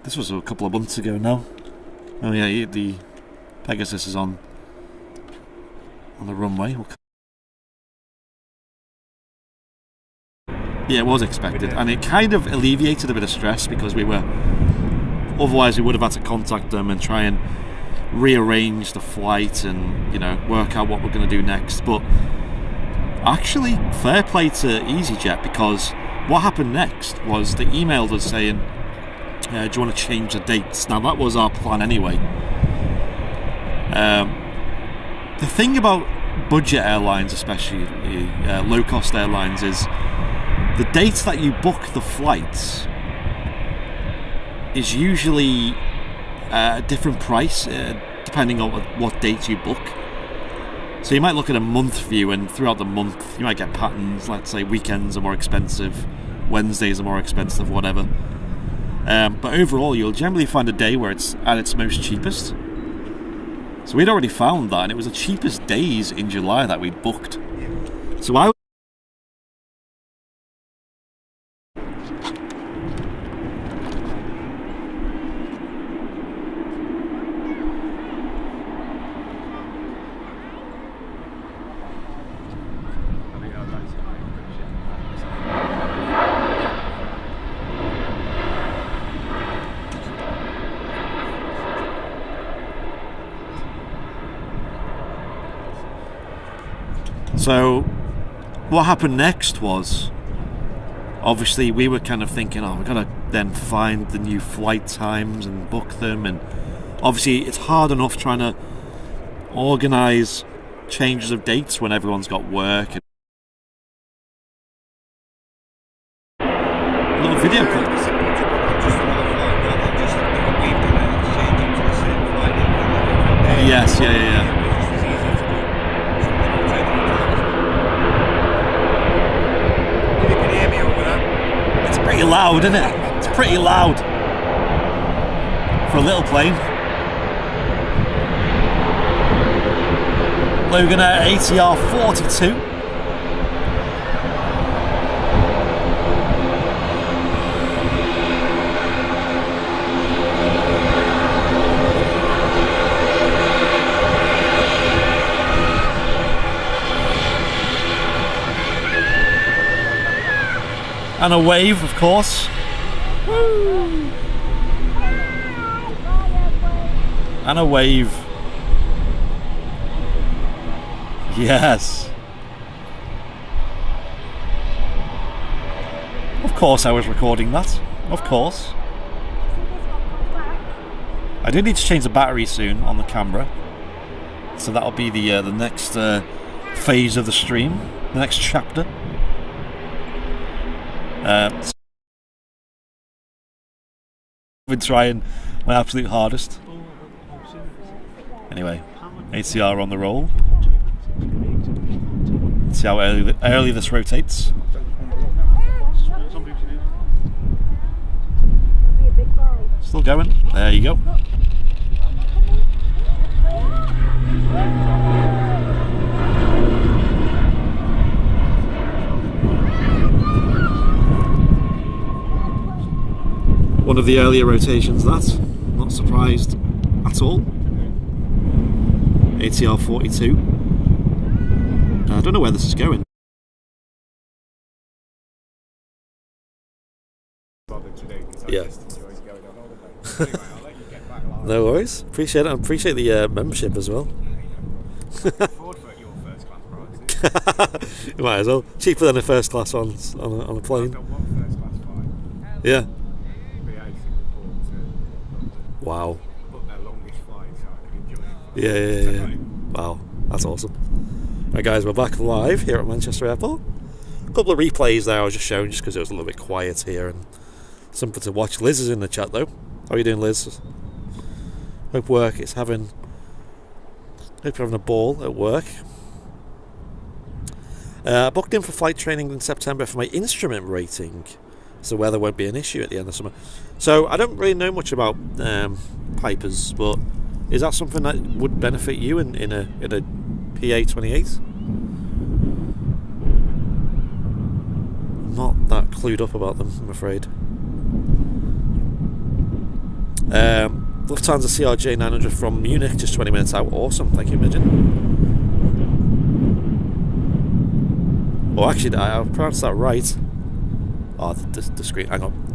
This was a couple of months ago now. Oh yeah, the Pegasus is on the runway. Yeah, it was expected, and it kind of alleviated a bit of stress because otherwise we would have had to contact them and try and rearrange the flight and, you know, work out what we're going to do next. But actually, fair play to EasyJet, because what happened next was they emailed us saying, do you want to change the dates? Now, that was our plan anyway. The thing about budget airlines, especially low-cost airlines, is the dates that you book the flights is usually a different price depending on what date you book. So you might look at a month view, and throughout the month you might get patterns. Let's say weekends are more expensive, Wednesdays are more expensive, whatever. But overall, you'll generally find a day where it's at its most cheapest. So we'd already found that, and it was the cheapest days in July that we'd booked. So I So what happened next was, obviously we were kind of thinking, oh, we've got to then find the new flight times and book them, and obviously it's hard enough trying to organise changes of dates when everyone's got work. And a little video call. Yes, yeah. Pretty loud, isn't it? It's pretty loud for a little plane. Loganair ATR 42. And a wave, of course. Woo! And a wave. Yes. Of course I was recording that. Of course. I do need to change the battery soon on the camera. So that'll be the next phase of the stream. The next chapter. I've been trying my absolute hardest. Anyway, ATR on the roll. Let's see how early this rotates. Still going. There you go. One of the earlier rotations, that. Not surprised at all. ATR 42. I don't know where this is going. Yeah. No worries. Appreciate it. I appreciate the membership as well. You might as well. Cheaper than a first class on a plane. Yeah. Wow. Yeah. Wow, that's awesome. Right, guys, we're back live here at Manchester Airport. A couple of replays there I was just showing just because it was a little bit quiet here and something to watch. Liz is in the chat though. How are you doing, Liz? Hope you're having a ball at work. Booked in for flight training in September for my instrument rating, so weather won't be an issue at the end of summer. So I don't really know much about Pipers, but is that something that would benefit you in a PA-28? Not that clued up about them, I'm afraid. Lufthansa CRJ 900 from Munich, just 20 minutes out. Awesome, thank you, Imogen. Oh, actually, I pronounced that right. Oh, the screen, hang on.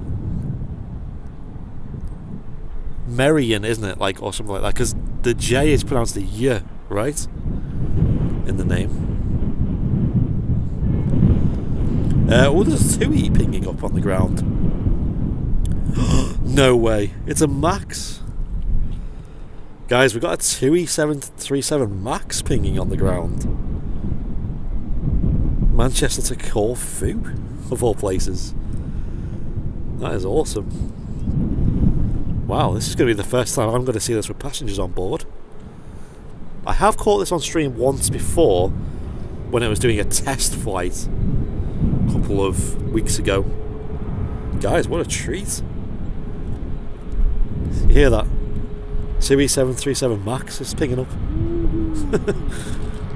Merian, isn't it? Like, or something like that, because the J is pronounced the Y, right? In the name. Oh, there's a TUI pinging up on the ground. No way. It's a Max. Guys, we've got a TUI 737 Max pinging on the ground. Manchester to Corfu, of all places. That is awesome. Wow, this is going to be the first time I'm going to see this with passengers on board. I have caught this on stream once before when I was doing a test flight a couple of weeks ago. Guys, what a treat. You hear that? TUI 737 Max is picking up.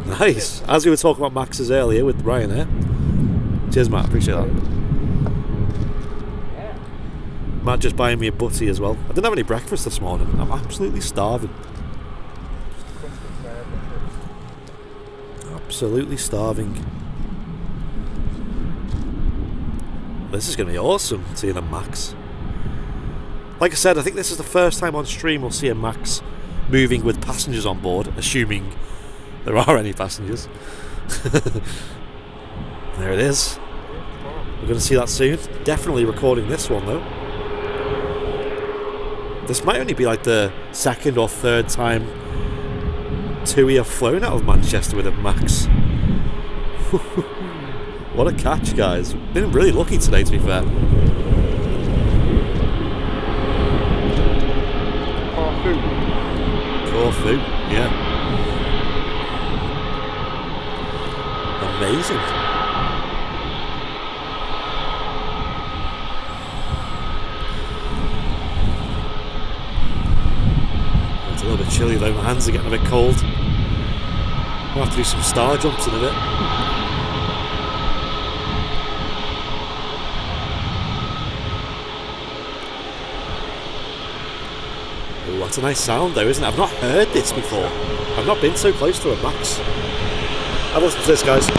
Nice. As we were talking about Maxes earlier with Ryanair. Cheers, Matt. Appreciate that. Matt just buying me a butty as well. I didn't have any breakfast this morning. I'm absolutely starving. Absolutely starving. This is going to be awesome, seeing a Max. Like I said, I think this is the first time on stream we'll see a Max moving with passengers on board, assuming there are any passengers. There it is. We're going to see that soon. Definitely recording this one though. This might only be like the second or third time TUI have flown out of Manchester with a Max. What a catch, guys. Been really lucky today, to be fair. Corfu, yeah. Amazing. It's a little bit chilly though, my hands are getting a bit cold. I'll have to do some star jumps in a bit. Oh, that's a nice sound though, isn't it? I've not heard this before. I've not been so close to a Max. Have a listen to this, guys.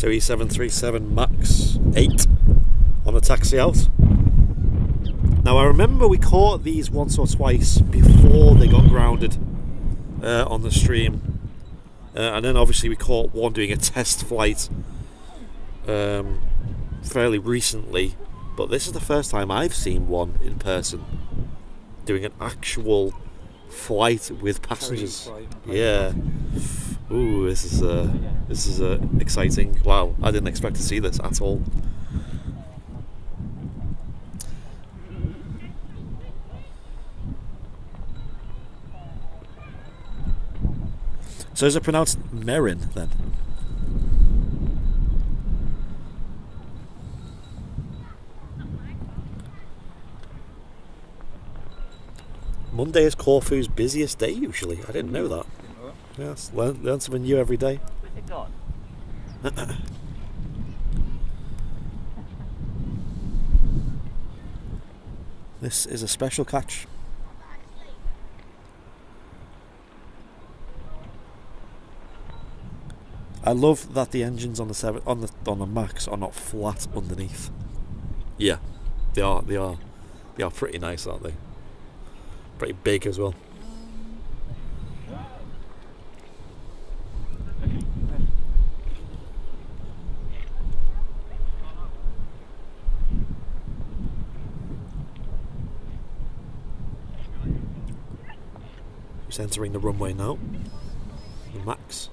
TUI 737 MAX 8 on the taxi out. Now I remember we caught these once or twice before they got grounded on the stream, and then obviously we caught one doing a test flight fairly recently, but this is the first time I've seen one in person doing an actual flight with passengers. Yeah. Ooh, this is exciting. Wow, I didn't expect to see this at all. So is it pronounced Merin then? Monday is Corfu's busiest day usually. I didn't know that. Yes, learn something new every day. Where's it gone? This is a special catch. I love that the engines on the Max are not flat underneath. Yeah, they are pretty nice, aren't they? Pretty big as well. Just entering the runway now. The Max.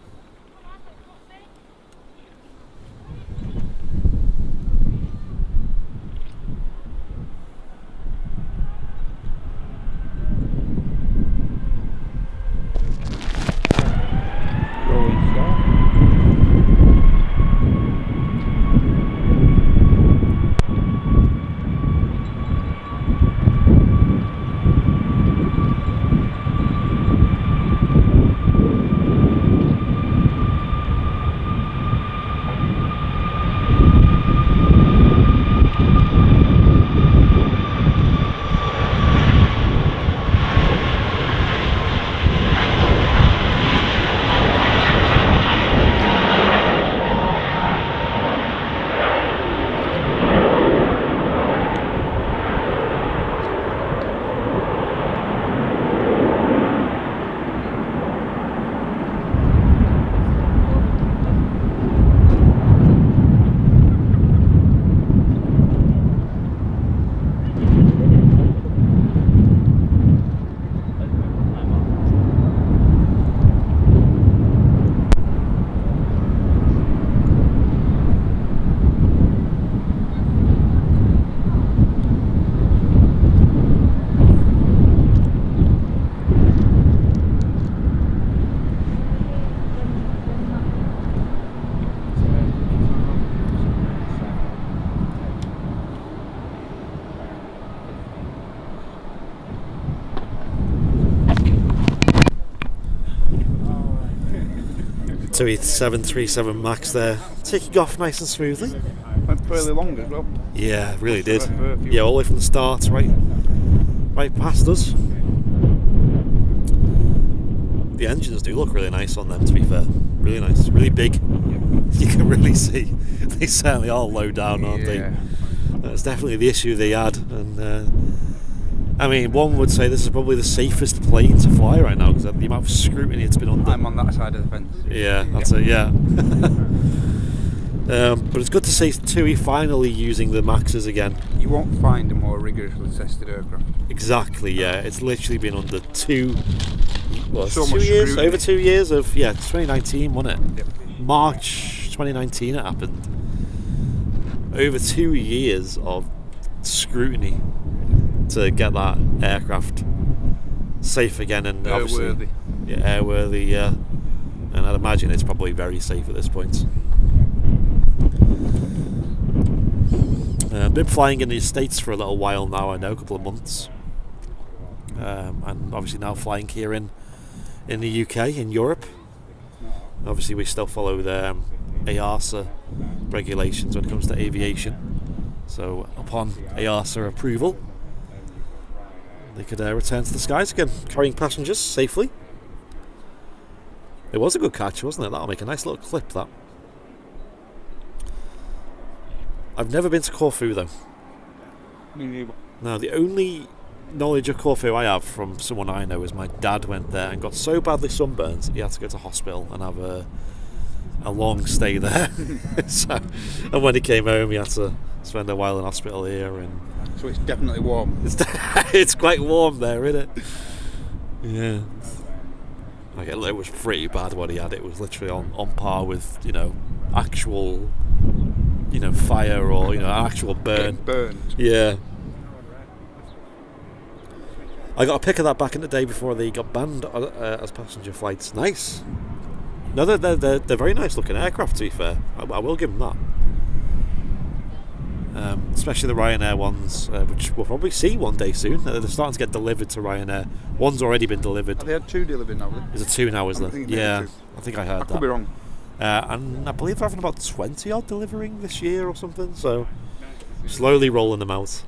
TUI 737 MAX there, taking off nice and smoothly. Went fairly long as well. Yeah, it really did. Yeah, all the way from the start, right past us. The engines do look really nice on them, to be fair. Really nice, really big. You can really see they certainly are low down, aren't they? That's definitely the issue they had, and I mean, one would say this is probably the safest plane to fly right now because of the amount of scrutiny it's been under. I'm on that side of the fence. Yeah, that's it, yeah. But it's good to see TUI finally using the Maxes again. You won't find a more rigorously tested aircraft. Exactly, yeah. It's literally been under over 2 years of, 2019, wasn't it? Yep. March 2019 it happened. Over 2 years of scrutiny to get that aircraft safe again and Airworthy. Airworthy, yeah. And I'd imagine it's probably very safe at this point. Been flying in the States for a little while now, I know, a couple of months. And obviously now flying here in the UK, in Europe. Obviously we still follow the EASA regulations when it comes to aviation. So upon EASA approval, they could return to the skies again, carrying passengers safely. It was a good catch, wasn't it? That'll make a nice little clip, that. I've never been to Corfu though. Me neither. No, the only knowledge of Corfu I have from someone I know is my dad went there and got so badly sunburnt he had to go to hospital and have a long stay there. So, and when he came home, he had to spend a while in hospital here. And So it's definitely warm. it's quite warm there, isn't it? Yeah. Like it was pretty bad what he had. It was literally on par with, you know, actual, you know, fire or, you know, actual burn. Getting burned. Yeah. I got a pic of that back in the day before they got banned as passenger flights. Nice. No, they're very nice looking aircraft, to be fair. I will give them that. Especially the Ryanair ones, which we'll probably see one day soon. They're starting to get delivered to Ryanair. One's already been delivered. They had 2 delivered now. Is it 2 now, is there? Yeah, 2. I think I heard that. I could be wrong. And I believe they're having about 20 odd delivering this year or something, so slowly rolling them out.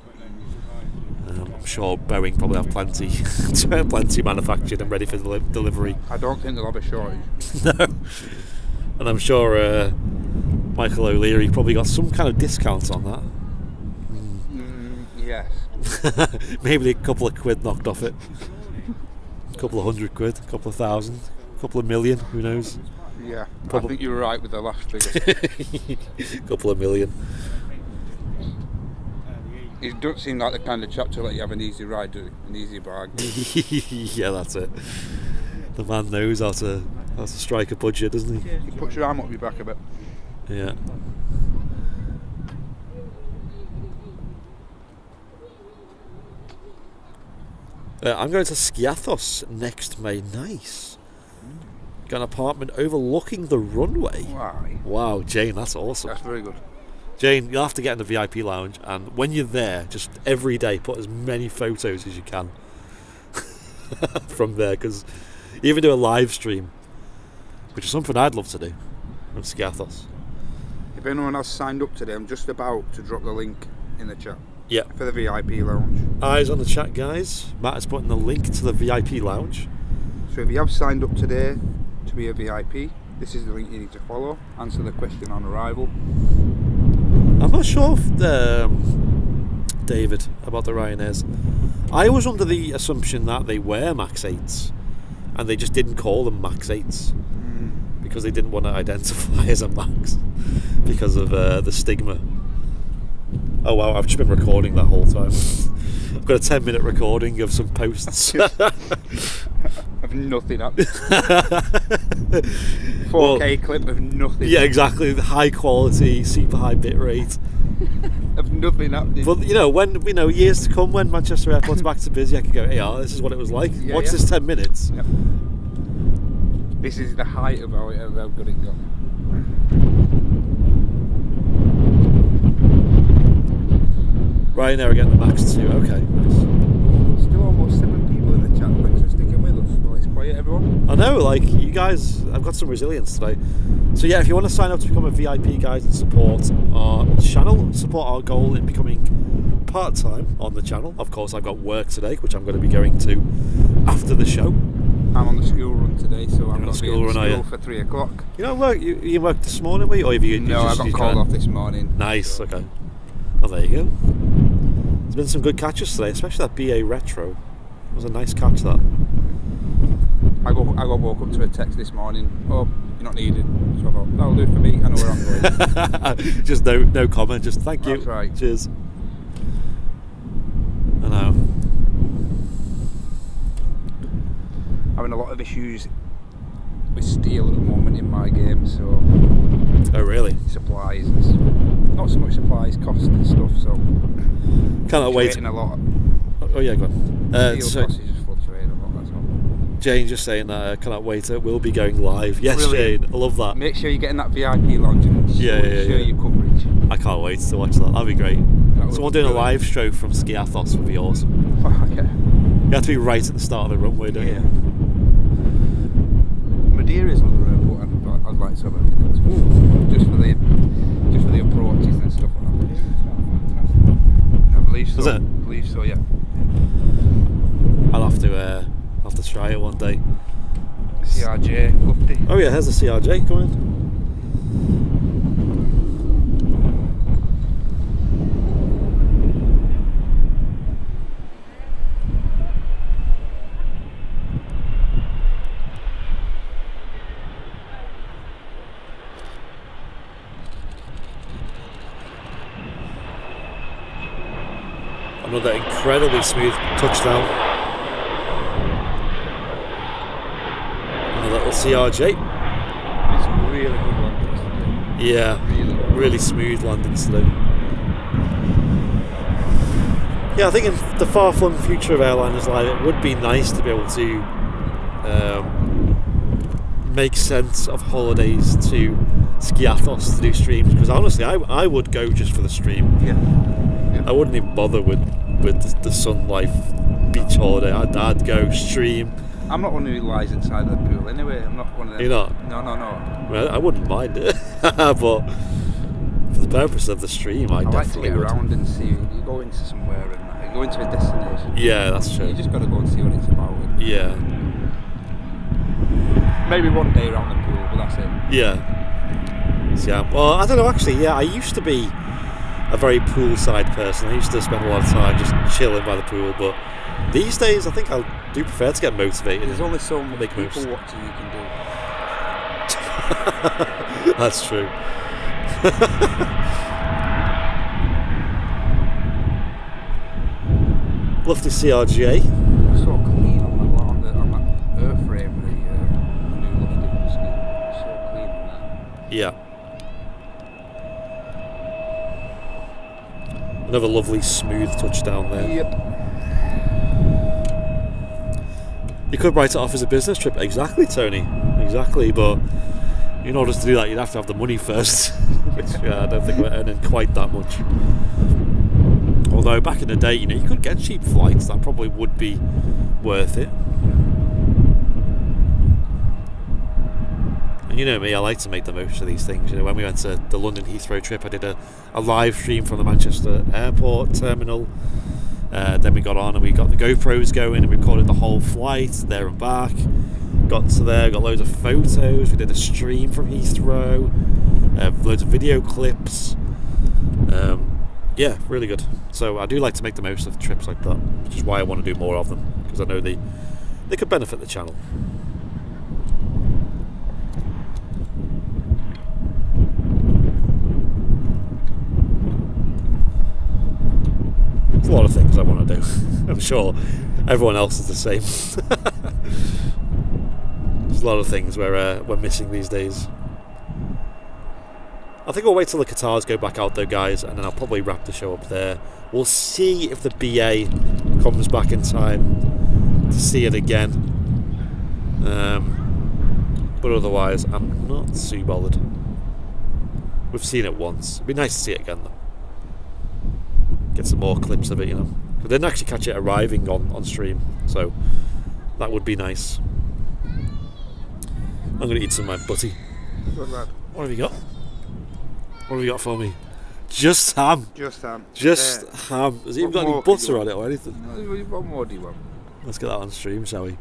I'm sure Boeing probably have plenty manufactured and ready for delivery. I don't think they'll have a shortage. No. And I'm sure Michael O'Leary probably got some kind of discount on that. Yes. Maybe a couple of quid knocked off it. A couple of £100, a couple of thousand, a couple of million, who knows? Yeah, I think you were right with the last figure. A couple of million. He doesn't seem like the kind of chap to let you have an easy ride, does he? An easy bag. Yeah, that's it. The man knows how to strike a budget, doesn't he? He puts your arm up your back a bit. Yeah. I'm going to Skiathos next May. Nice. Got an apartment overlooking the runway. Why? Wow, Jane, that's awesome. That's very good. Jane, you'll have to get in the VIP lounge, and when you're there, just every day put as many photos as you can from there, because you even do a live stream, which is something I'd love to do from Skiathos. If anyone else signed up today, I'm just about to drop the link in the chat. Yeah. For the VIP lounge. Eyes on the chat, guys. Matt is putting the link to the VIP lounge. So if you have signed up today to be a VIP, this is the link you need to follow. Answer the question on arrival. I'm not sure if David, about the Ryanairs. I was under the assumption that they were Max 8s and they just didn't call them Max 8s because they didn't want to identify as a Max because of the stigma. Oh wow, I've just been recording that whole time. I've got a 10-minute recording of some posts. Of nothing up. 4K clip of nothing. Yeah, exactly. High quality, super high bit rate. Of nothing happening. But when years to come, when Manchester Airport's back to busy, I can go, hey, this is what it was like. Yeah, Watch this 10 minutes. Yep. This is the height of how good it got. Ryanair again, the Max 2. Okay, nice. Still almost 7 people in the chat. Thanks for sticking with us. Well, it's quiet, everyone. I know, like, you guys, I've got some resilience today. So yeah, if you want to sign up to become a VIP, guys, and support our channel, support our goal in becoming part-time on the channel. Of course, I've got work today, which I'm going to be going to after the show. I'm on the school run today, so I'm on not school being run, in school for 3 o'clock. You don't work? You worked this morning, were you? Or have you? No, I got called off this morning. Nice. So. Okay. Oh, there you go. There's been some good catches today, especially that BA Retro. It was a nice catch, that. I got woke up to a text this morning. Oh, you're not needed. So I thought, that'll do for me. I know where I'm going. Just no comment. Just thank you. That's right. Cheers. I know. Having a lot of issues with steel at the moment in my game, so. Oh really? Supplies, and not so much supplies, cost and stuff. So. Cannot wait. A lot. Oh yeah, go on. Steel costs just fluctuate a lot. That's all. Jane just saying that I cannot wait. We'll be going live. Yes, Brilliant. Jane. I love that. Make sure you get in that VIP lounge and show your coverage. I can't wait to watch that. That'd be great. Someone doing a live show from Skiathos would be awesome. Okay. You have to be right at the start of the runway, don't you? Madeira's another airport I'd like to have a look at. Just for the approaches and stuff like that. I believe so. Is it? I believe so, yeah. I'll have to try it one day. CRJ, lovely. Oh yeah, here's the CRJ coming. Another incredibly smooth touchdown. And a little CRJ. It's really good landings today. Yeah, really smooth landings today. Yeah, I think in the far-flung future of airliners life, it would be nice to be able to make sense of holidays to Skiathos to do streams, because honestly I would go just for the stream. Yeah. I wouldn't even bother with the Sun Life beach holiday. I'd go stream. I'm not one who lies inside the pool anyway. I'm not one of them. You're not? No. Well, I wouldn't mind it, but for the purpose of the stream, I definitely like to get would. around and see. You go into somewhere and you go into a destination. Yeah, that's true. You just got to go and see what it's about. Yeah. Maybe one day around the pool, but that's it. Yeah. So, yeah. Well, I don't know. Actually, yeah, I used to be a very poolside person. I used to spend a lot of time just chilling by the pool, but these days I think I do prefer to get motivated. There's only so many make people moves. watching you can do. That's true. Love to CRJ. So clean on that airframe, the new lifting scheme. So clean on that. Yeah. Another lovely smooth touchdown there. Yep. You could write it off as a business trip. Exactly, Tony. Exactly, but in order to do that, you'd have to have the money first, which I don't think we're earning quite that much. Although back in the day, you could get cheap flights. That probably would be worth it. And you know me, I like to make the most of these things. When we went to the London Heathrow trip, I did a live stream from the Manchester Airport terminal. Then we got on and we got the GoPros going and we recorded the whole flight there and back. Got to there, got loads of photos. We did a stream from Heathrow, loads of video clips. Yeah, really good. So I do like to make the most of trips like that, which is why I want to do more of them, because I know they could benefit the channel. There's a lot of things I want to do. I'm sure everyone else is the same. There's a lot of things we're missing these days. I think I'll wait till the Qatars go back out though, guys, and then I'll probably wrap the show up there. We'll see if the BA comes back in time to see it again. But otherwise, I'm not too bothered. We've seen it once. It'd be nice to see it again though. Get some more clips of it, I didn't actually catch it arriving on stream, so that would be nice. I'm going to eat some of my butty. Good lad. What have you got? What have you got for me? Just ham. Just ham. Just ham. Has it even got any butter on it or anything? What more do you want? Let's get that on stream, shall we?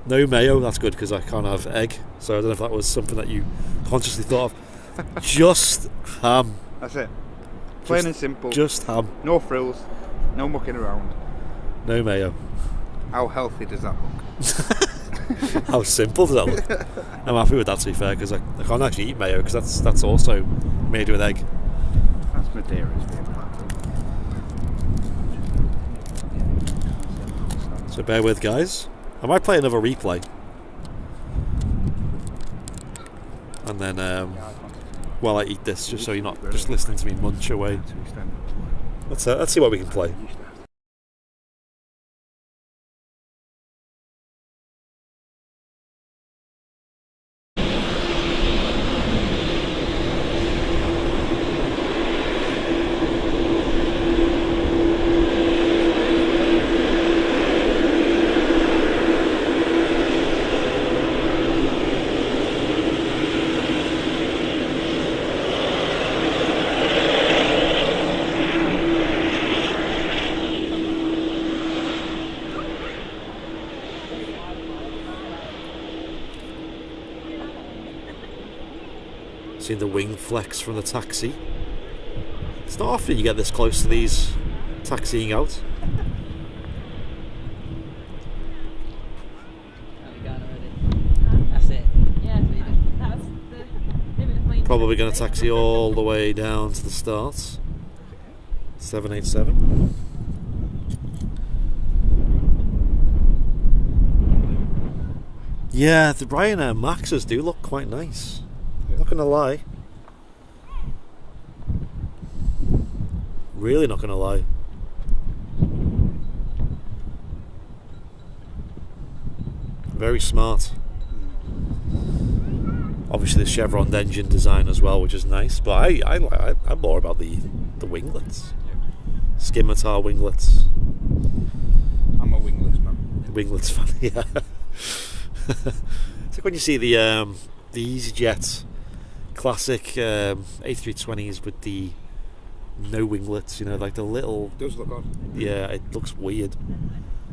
No mayo, that's good because I can't have egg. So I don't know if that was something that you consciously thought of. Just ham. That's it. Plain and simple. Just ham. No frills. No mucking around. No mayo. How healthy does that look? How simple does that look? I'm happy with that, to be fair, because I can't actually eat mayo because that's also made with egg. That's Madeiras being black. So bear with, guys. I might play another replay. And then while I eat this, just so you're not just listening to me munch away. Let's see what we can play. Seeing the wing flex from the taxi. It's not often you get this close to these taxiing out. That's it. Yeah, that's the limit of my Probably going to taxi all the way down to the start. 787. Yeah, the Ryanair Maxes do look quite nice. Not gonna lie. Really not gonna lie. Very smart. Obviously the chevron engine design as well, which is nice. But I'm more about the winglets. Scimitar winglets. I'm a winglets man. Winglets fan, yeah. It's like when you see the EasyJet classic A320s with the no winglets, you know, like the little. It does look odd. Yeah, it looks weird.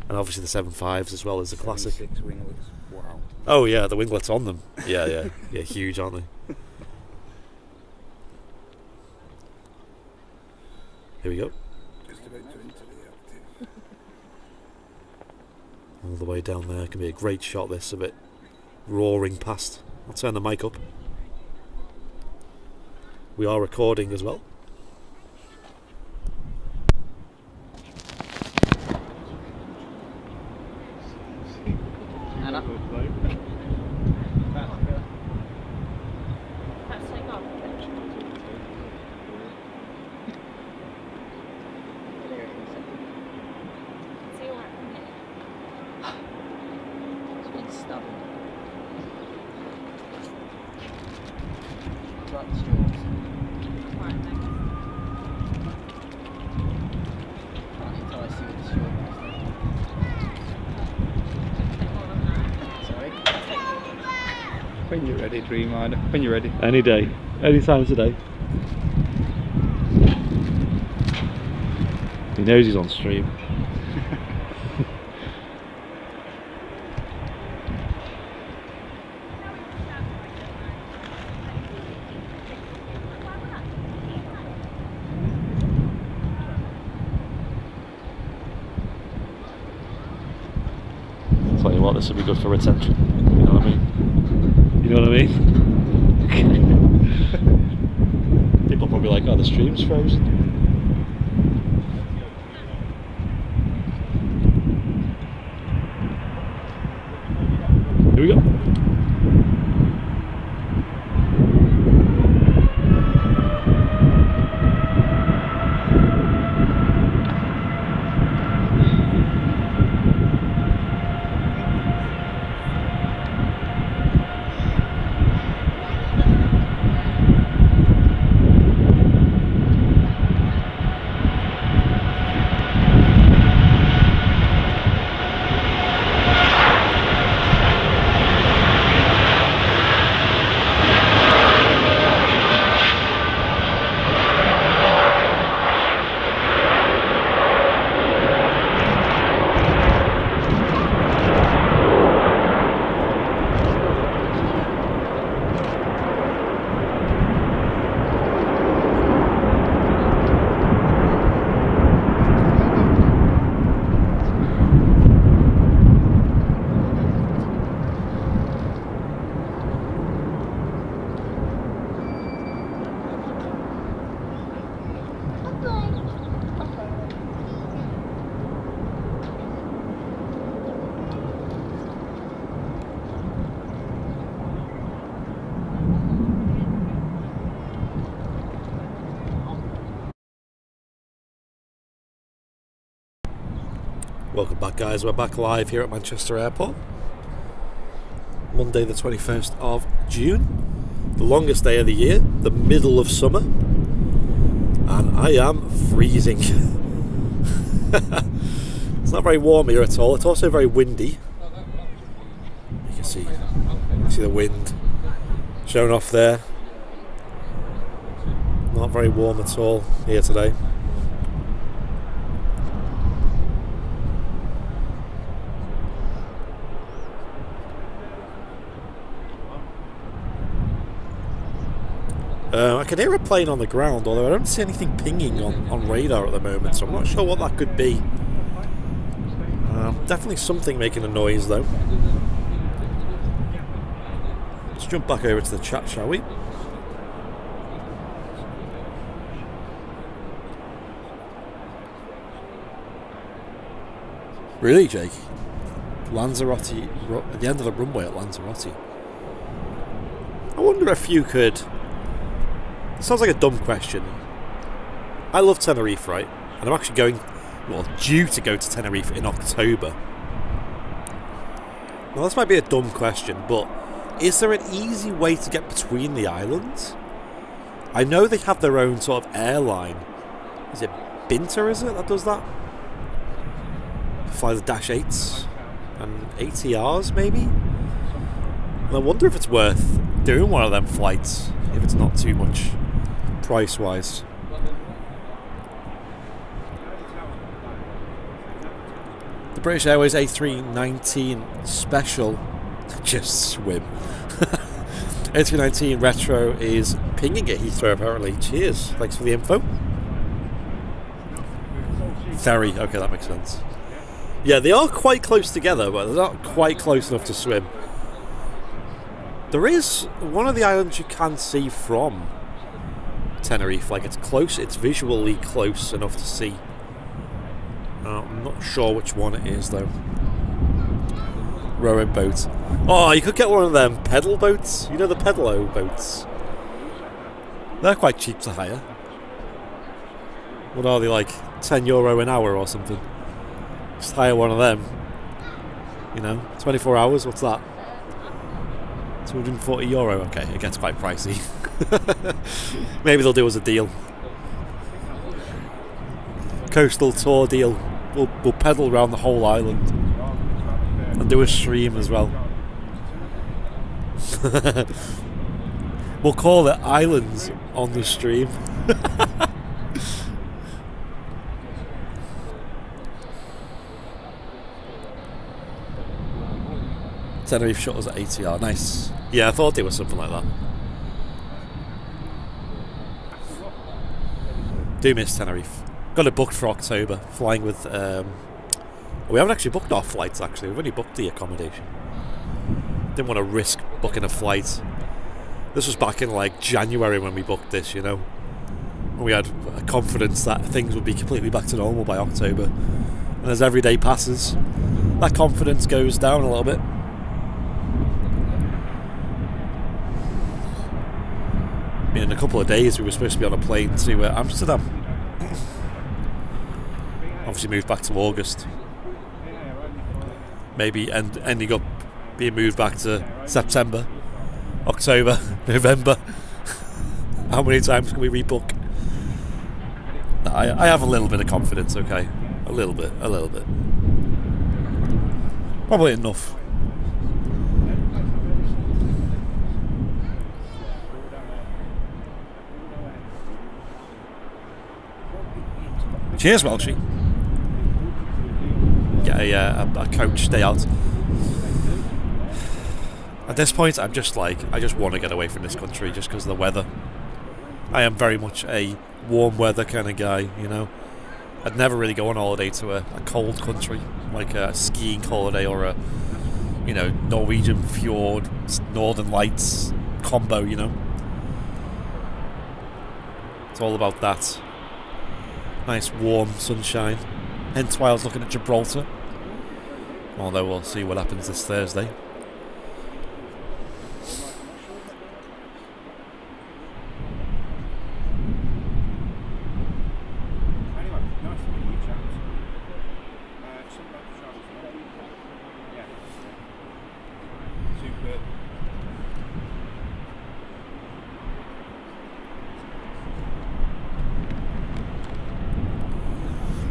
And obviously the 75s as well as the classic. 6 winglets. Wow. Oh yeah, the winglets on them. Yeah, huge, aren't they? Here we go. Just about to enter the active. All the way down there. Can be a great shot, this, of it roaring past. I'll turn the mic up. We are recording as well. Anna. Let's take off. See what from here. It's been stubborn. Right, it's yours. Right, thanks. Can't entirely see what it's yours. Take more than that. Sorry. When you're ready, dreamliner. When you're ready. Any day. Any time today. He knows he's on stream. Tell you what, this would be good for retention. You know what I mean? You know what I mean? People probably like, oh, the stream's frozen. Here we go. Welcome back, guys. We're back live here at Manchester Airport. Monday the 21st of June, the longest day of the year, the middle of summer, and I am freezing. It's not very warm here at all. It's also very windy. You can see the wind showing off there. Not very warm at all here today. I can hear a plane on the ground, although I don't see anything pinging on radar at the moment, so I'm not sure what that could be. Definitely something making a noise though. Let's jump back over to the chat, shall we? Really, Jake? Lanzarote, at the end of the runway at Lanzarote. I wonder if you could... It sounds like a dumb question. I love Tenerife, right? And I'm actually due to go to Tenerife in October. Now this might be a dumb question, but is there an easy way to get between the islands? I know they have their own sort of airline. Is it Binter, is it, that does that? Fly the Dash 8s and ATRs, maybe? And I wonder if it's worth doing one of them flights, if it's not too much price-wise. The British Airways A319 Special, just swim. A319 Retro is pinging at Heathrow apparently. Cheers, thanks for the info. Ferry, okay, that makes sense. Yeah, they are quite close together, but they're not quite close enough to swim. There is one of the islands you can see from Tenerife, like it's close, it's visually close enough to see. I'm not sure which one it is though. Rowing boat. Oh, you could get one of them pedal boats. You know the pedalo boats? They're quite cheap to hire. What are they, like €10 an hour or something? Just hire one of them. You know, 24 hours, what's that? €240. Okay, it gets quite pricey. Maybe they'll do us a deal. Coastal tour deal. We'll pedal around the whole island and do a stream as well. We'll call it Islands on the Stream. Tenerife shuttles at ATR, nice. Yeah, I thought it was something like that. Do miss Tenerife. Got it booked for October, flying with... we haven't actually booked our flights, actually. We've only booked the accommodation. Didn't want to risk booking a flight. This was back in, like, January when we booked this, you know. We had a confidence that things would be completely back to normal by October. And as every day passes, that confidence goes down a little bit. I mean, in a couple of days, we were supposed to be on a plane to Amsterdam. Obviously moved back to August. Maybe ending up being moved back to September, October, November. How many times can we rebook? No, I have a little bit of confidence, okay? A little bit. Probably enough. Cheers, Welshie. Get a coach day out. At this point, I'm just like, I just want to get away from this country just because of the weather. I am very much a warm weather kind of guy, you know. I'd never really go on holiday to a cold country, like a skiing holiday or a, you know, Norwegian fjord, Northern Lights combo, you know. It's all about that. Nice warm sunshine. Hence why I was looking at Gibraltar. Although we'll see what happens this Thursday.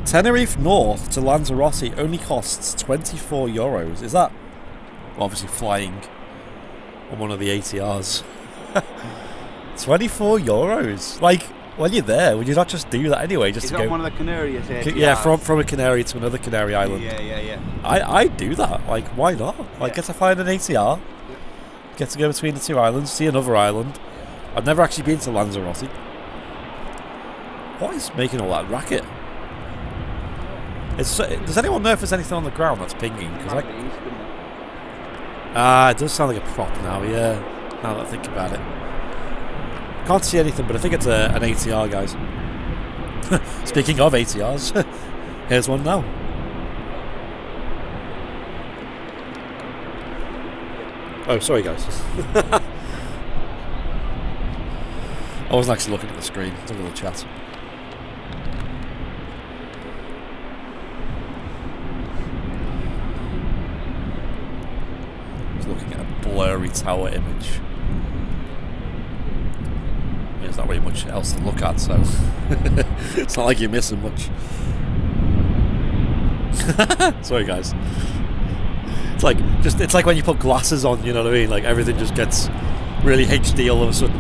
Tenerife North to Lanzarote only costs €24. Is that obviously flying on one of the ATRs? €24. Like, when you're there, would you not just do that anyway? Just Is to that go one of the Canarias ATRs? Yeah, from a Canary to another Canary island. Yeah. I'd do that. Like, why not? Like, get to fly in an ATR, get to go between the two islands, see another island. I've never actually been to Lanzarote. What is making all that racket? Does anyone know if there's anything on the ground that's pinging? It does sound like a prop now, yeah. Now that I think about it. Can't see anything, but I think it's an ATR, guys. Speaking of ATRs, here's one now. Oh, sorry guys. I wasn't actually looking at the screen. It's a little chat. I was looking at a blurry tower image. There's not really much else to look at, so it's not like you're missing much. Sorry guys. It's like when you put glasses on, you know what I mean? Like everything just gets really HD all of a sudden.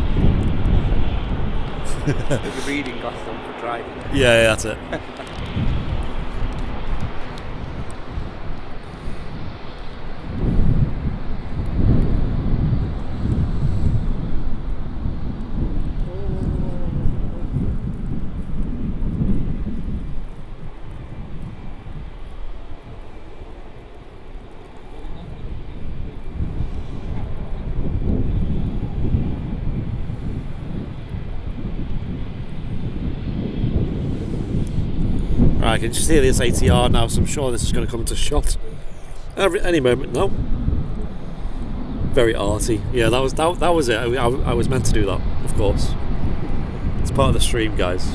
The reading glasses on for driving. Yeah, that's it. Right, I can just hear this ATR now, so I'm sure this is going to come into shot any moment now. Very arty. Yeah, that was it. I was meant to do that, of course. It's part of the stream, guys.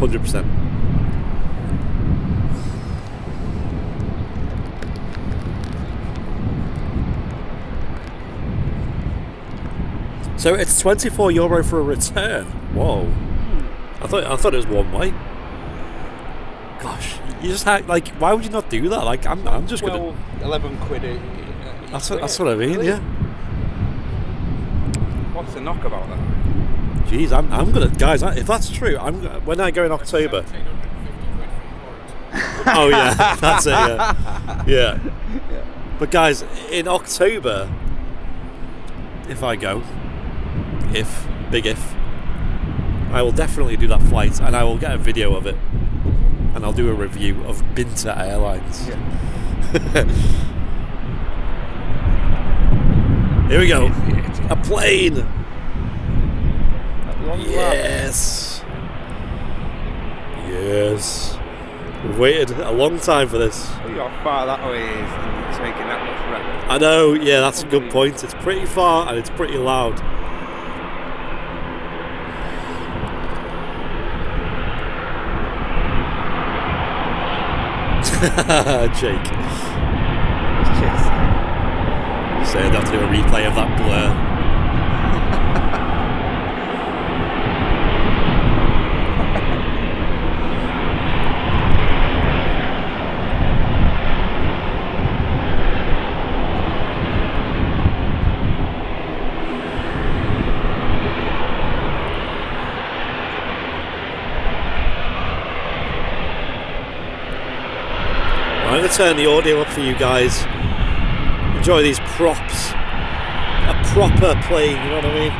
100%. So it's €24 for a return. Whoa! I thought it was one way. Gosh, you just like, why would you not do that? Like, I'm just gonna. 11 quid. That's what I mean. Yeah. What's the knock about that? Jeez, I'm gonna, guys. If that's true, when I go in October. Oh yeah, that's it. Yeah. But guys, in October, if I go, big if, I will definitely do that flight, and I will get a video of it. And I'll do a review of Binter Airlines. Yeah. Here we go. A plane. Yes. Yes. We've waited a long time for this. Look how far that way is and taking that much record. I know, yeah, that's a good point. It's pretty far and it's pretty loud. Jake. You said I'd have to do a replay of that blur. I'm going to turn the audio up for you guys. Enjoy these props. A proper plane, you know what I mean?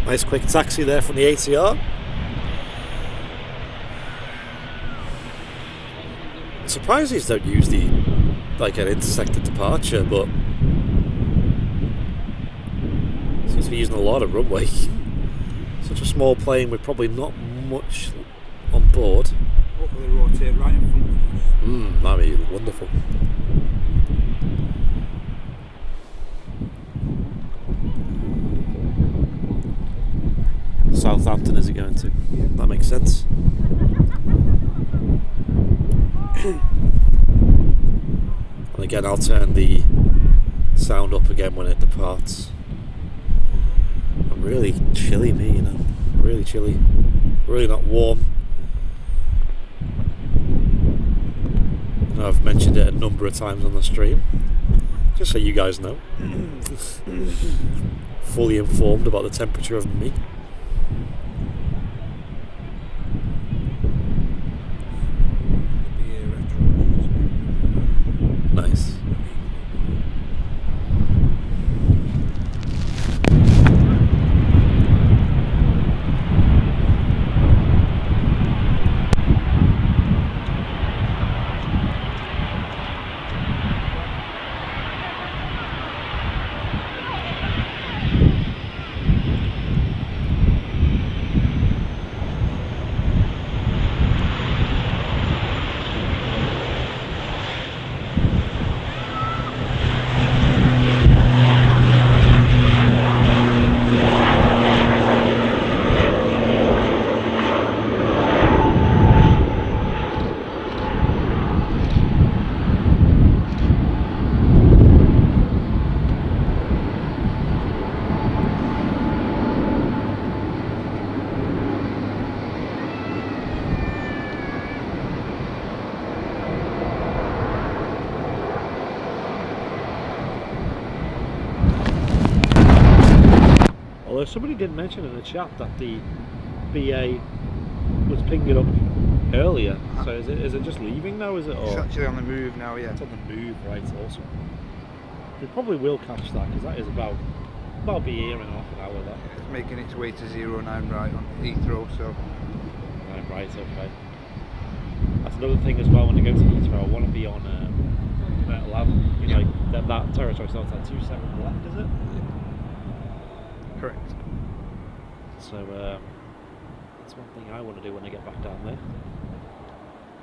Nice quick taxi there from the ATR. I'm surprised these don't use an intersected departure, but seems to be using a lot of runway. Such a small plane with probably not much on board. hopefully rotate right in front of us. That'd be wonderful. Southampton is he going to? That makes sense. And again, I'll turn the sound up again when it departs. I'm really chilly, me, you know. Really chilly. Really not warm. I know I've mentioned it a number of times on the stream, just so you guys know. Fully informed about the temperature of me. Nice. Although somebody did mention in the chat that the BA was pinging up earlier, so is it just leaving now? Is it? Or? It's actually on the move now, yeah. It's on the move, right? Awesome. We probably will catch that because that is about be here in half an hour. That It's making its way to 09 right on Heathrow, so. right, okay. That's another thing as well. When I go to Heathrow, I want to be on lab. You know, like that territory starts at 27 left, is it? Correct. So that's one thing I want to do when I get back down there.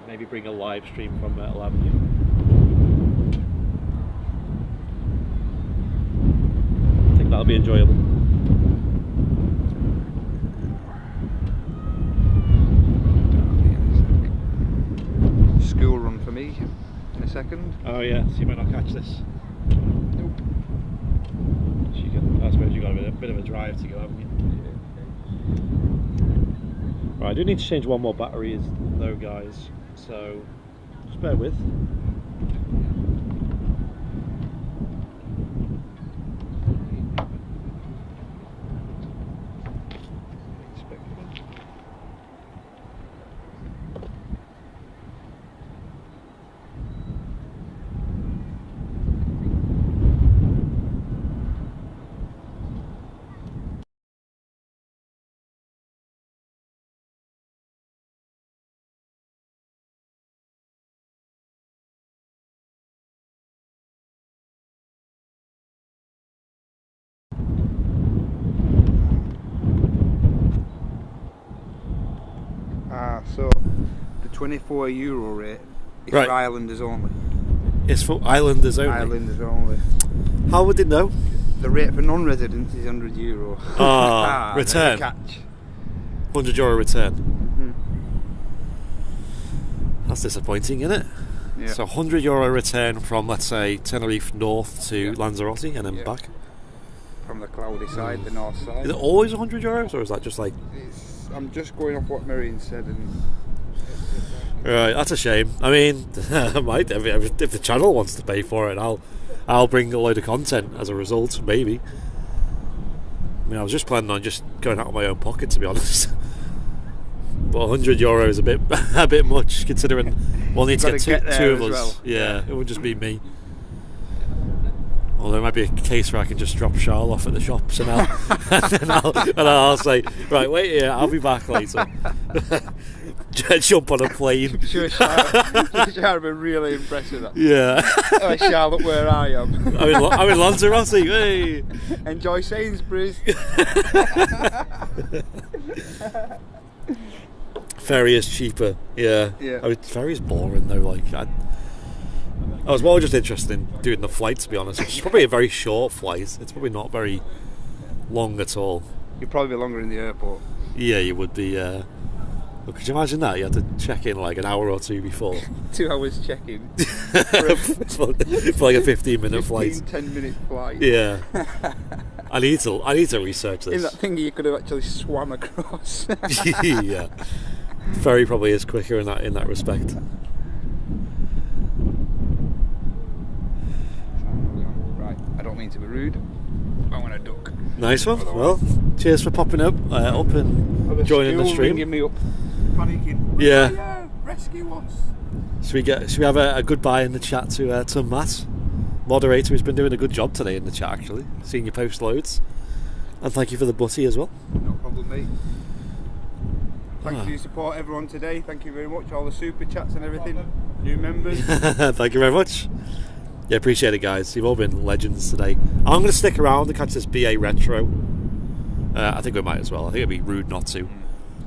Maybe bring a live stream from Myrtle Avenue. I think that'll be enjoyable. School run for me in a second. Oh yeah, so you might not catch this. Nope. I suppose you've got a bit of a drive to go, haven't you? Right, I do need to change one more battery though, guys, so just bear with. So the €24 rate is Right. for Islanders only. It's for Islanders only. Islanders only. How would it know? The rate for non-residents is €100. Return. Catch. €100 return. Mm-hmm. That's disappointing, isn't it? Yeah. So €100 return from, let's say, Tenerife north to Lanzarote and then Yeah. back. From the cloudy side, the north side. Is it always €100 or is that just like? I'm just going off what Marine said, and Right, that's a shame. I mean, I might if the channel wants to pay for it, I'll bring a load of content as a result, maybe. I mean, I was just planning on just going out of my own pocket, to be honest. But €100 is a bit much, considering we'll need to get two of us. Well. Yeah, it would just be me. Well, there might be a case where I can just drop Charles off at the shops and I'll say, right, wait here, I'll be back later. Jump on a plane. I'm sure Charlotte would be really impressed with that. Yeah. Oh, Charlotte, where I am. I'm in Lanzarote. Hey. Enjoy Sainsbury's. Ferry is cheaper. Yeah. Yeah. I mean, ferry's boring though. Like I was more just interested in doing the flight, to be honest. Which is probably a very short flight. It's probably not very long at all. You'd probably be longer in the airport. Yeah, you would be. Well, could you imagine that? You had to check in like an hour or two before. 2 hours check-in. for like a 15-minute flight. 10-minute flight. Yeah. I need to research this. In that thing you could have actually swam across. Yeah. Ferry probably is quicker in that respect. Right, I don't mean to be rude. I want to duck. Nice one. Well, cheers for popping up and joining the stream. Ringing me up, panicking. Yeah. Rescue us. Should we have a goodbye in the chat to Matt, moderator, who's been doing a good job today in the chat, actually. Seeing you post loads. And thank you for the butty as well. No problem, mate. Thank you for your support, everyone, today. Thank you very much. All the super chats and everything. New members. Thank you very much. Yeah, appreciate it, guys. You've all been legends today. I'm going to stick around to catch this BA Retro. I think we might as well. I think it'd be rude not to.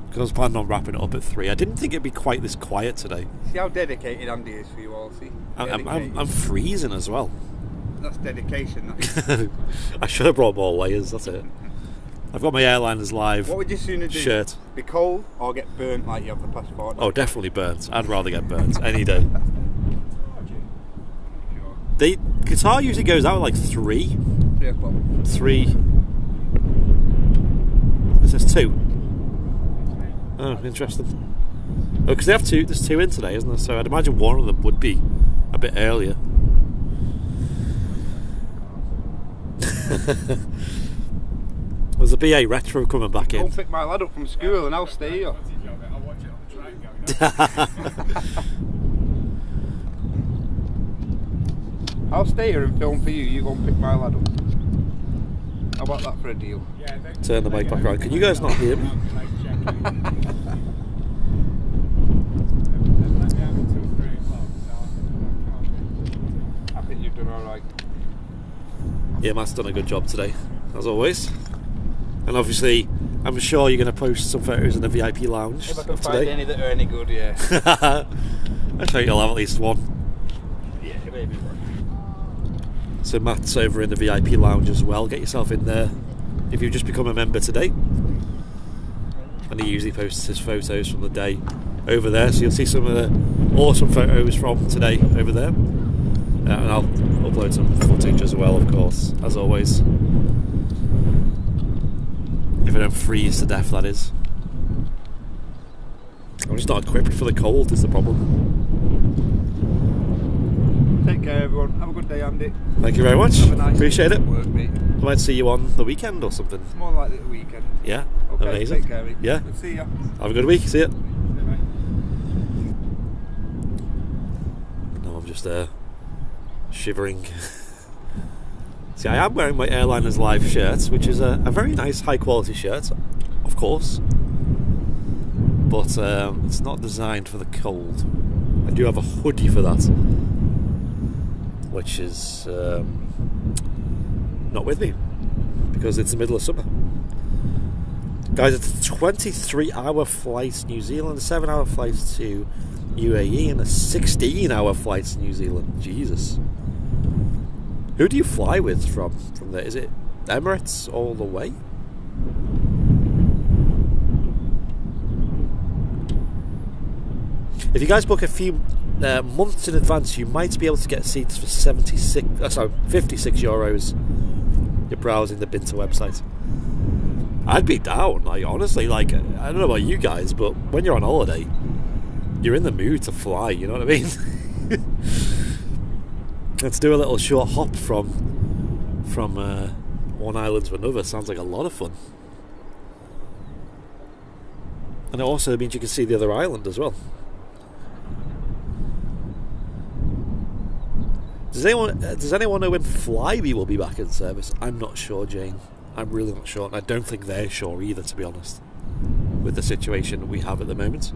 Because I was planning on wrapping it up at 3. I didn't think it'd be quite this quiet today. See how dedicated Andy is for you all, see? I'm freezing as well. That's dedication, that is. I should have brought more layers, that's it. I've got my Airliners Live What would you sooner do? shirt. Be cold or get burnt like you have the passport? Oh, definitely burnt. I'd rather get burnt any day. Qatar usually goes out at like 3. 3 o'clock. 3. This is 2. Oh, interesting. Oh, because they have 2. There's 2 in today, isn't there? So I'd imagine one of them would be a bit earlier. There's a BA Retro coming back in. Don't pick my lad up from school and I'll stay here. I'll stay here and film for you. You go and pick my lad up. How about that for a deal? Turn the mic back around. Can you guys not hear me? I think you've done alright. Yeah, Matt's done a good job today, as always. And obviously, I'm sure you're going to post some photos in the VIP lounge If I can of find today. any that are any good, yeah. I'm sure you'll have at least one. Yeah, maybe one. So Matt's over in the VIP lounge as well. Get yourself in there if you've just become a member today. And he usually posts his photos from the day over there, so you'll see some of the awesome photos from today over there. And I'll upload some footage as well, of course, as always. If I don't freeze to death, that is. I'm just not equipped for the cold, is the problem. Take care, everyone. Have a good day, Andy. Thank you very much. Have a nice Appreciate it. work, mate. I might see you on the weekend or something. It's more likely the weekend. Yeah, Okay, amazing. take care, mate. Yeah. Good to see ya. Have a good week. See ya. No, I'm just shivering. See, I am wearing my Airliners Live shirt, which is a very nice, high quality shirt, of course. But it's not designed for the cold. I do have a hoodie for that, which is not with me because it's the middle of summer. Guys, it's a 23-hour flight to New Zealand, a 7-hour flight to UAE, and a 16-hour flight to New Zealand. Jesus. Who do you fly with from there? Is it Emirates all the way? If you guys book a few months in advance, you might be able to get seats for 56 euros. You're browsing the Binter website. I'd be down, like, honestly. Like, I don't know about you guys, but when you're on holiday, you're in the mood to fly, you know what I mean? Let's do a little short hop from one island to another. Sounds like a lot of fun. And it also means you can see the other island as well. Does anyone know when Flybe will be back in service? I'm not sure, Jane. I'm really not sure, and I don't think they're sure either, to be honest, with the situation we have at the moment.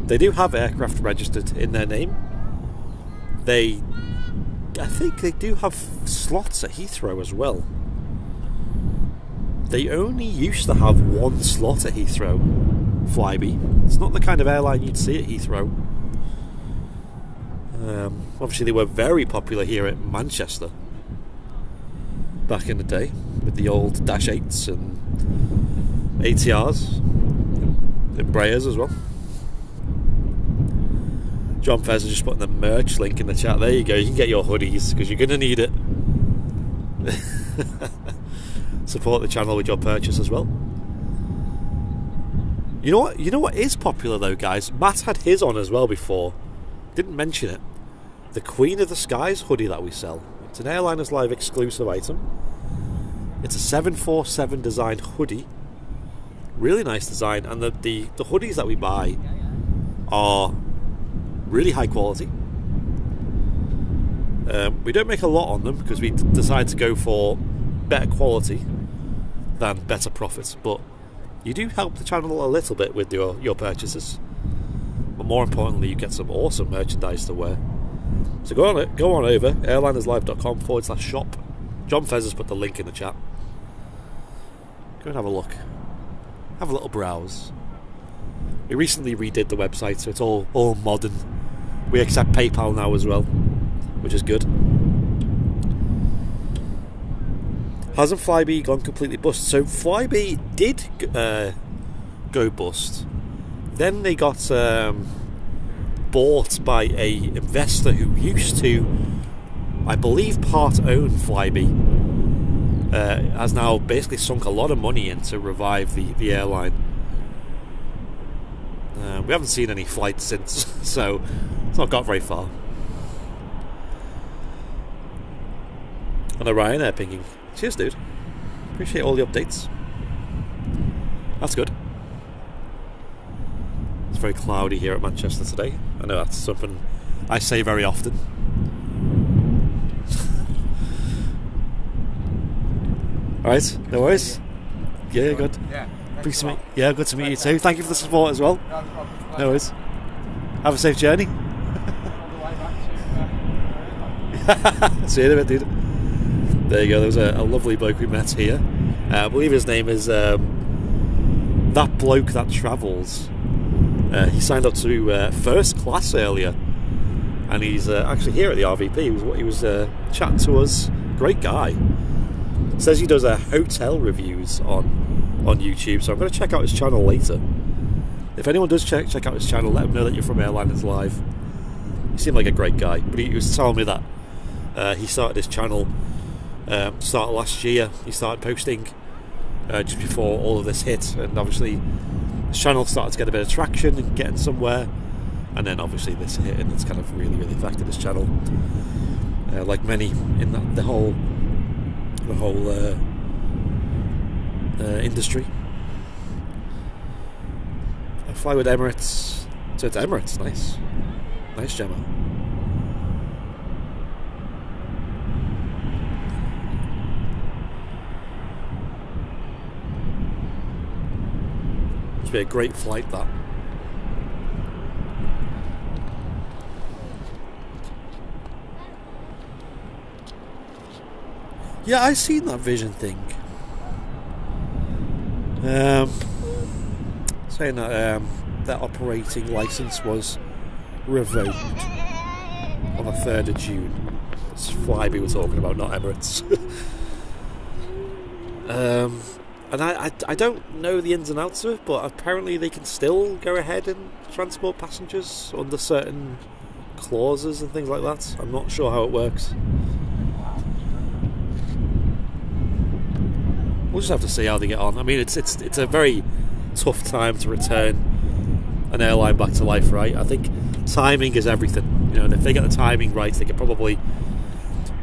They do have aircraft registered in their name. I think they do have slots at Heathrow as well. They only used to have one slot at Heathrow Flybe. It's not the kind of airline you'd see at Heathrow. Obviously they were very popular here at Manchester back in the day with the old Dash 8s and ATRs, Embraers as well. John Fez is just putting the merch link in the chat. There you go, you can get your hoodies because you're going to need it. Support the channel with your purchase as well. You know what is popular though, guys? Matt had his on as well before. Didn't mention it. The Queen of the Skies hoodie that we sell. It's an Airliners Live exclusive item. It's a 747 design hoodie. Really nice design, and the hoodies that we buy are really high quality. We don't make a lot on them because we decide to go for better quality than better profits, but you do help the channel a little bit with your purchases. But more importantly, you get some awesome merchandise to wear. So go on over airlinerslive.com/shop. John Fez has put the link in the chat. Go and have a look. Have a little browse. We recently redid the website, so it's all modern. We accept PayPal now as well, which is good. Hasn't Flybe gone completely bust? So Flybe did go bust. Then they got bought by a investor who used to, I believe, part own Flybe. Has now basically sunk a lot of money in to revive the airline. We haven't seen any flights since, so it's not got very far. And a Ryanair pinging. Cheers, dude. Appreciate all the updates. That's good. It's very cloudy here at Manchester today. I know that's something I say very often. Alright, no worries. Yeah, good. Good to meet you too. Thank you for the support as well. No worries. Have a safe journey. See you in a bit, dude. There you go, there was a lovely bloke we met here. I believe his name is That Bloke That Travels. He signed up to first class earlier, and he's actually here at the RVP. He was chatting to us. Great guy. Says he does hotel reviews on YouTube, so I'm going to check out his channel later. If anyone does check out his channel, let him know that you're from Airliners Live. He seemed like a great guy, but he was telling me that he started his channel start of last year. He started posting just before all of this hit, and obviously his channel started to get a bit of traction and getting somewhere, and then obviously this hit, and it's kind of really affected his channel, like many in the whole industry. I fly with Emirates, so it's Emirates. Nice Gemma. Must be a great flight, that. Yeah, I seen that Vision thing. Saying that their operating license was revoked on the 3rd of June. It's Flybe we're talking about, not Emirates. And I don't know the ins and outs of it, but apparently they can still go ahead and transport passengers under certain clauses and things like that. I'm not sure how it works. We'll just have to see how they get on. I mean, it's a very tough time to return an airline back to life, right? I think timing is everything. You know, and if they get the timing right, they could probably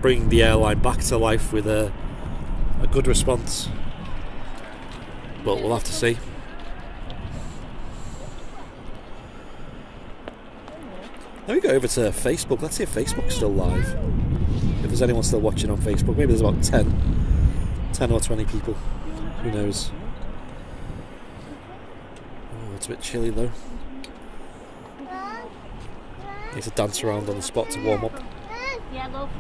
bring the airline back to life with a good response. But we'll have to see. Let me go over to Facebook. Let's see if Facebook's still live. If there's anyone still watching on Facebook. Maybe there's about 10 or 20 people. Who knows? Oh, it's a bit chilly though. Need to dance around on the spot to warm up. Yeah, love.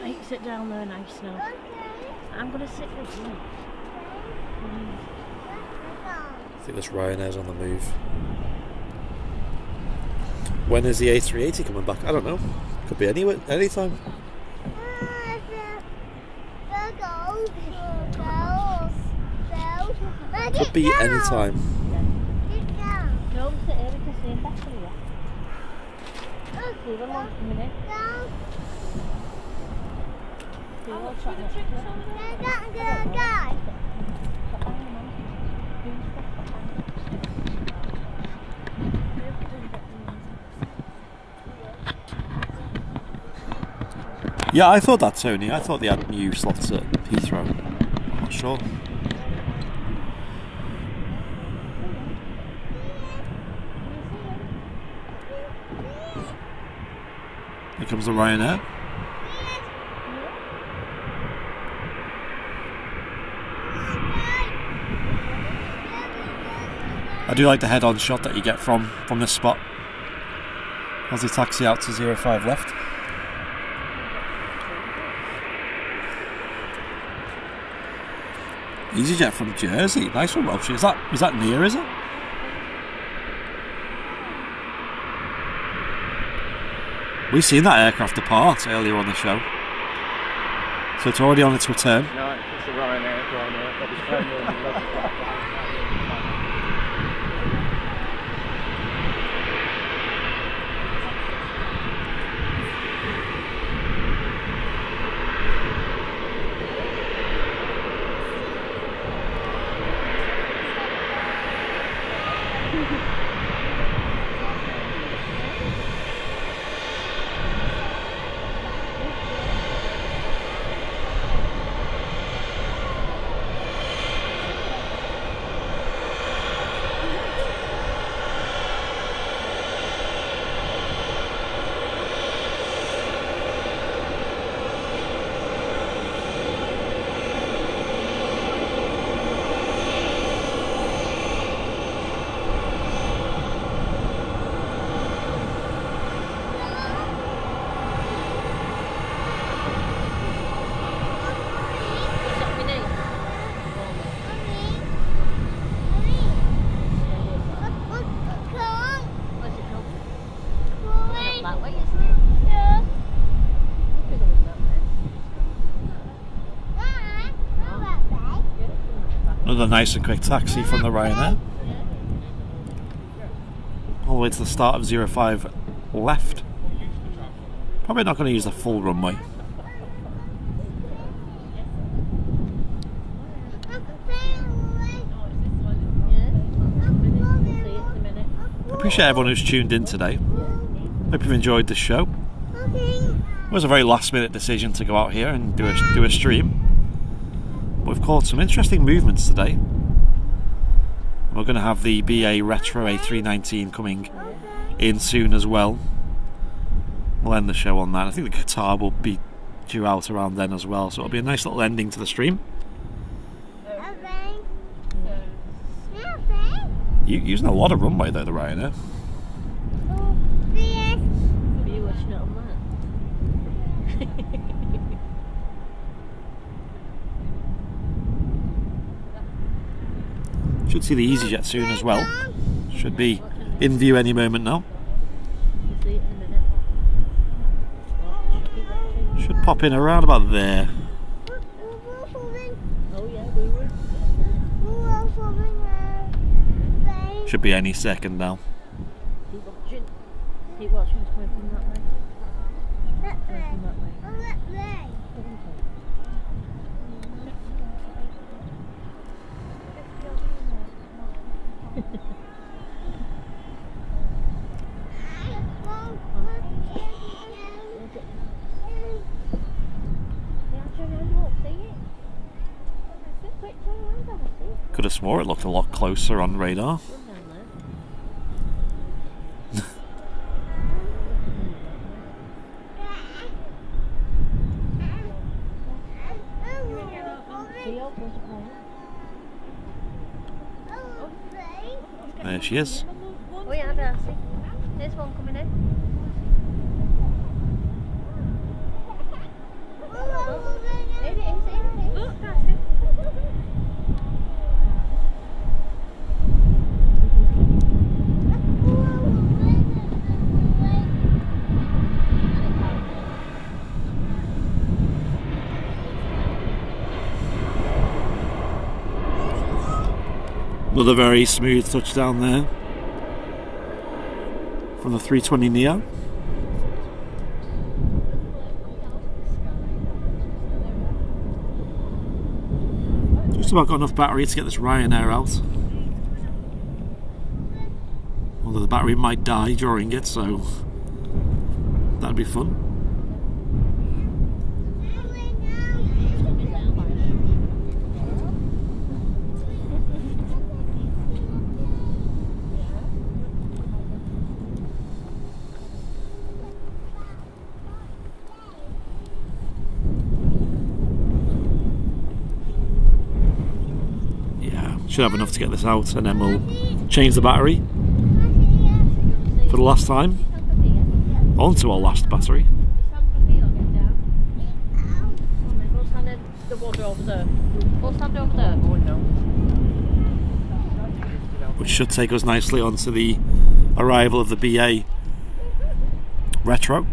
Right, sit down there nice now. I'm going to sit with you. think this Ryanair's on the move. When is the A380 coming back? I don't know. Could be any time. Could be any time. Yeah, I thought that, Tony. I thought they had new slots at Heathrow. I'm not sure. Here comes the Ryanair. I do like the head-on shot that you get from this spot as they taxi out to 05 left. EasyJet from Jersey, nice one, Welsh. Is that near? Is it? We've seen that aircraft depart earlier on the show, so it's already on its return. No, it's a Ryanair. Another nice and quick taxi from the Ryanair. All the way to the start of 05 left. Probably not going to use the full runway. Appreciate everyone who's tuned in today. Hope you've enjoyed the show. It was a very last minute decision to go out here and do a stream. We've caught some interesting movements today. We're going to have the BA Retro A319 coming in soon as well. We'll end the show on that. I think the Qatar will be due out around then as well, so it'll be a nice little ending to the stream. Using a lot of runway though, the Ryanair. Should see the EasyJet soon as well. Should be in view any moment now. Should pop in around about there. Should be any second now. Could have swore it looked a lot closer on radar. There she is. Oh yeah, Darcy. There's one coming in. Look, Darcy. Another very smooth touchdown there from the 320neo. Just about got enough battery to get this Ryanair out. Although the battery might die during it, so that'd be fun. Should have enough to get this out, and then we'll change the battery for the last time onto our last battery, which should take us nicely onto the arrival of the BA Retro.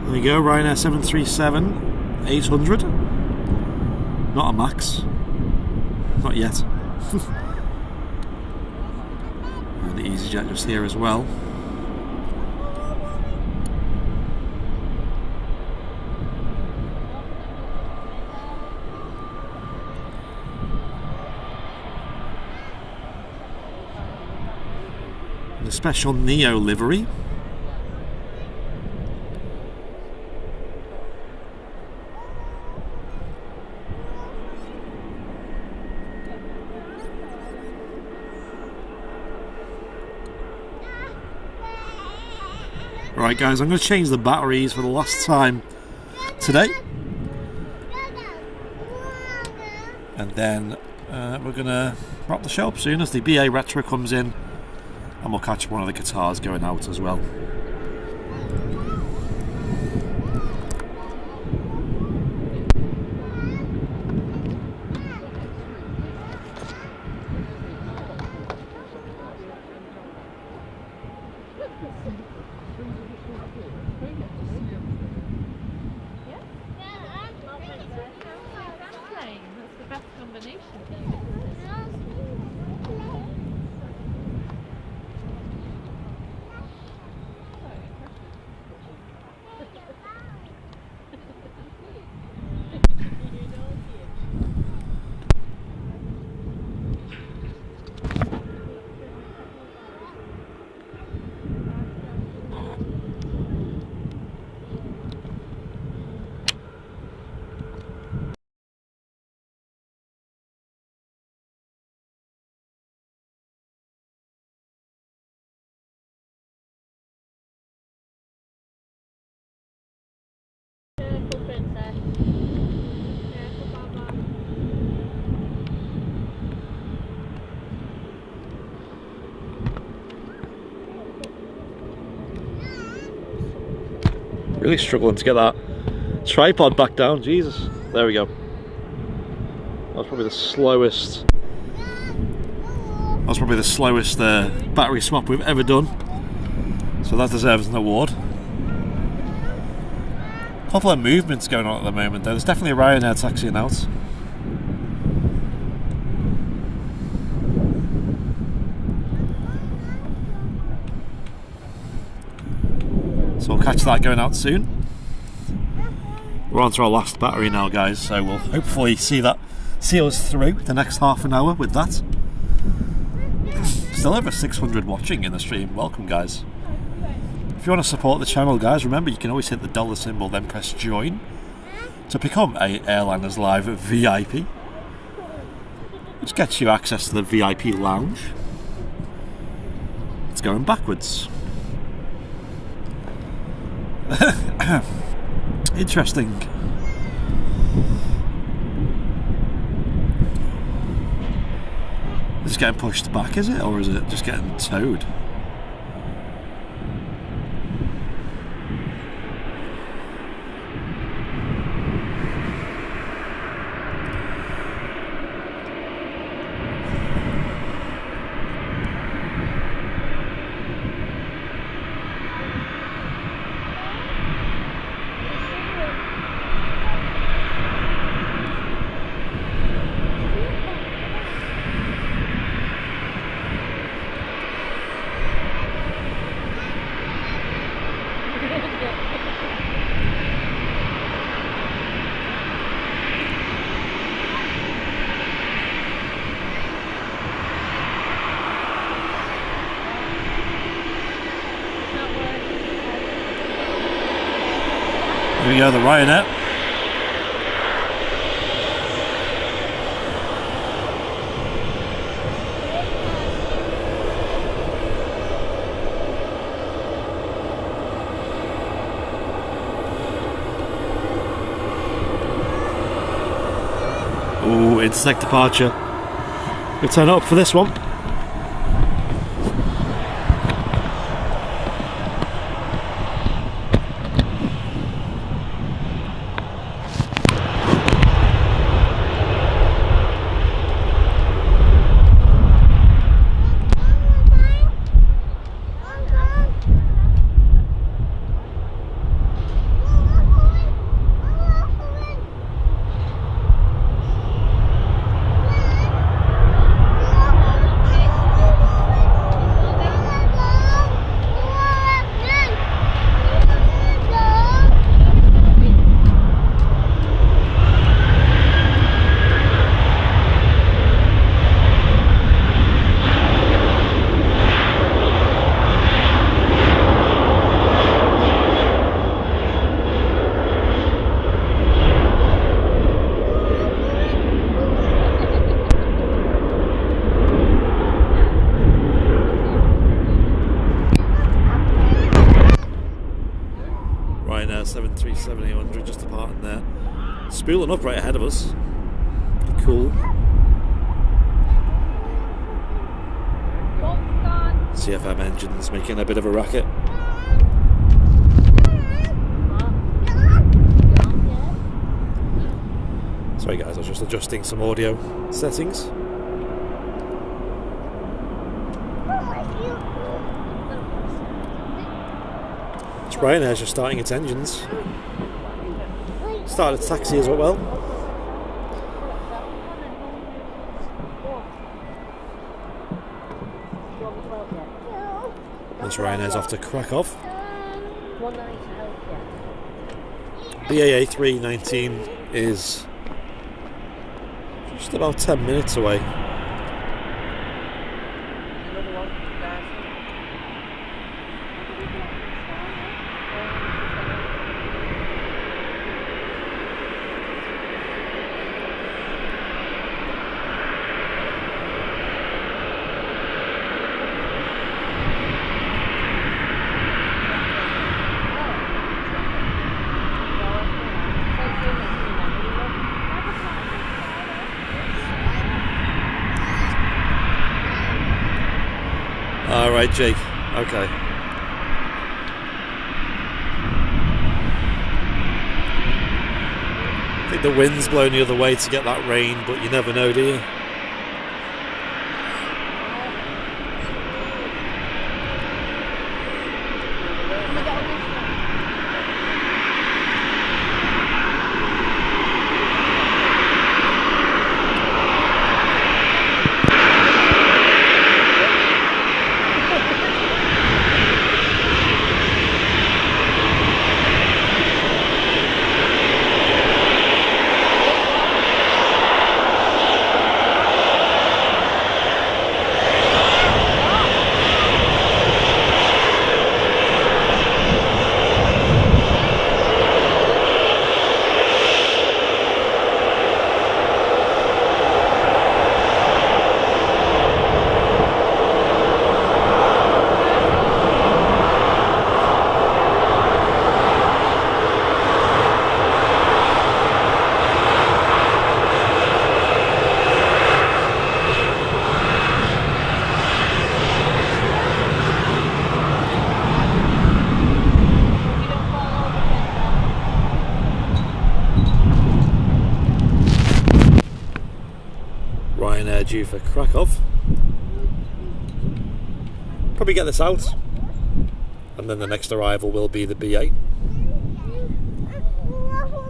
There you go, Ryanair 737-800. Not a max. Not yet. And the EasyJet just here as well. And a special Neo livery. Right guys, I'm going to change the batteries for the last time today, and then we're going to wrap the show up soon as the BA Retro comes in, and we'll catch one of the Qatars going out as well. Really struggling to get that tripod back down, Jesus. There we go. That was probably the slowest. That was probably the slowest battery swap we've ever done. So that deserves an award. A couple of movements going on at the moment though. There's definitely a Ryanair taxiing out. So we'll catch that going out soon. We're on to our last battery now guys, so we'll hopefully see us through the next half an hour with that. Still over 600 watching in the stream, welcome guys. If you want to support the channel, guys, remember you can always hit the dollar symbol, then press join to become a Airliners Live VIP. Which gets you access to the VIP lounge. It's going backwards. Interesting. Is it getting pushed back, is it? Or is it just getting towed? Here we go, the Ryanair. Ooh, intersect departure. We'll turn it up for this one. Ryanair 737-800 just departing there. Spooling up right ahead of us. Pretty cool. CFM engines making a bit of a racket. Sorry guys, I was just adjusting some audio settings. Ryanair's just starting its engines. Started its taxi as well. This Ryanair's off to Krakow. BAA 319 is just about 10 minutes away. Alright, Jake. Okay. I think the wind's blowing the other way to get that rain, but you never know, do you? due for Krakow. Probably get this out, and then the next arrival will be the BA.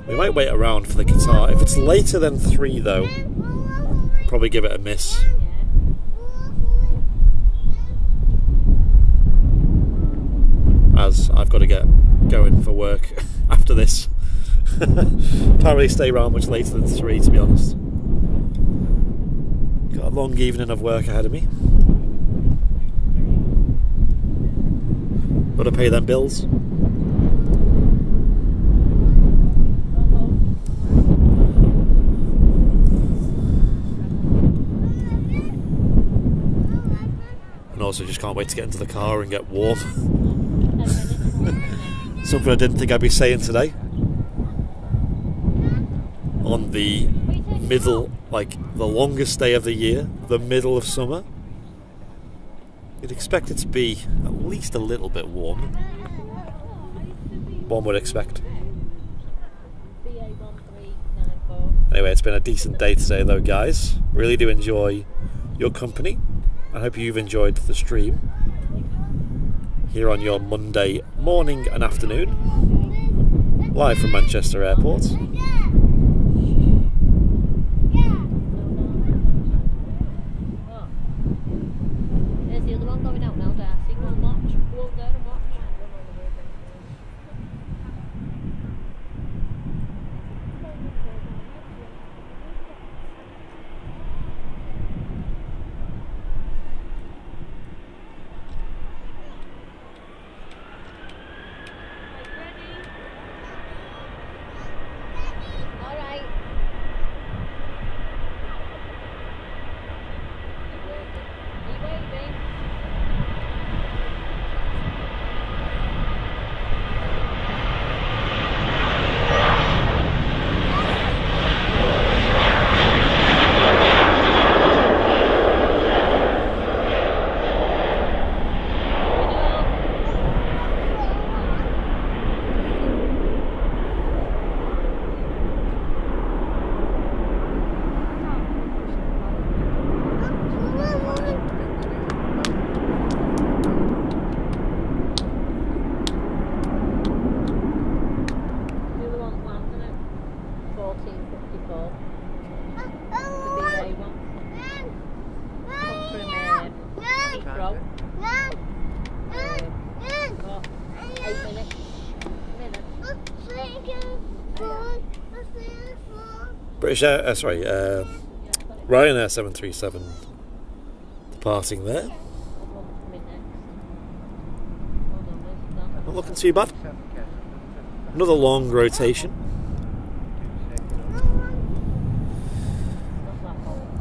We might wait around for the Qatar. If it's later than 3 though, probably give it a miss. As I've got to get going for work after this. Can't really stay around much later than 3, to be honest. Got a long evening of work ahead of me. Got to pay them bills. And also just can't wait to get into the car and get warm. Something I didn't think I'd be saying today. On the middle, like the longest day of the year, the middle of summer, you'd expect it to be at least a little bit warm. One would expect. Anyway, it's been a decent day today though, guys. Really do enjoy your company. I hope you've enjoyed the stream here on your Monday morning and afternoon, live from Manchester Airport. There's the other one going out now, Darcy. Go and watch. Go up there and watch. Ryanair 737 departing there. Not looking too bad. Another long rotation.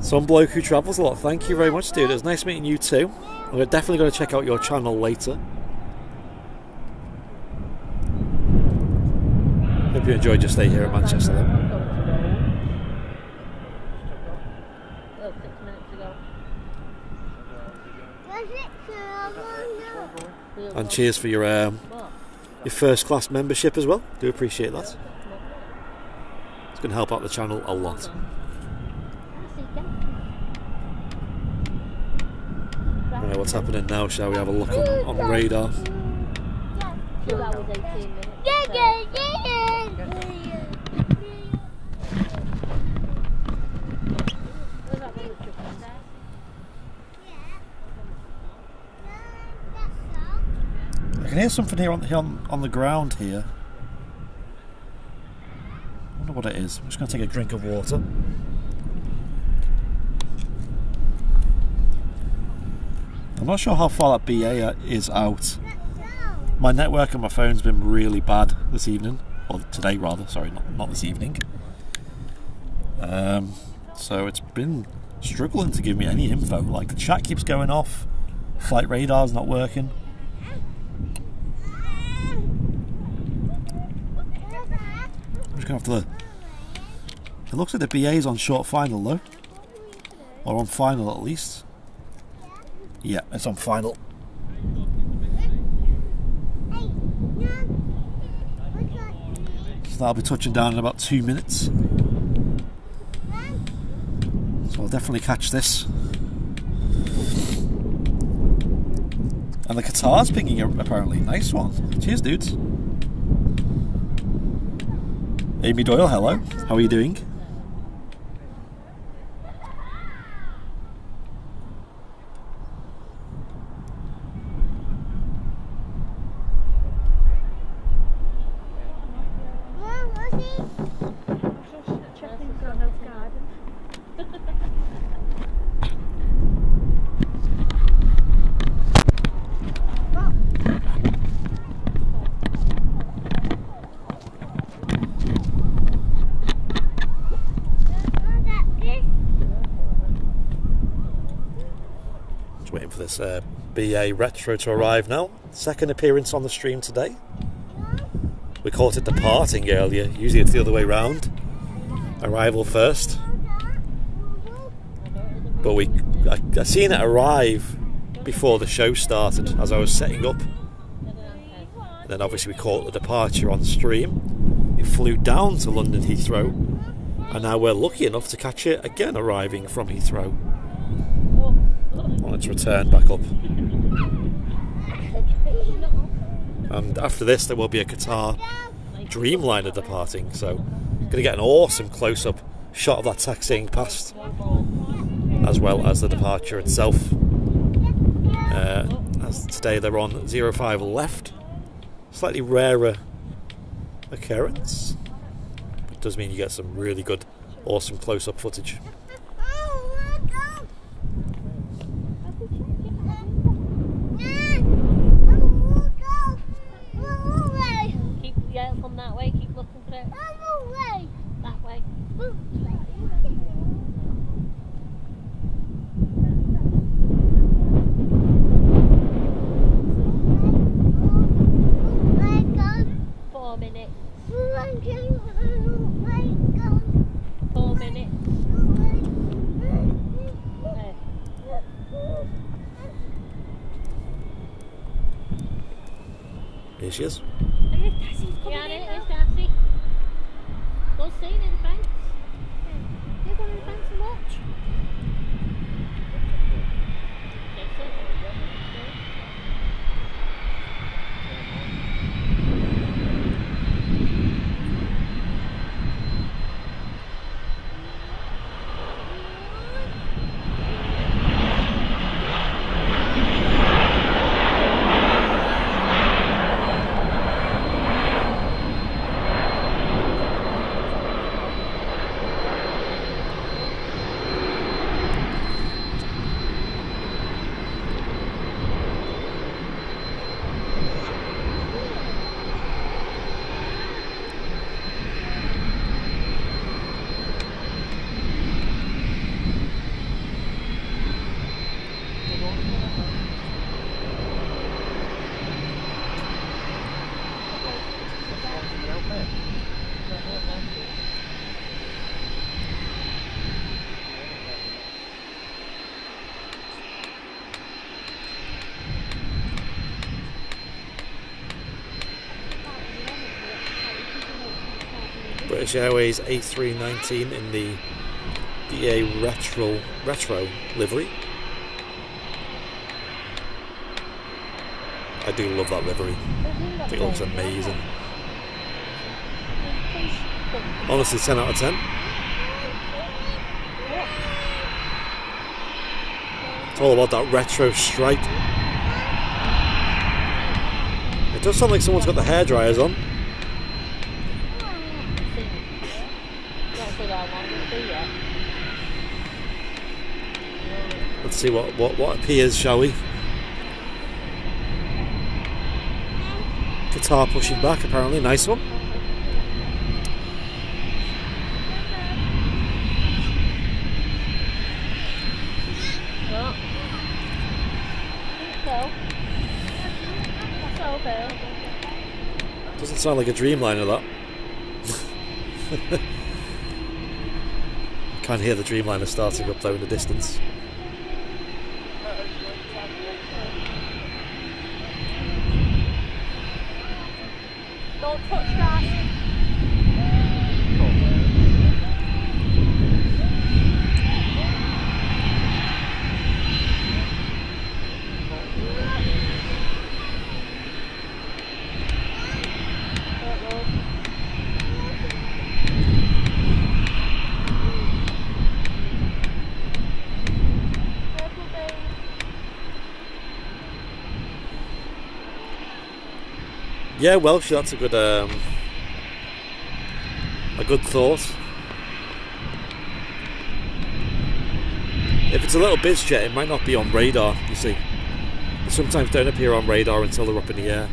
Some bloke who travels a lot. Thank you very much, dude. It was nice meeting you too. I'm definitely going to check out your channel later. Hope you enjoyed your stay here in Manchester though. And cheers for your first class membership as well. Do appreciate that. It's going to help out the channel a lot. Right, what's happening now? Shall we have a look on the radar? 2 hours 18 minutes. I can hear something here on the ground here. I wonder what it is. I'm just going to take a drink of water. I'm not sure how far that BA is out. My network on my phone's been really bad this evening. Or today rather, sorry, not this evening. So it's been struggling to give me any info. Like the chat keeps going off. Flight radar's not working. I'm just going to have to... It looks like the BA's on short final though. Or on final at least. Yeah, it's on final. So that'll be touching down in about 2 minutes. So I'll definitely catch this. And the Qatar's picking up, apparently. Nice one. Cheers, dudes. Amy Doyle, hello. How are you doing? Waiting for this BA Retro to arrive now. Second appearance on the stream today. We caught it departing earlier. Usually it's the other way round. Arrival first. But I seen it arrive before the show started as I was setting up. And then obviously we caught the departure on stream. It flew down to London Heathrow. And now we're lucky enough to catch it again arriving from Heathrow. On its return back up. And after this there will be a Qatar Dreamliner departing, so going to get an awesome close-up shot of that taxiing past, as well as the departure itself. As today they're on 05 left, slightly rarer occurrence, but it does mean you get some really good awesome close-up footage. From that way, keep looking for it. That way. Four minutes. 4 minutes. Here she is. Yeah, there's Darcy. Go see near the fence. You go to the fence and watch. British Airways A319 in the BA Retro livery. I do love that livery. I think it looks amazing. Honestly, 10 out of 10. It's all about that retro stripe. It does sound like someone's got the hairdryers on. Let's see what appears, shall we? Qatar pushing back, apparently. Nice one. Doesn't sound like a Dreamliner, that. I can't hear the Dreamliner starting up though in the distance. Don't touch that. Yeah, Welsh, that's a good thought. If it's a little biz jet, it might not be on radar, you see. They sometimes don't appear on radar until they're up in the air.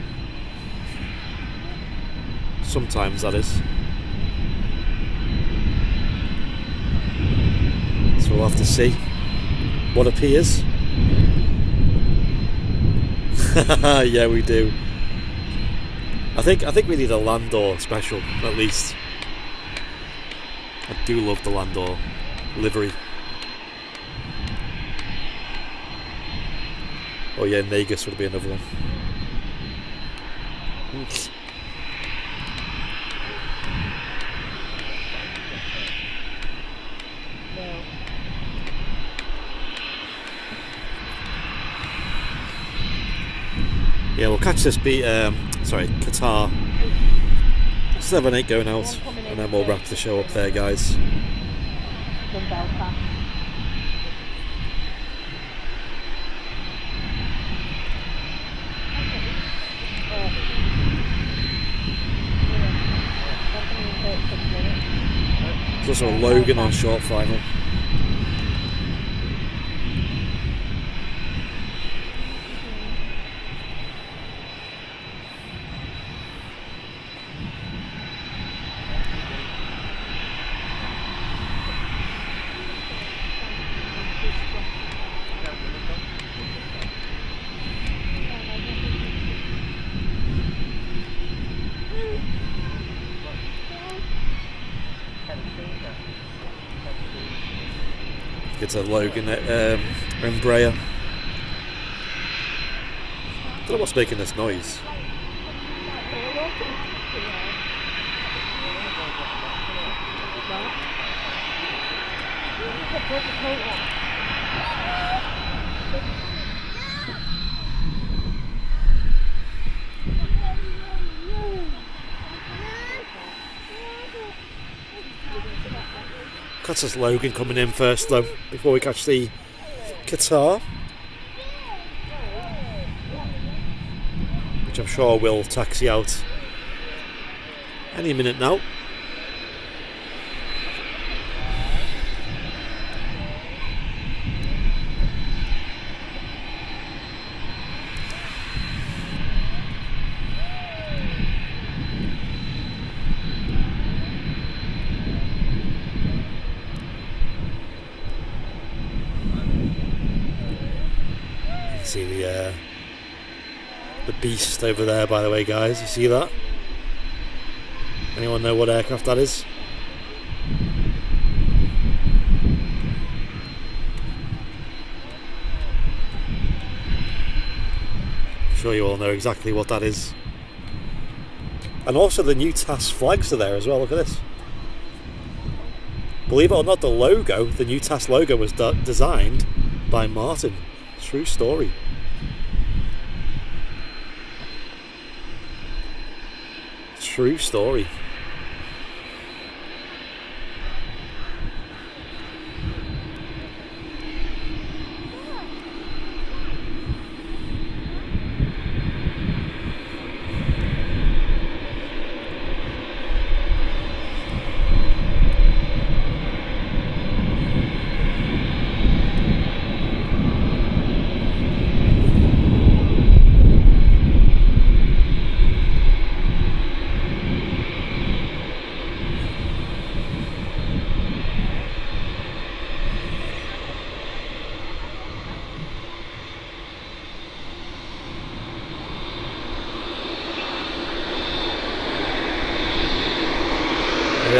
Sometimes, that is. So we'll have to see what appears. Yeah, we do. I think we need a Landor special, at least. I do love the Landor livery. Oh yeah, Negus would be another one. Yeah, we'll catch this Qatar 7-8 going out, and then we'll wrap the show up there, guys. There's also a Logan on short final. It's a Logan Embraer. I don't know what's making this noise. That's us Logan coming in first though, before we catch the Qatar, which I'm sure will taxi out any minute now. See the beast over there, by the way, guys. You see that? Anyone know what aircraft that is? I'm sure you all know exactly what that is. And also the new TAS flags are there as well. Look at this. Believe it or not, the logo, the new TAS logo, was designed by Martin. True story. True story.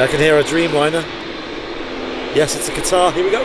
I can hear a dreamliner. Yes, it's a Qatar. Here we go.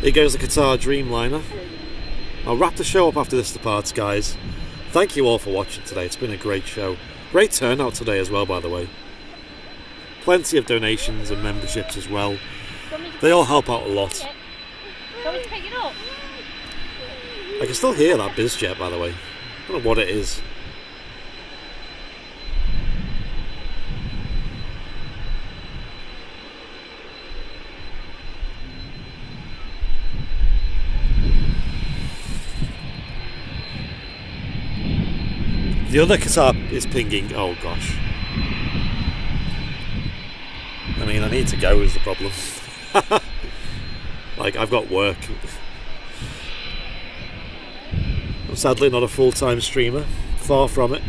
Here goes the Qatar Dreamliner. I'll wrap the show up after this departs, guys. Thank you all for watching today. It's been a great show. Great turnout today as well, by the way. Plenty of donations and memberships as well. They all help out a lot. Want me to pick it up? I can still hear that BizJet, by the way. I don't know what it is. The other Qatar is pinging. Oh gosh. I mean, I need to go is the problem. Like, I've got work. I'm sadly not a full-time streamer. Far from it.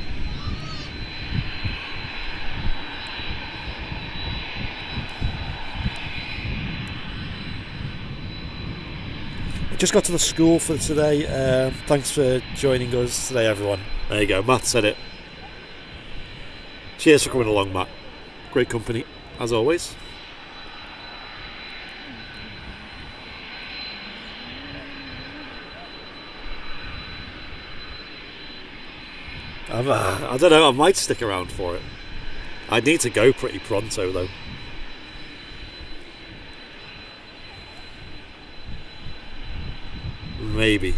I just got to the school for today. Thanks for joining us today, everyone. There you go, Matt said it. Cheers for coming along, Matt. Great company, as always. I don't know, I might stick around for it. I need to go pretty pronto, though. Maybe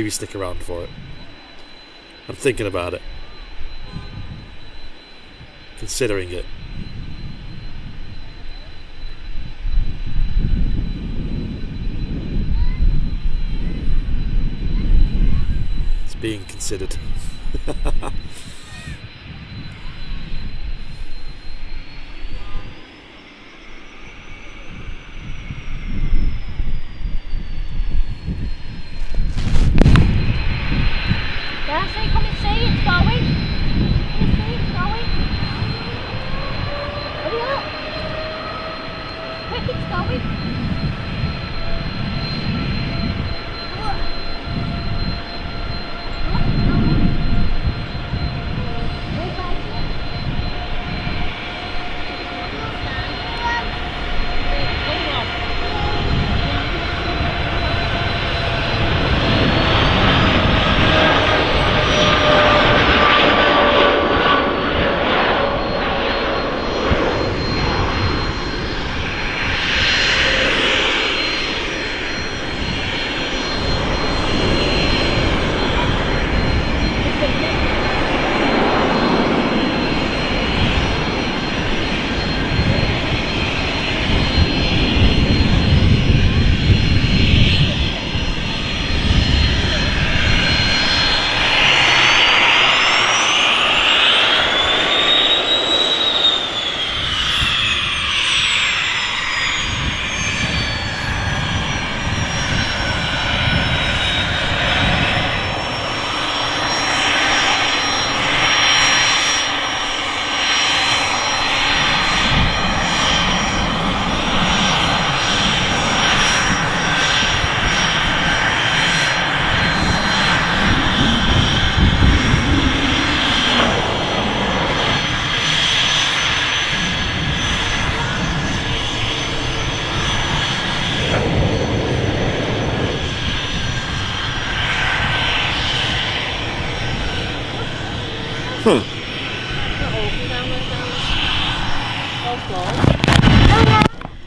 stick around for it. I'm thinking about it. Considering it. It's being considered. Come and see, it's going. Come and see, it's going. Hurry up. Quick, it's going. Look, it's going. Where's my ship? Go on.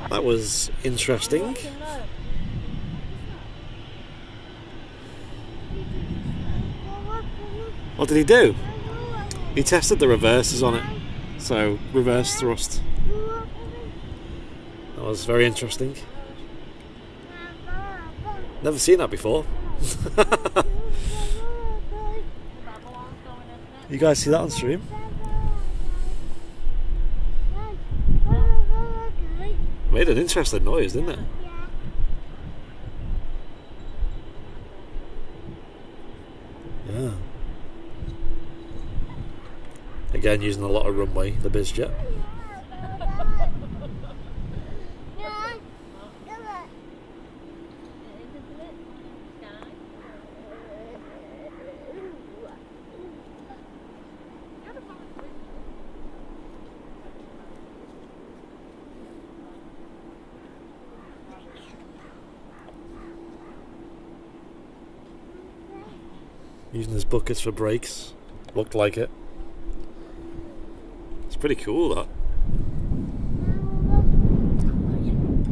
That was interesting. What did he do? He tested the reverses on it. So, reverse thrust. That was very interesting. Never seen that before. You guys see that on stream? Made an interesting noise, didn't it? Yeah. Again, using a lot of runway, the BizJet. Using his buckets for brakes. Looked like it. It's pretty cool, that.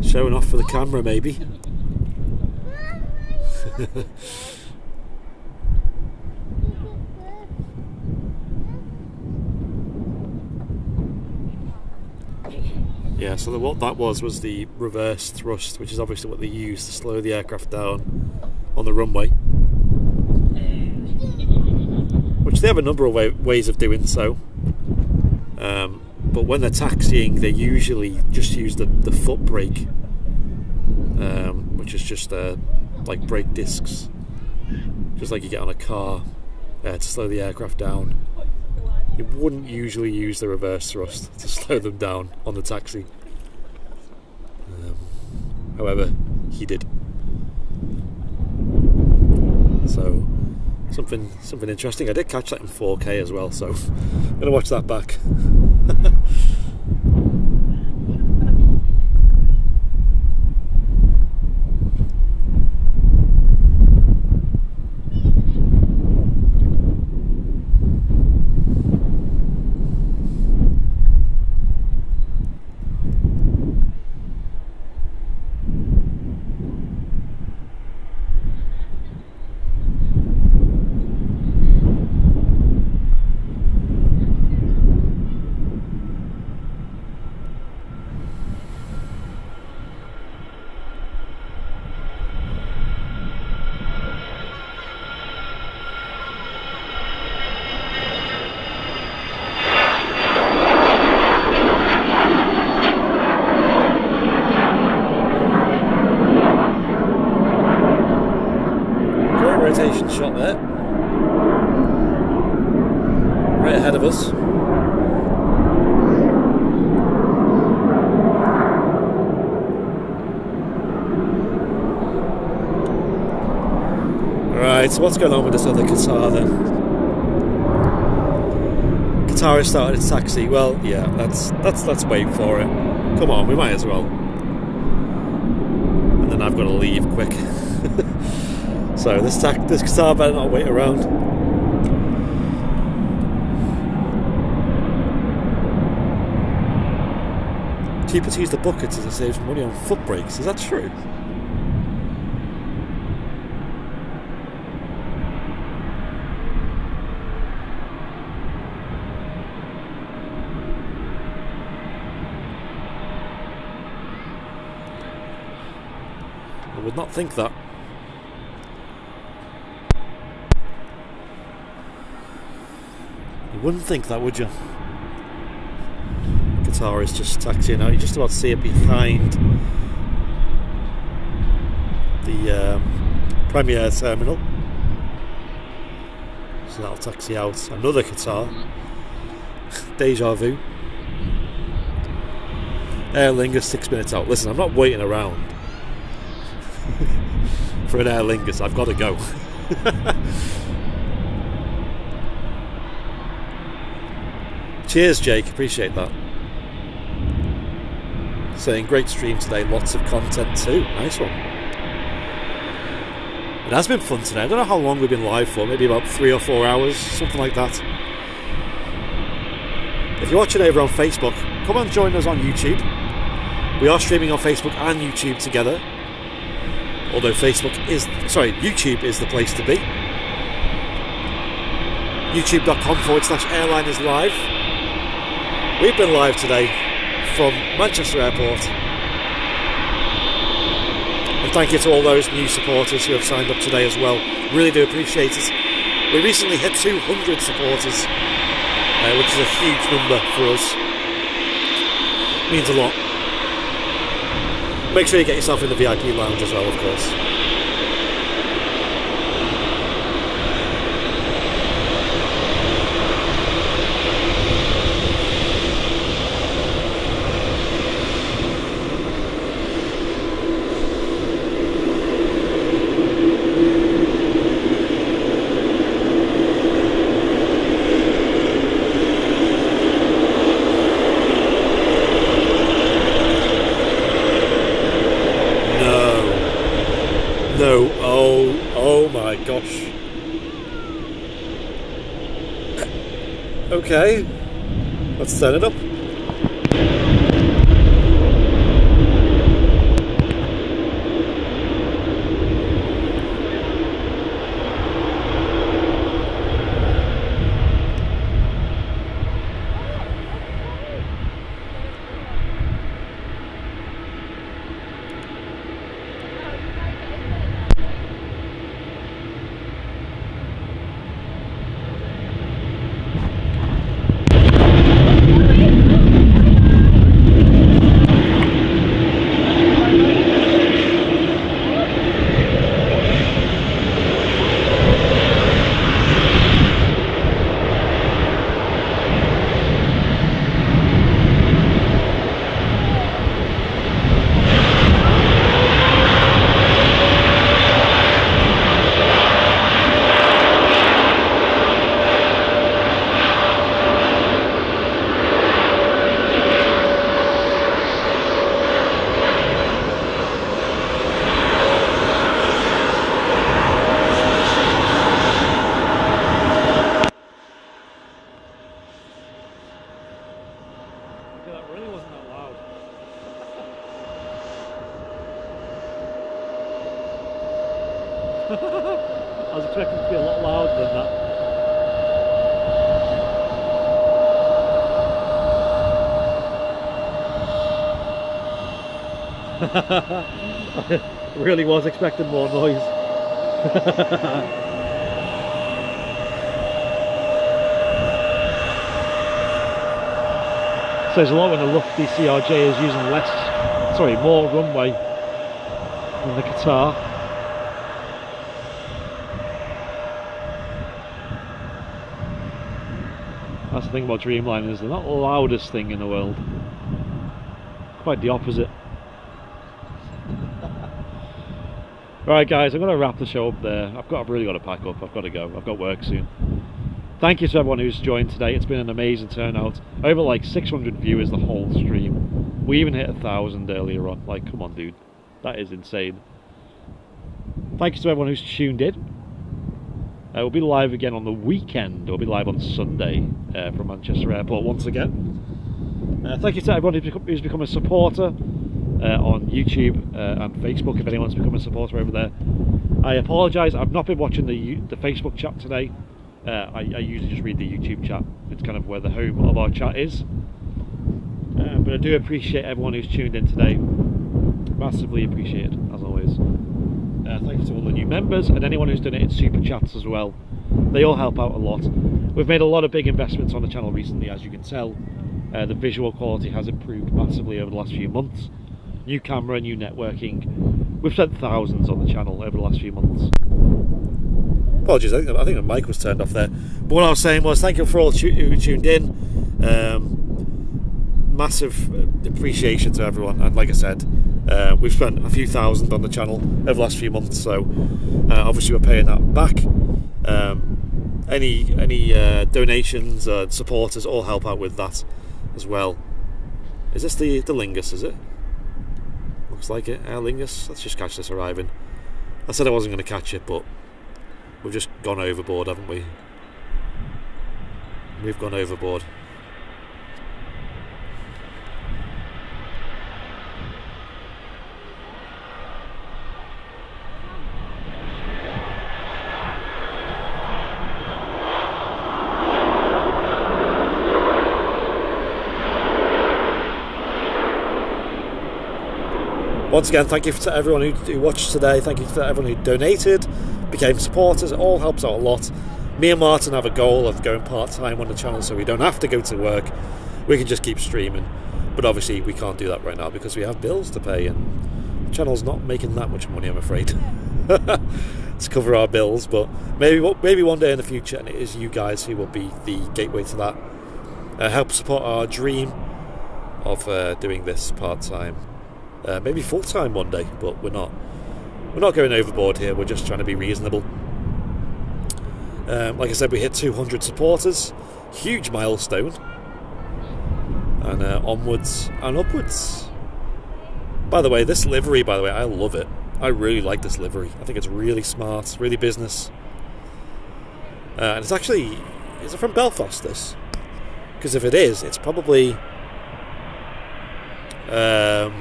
Showing off for the camera, maybe. Yeah, so what that was the reverse thrust, which is obviously what they use to slow the aircraft down on the runway. Which they have a number of ways of doing so. But when they're taxiing, they usually just use the foot brake, which is just like brake discs, just like you get on a car, to slow the aircraft down. You wouldn't usually use the reverse thrust to slow them down on the taxi. However, he did. So something interesting. I did catch that in 4K as well, so I'm gonna watch that back. Shot there, right ahead of us. Right, so what's going on with this other Qatar then? Qatar has started its taxi. Well, yeah, let's wait for it. Come on, we might as well. And then I've got to leave quick. So this Qatar better not wait around. Cheaper to use the buckets as it saves money on foot brakes. Is that true? I would not think that. Wouldn't think that, would you? Qatar is just taxiing out. You just about see it behind the Premier terminal. So that'll taxi out. Another Qatar. Deja vu. Aer Lingus 6 minutes out. Listen, I'm not waiting around for an Aer Lingus. I've got to go. Cheers, Jake, appreciate that. Saying great stream today, lots of content too. Nice one. It has been fun today. I don't know how long we've been live for, maybe about 3 or 4 hours, something like that. If you're watching over on Facebook, come and join us on YouTube. We are streaming on Facebook and YouTube together. Although YouTube is the place to be. youtube.com/airliners live. We've been live today from Manchester Airport. And thank you to all those new supporters who have signed up today as well. Really do appreciate it. We recently hit 200 supporters, which is a huge number for us. Means a lot. Make sure you get yourself in the VIP lounge as well, of course. Okay, let's turn it up. I was expecting it to be a lot louder than that. I really was expecting more noise. Says a lot when a lofty CRJ is using more runway than the Qatar. That's the thing about dreamliners, they're not the loudest thing in the world. Quite the opposite. Right guys, I'm going to wrap the show up there. I've really got to pack up, I've got to go, I've got work soon. Thank you to everyone who's joined today, it's been an amazing turnout. Over like 600 viewers the whole stream. We even hit 1,000 earlier on, like come on dude, that is insane. Thank you to everyone who's tuned in. We'll be live again on the weekend. We'll be live on Sunday from Manchester Airport once again. Thank you to everyone who's become a supporter on YouTube and Facebook, if anyone's become a supporter over there. I apologise, I've not been watching the Facebook chat today. I usually just read the YouTube chat. It's kind of where the home of our chat is. But I do appreciate everyone who's tuned in today. Massively appreciate it, as always. Thank you to all the new members and anyone who's donated super chats as well. They all help out a lot. We've made a lot of big investments on the channel recently, as you can tell. The visual quality has improved massively over the last few months. New camera, new networking. We've spent thousands on the channel over the last few months. Apologies, I think the mic was turned off there. But what I was saying was thank you for all who tuned in. Massive appreciation to everyone, and like I said, we've spent a few thousand on the channel over the last few months, so obviously we're paying that back. Any donations, supporters all help out with that as well. Is this the Lingus, is it? Looks like it, Air Lingus. Let's just catch this arriving. I said I wasn't going to catch it, but we've just gone overboard, haven't we? We've gone overboard. Once again, thank you to everyone who watched today. Thank you to everyone who donated, became supporters. It all helps out a lot. Me and Martin have a goal of going part-time on the channel so we don't have to go to work. We can just keep streaming. But obviously we can't do that right now because we have bills to pay and the channel's not making that much money, I'm afraid, to cover our bills. But maybe one day in the future, and it is you guys who will be the gateway to that. Help support our dream of doing this part-time. Maybe full-time one day, but we're not going overboard here. We're just trying to be reasonable. Like I said, we hit 200 supporters, huge milestone, and onwards and upwards. By the way, this livery, I love it. I really like this livery. I think it's really smart, really business. And it's it from Belfast, this? Because if it is, it's probably a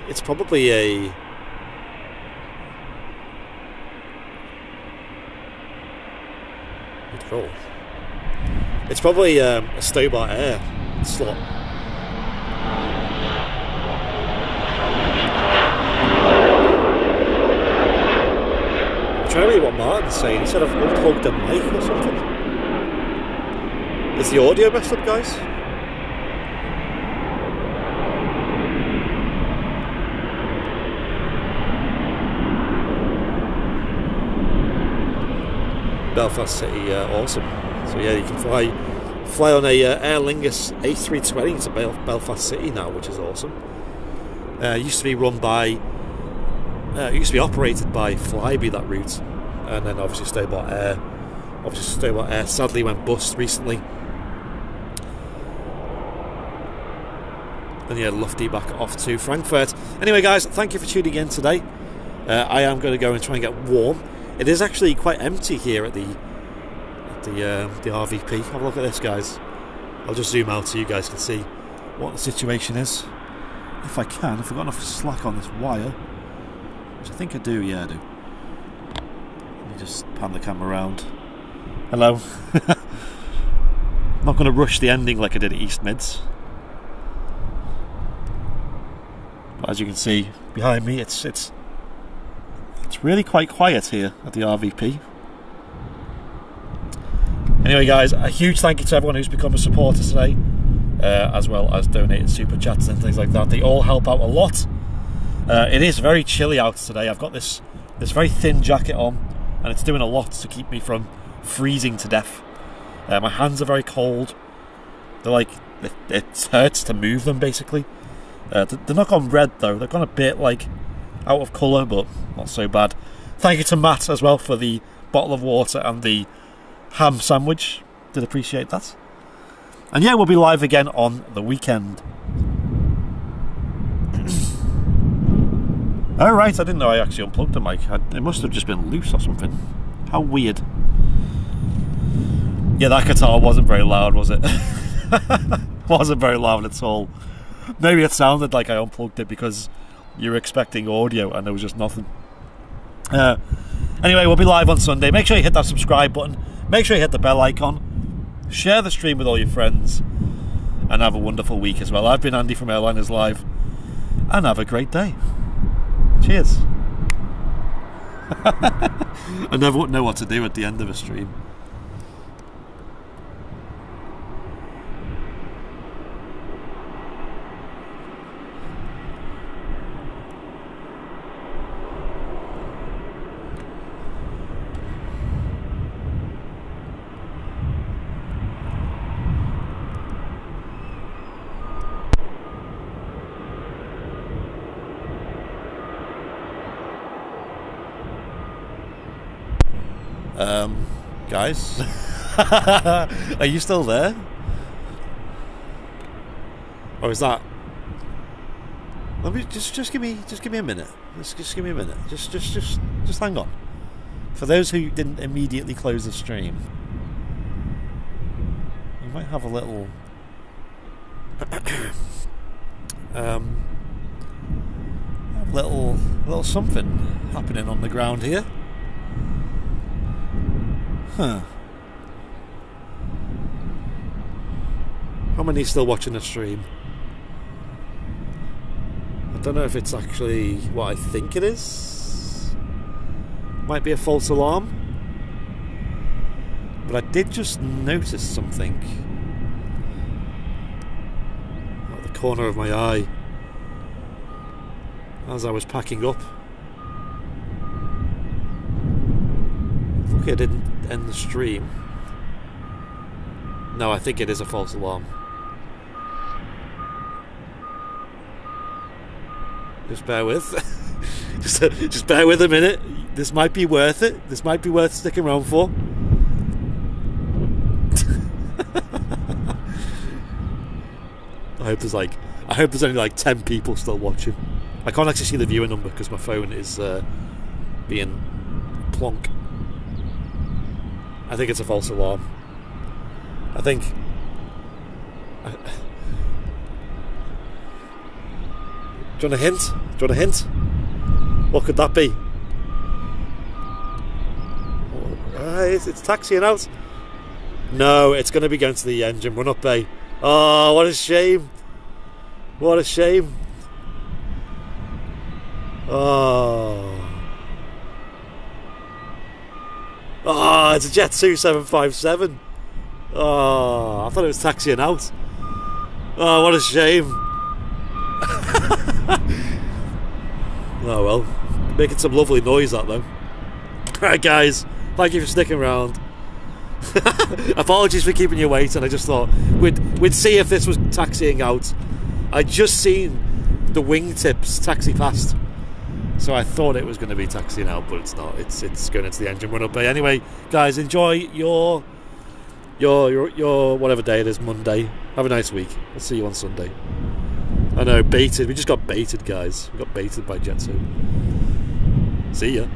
It's probably a Qatar Air slot. I'm trying to read what Martin's saying. He said I've unplugged a mic or something. Is the audio messed up, guys? Belfast City, awesome. So yeah, you can fly on a Aer Lingus A320 to Belfast City now, which is awesome. It used to be operated by Flybe, that route, and then obviously Qatar Air. Obviously Qatar Air sadly went bust recently. And yeah, Lufty back off to Frankfurt. Anyway, guys, thank you for tuning in today. I am going to go and try and get warm. It is actually quite empty here at the RVP. Have a look at this, guys. I'll just zoom out so you guys can see what the situation is. If I can, if I've got enough slack on this wire, which I think I do, yeah I do. Let me just pan the camera around. Hello. I'm not going to rush the ending like I did at East Mids. But as you can see behind me, it's really quite quiet here at the RVP. Anyway, guys, a huge thank you to everyone who's become a supporter today, as well as donated super chats and things like that. They all help out a lot. It is very chilly out today. I've got this very thin jacket on, and it's doing a lot to keep me from freezing to death. My hands are very cold. They're like, it hurts to move them, basically. They're not gone red though. They've gone a bit like out of colour, but not so bad. Thank you to Matt as well for the bottle of water and the ham sandwich. Did appreciate that. And yeah, we'll be live again on the weekend. Alright, I didn't know I actually unplugged the mic. It must have just been loose or something. How weird. Yeah, that guitar wasn't very loud, was it? Wasn't very loud at all. Maybe it sounded like I unplugged it because you were expecting audio and there was just nothing. Anyway, we'll be live on Sunday. Make sure you hit that subscribe button. Make sure you hit the bell icon. Share the stream with all your friends. And have a wonderful week as well. I've been Andy from Airliners Live. And have a great day. Cheers. I never know what to do at the end of a stream. Guys, are you still there? Or is that? Let me just give me a minute. Just give me a minute. Just hang on. For those who didn't immediately close the stream, you might have a little little something happening on the ground here. Huh. How many are still watching the stream? I don't know if it's actually what I think it is. Might be a false alarm. But I did just notice something at the corner of my eye as I was packing up. I didn't end the stream. No, I think it is a false alarm. Just bear with. just bear with a minute. This might be worth it. This might be worth sticking around for. I hope there's only like 10 people still watching. I can't actually see the viewer number because my phone is being plonk. I think it's a false alarm. I think Do you want a hint? Do you want a hint? What could that be? It's taxiing out. No, it's going to be going to the engine run-up bay. Oh, what a shame. What a shame. Oh. Oh, it's a Jet 2757. Oh, I thought it was taxiing out. Oh, what a shame. Oh well, making some lovely noise that though. Alright guys, thank you for sticking around. Apologies for keeping you waiting. I just thought we'd see if this was taxiing out. I'd just seen the wingtips taxi past, so I thought it was going to be taxiing out, but it's not. It's going into the engine run-up bay. Anyway, guys, enjoy your whatever day it is, Monday. Have a nice week. I'll see you on Sunday. I know, baited. We just got baited, guys. We got baited by Jet 2. See ya.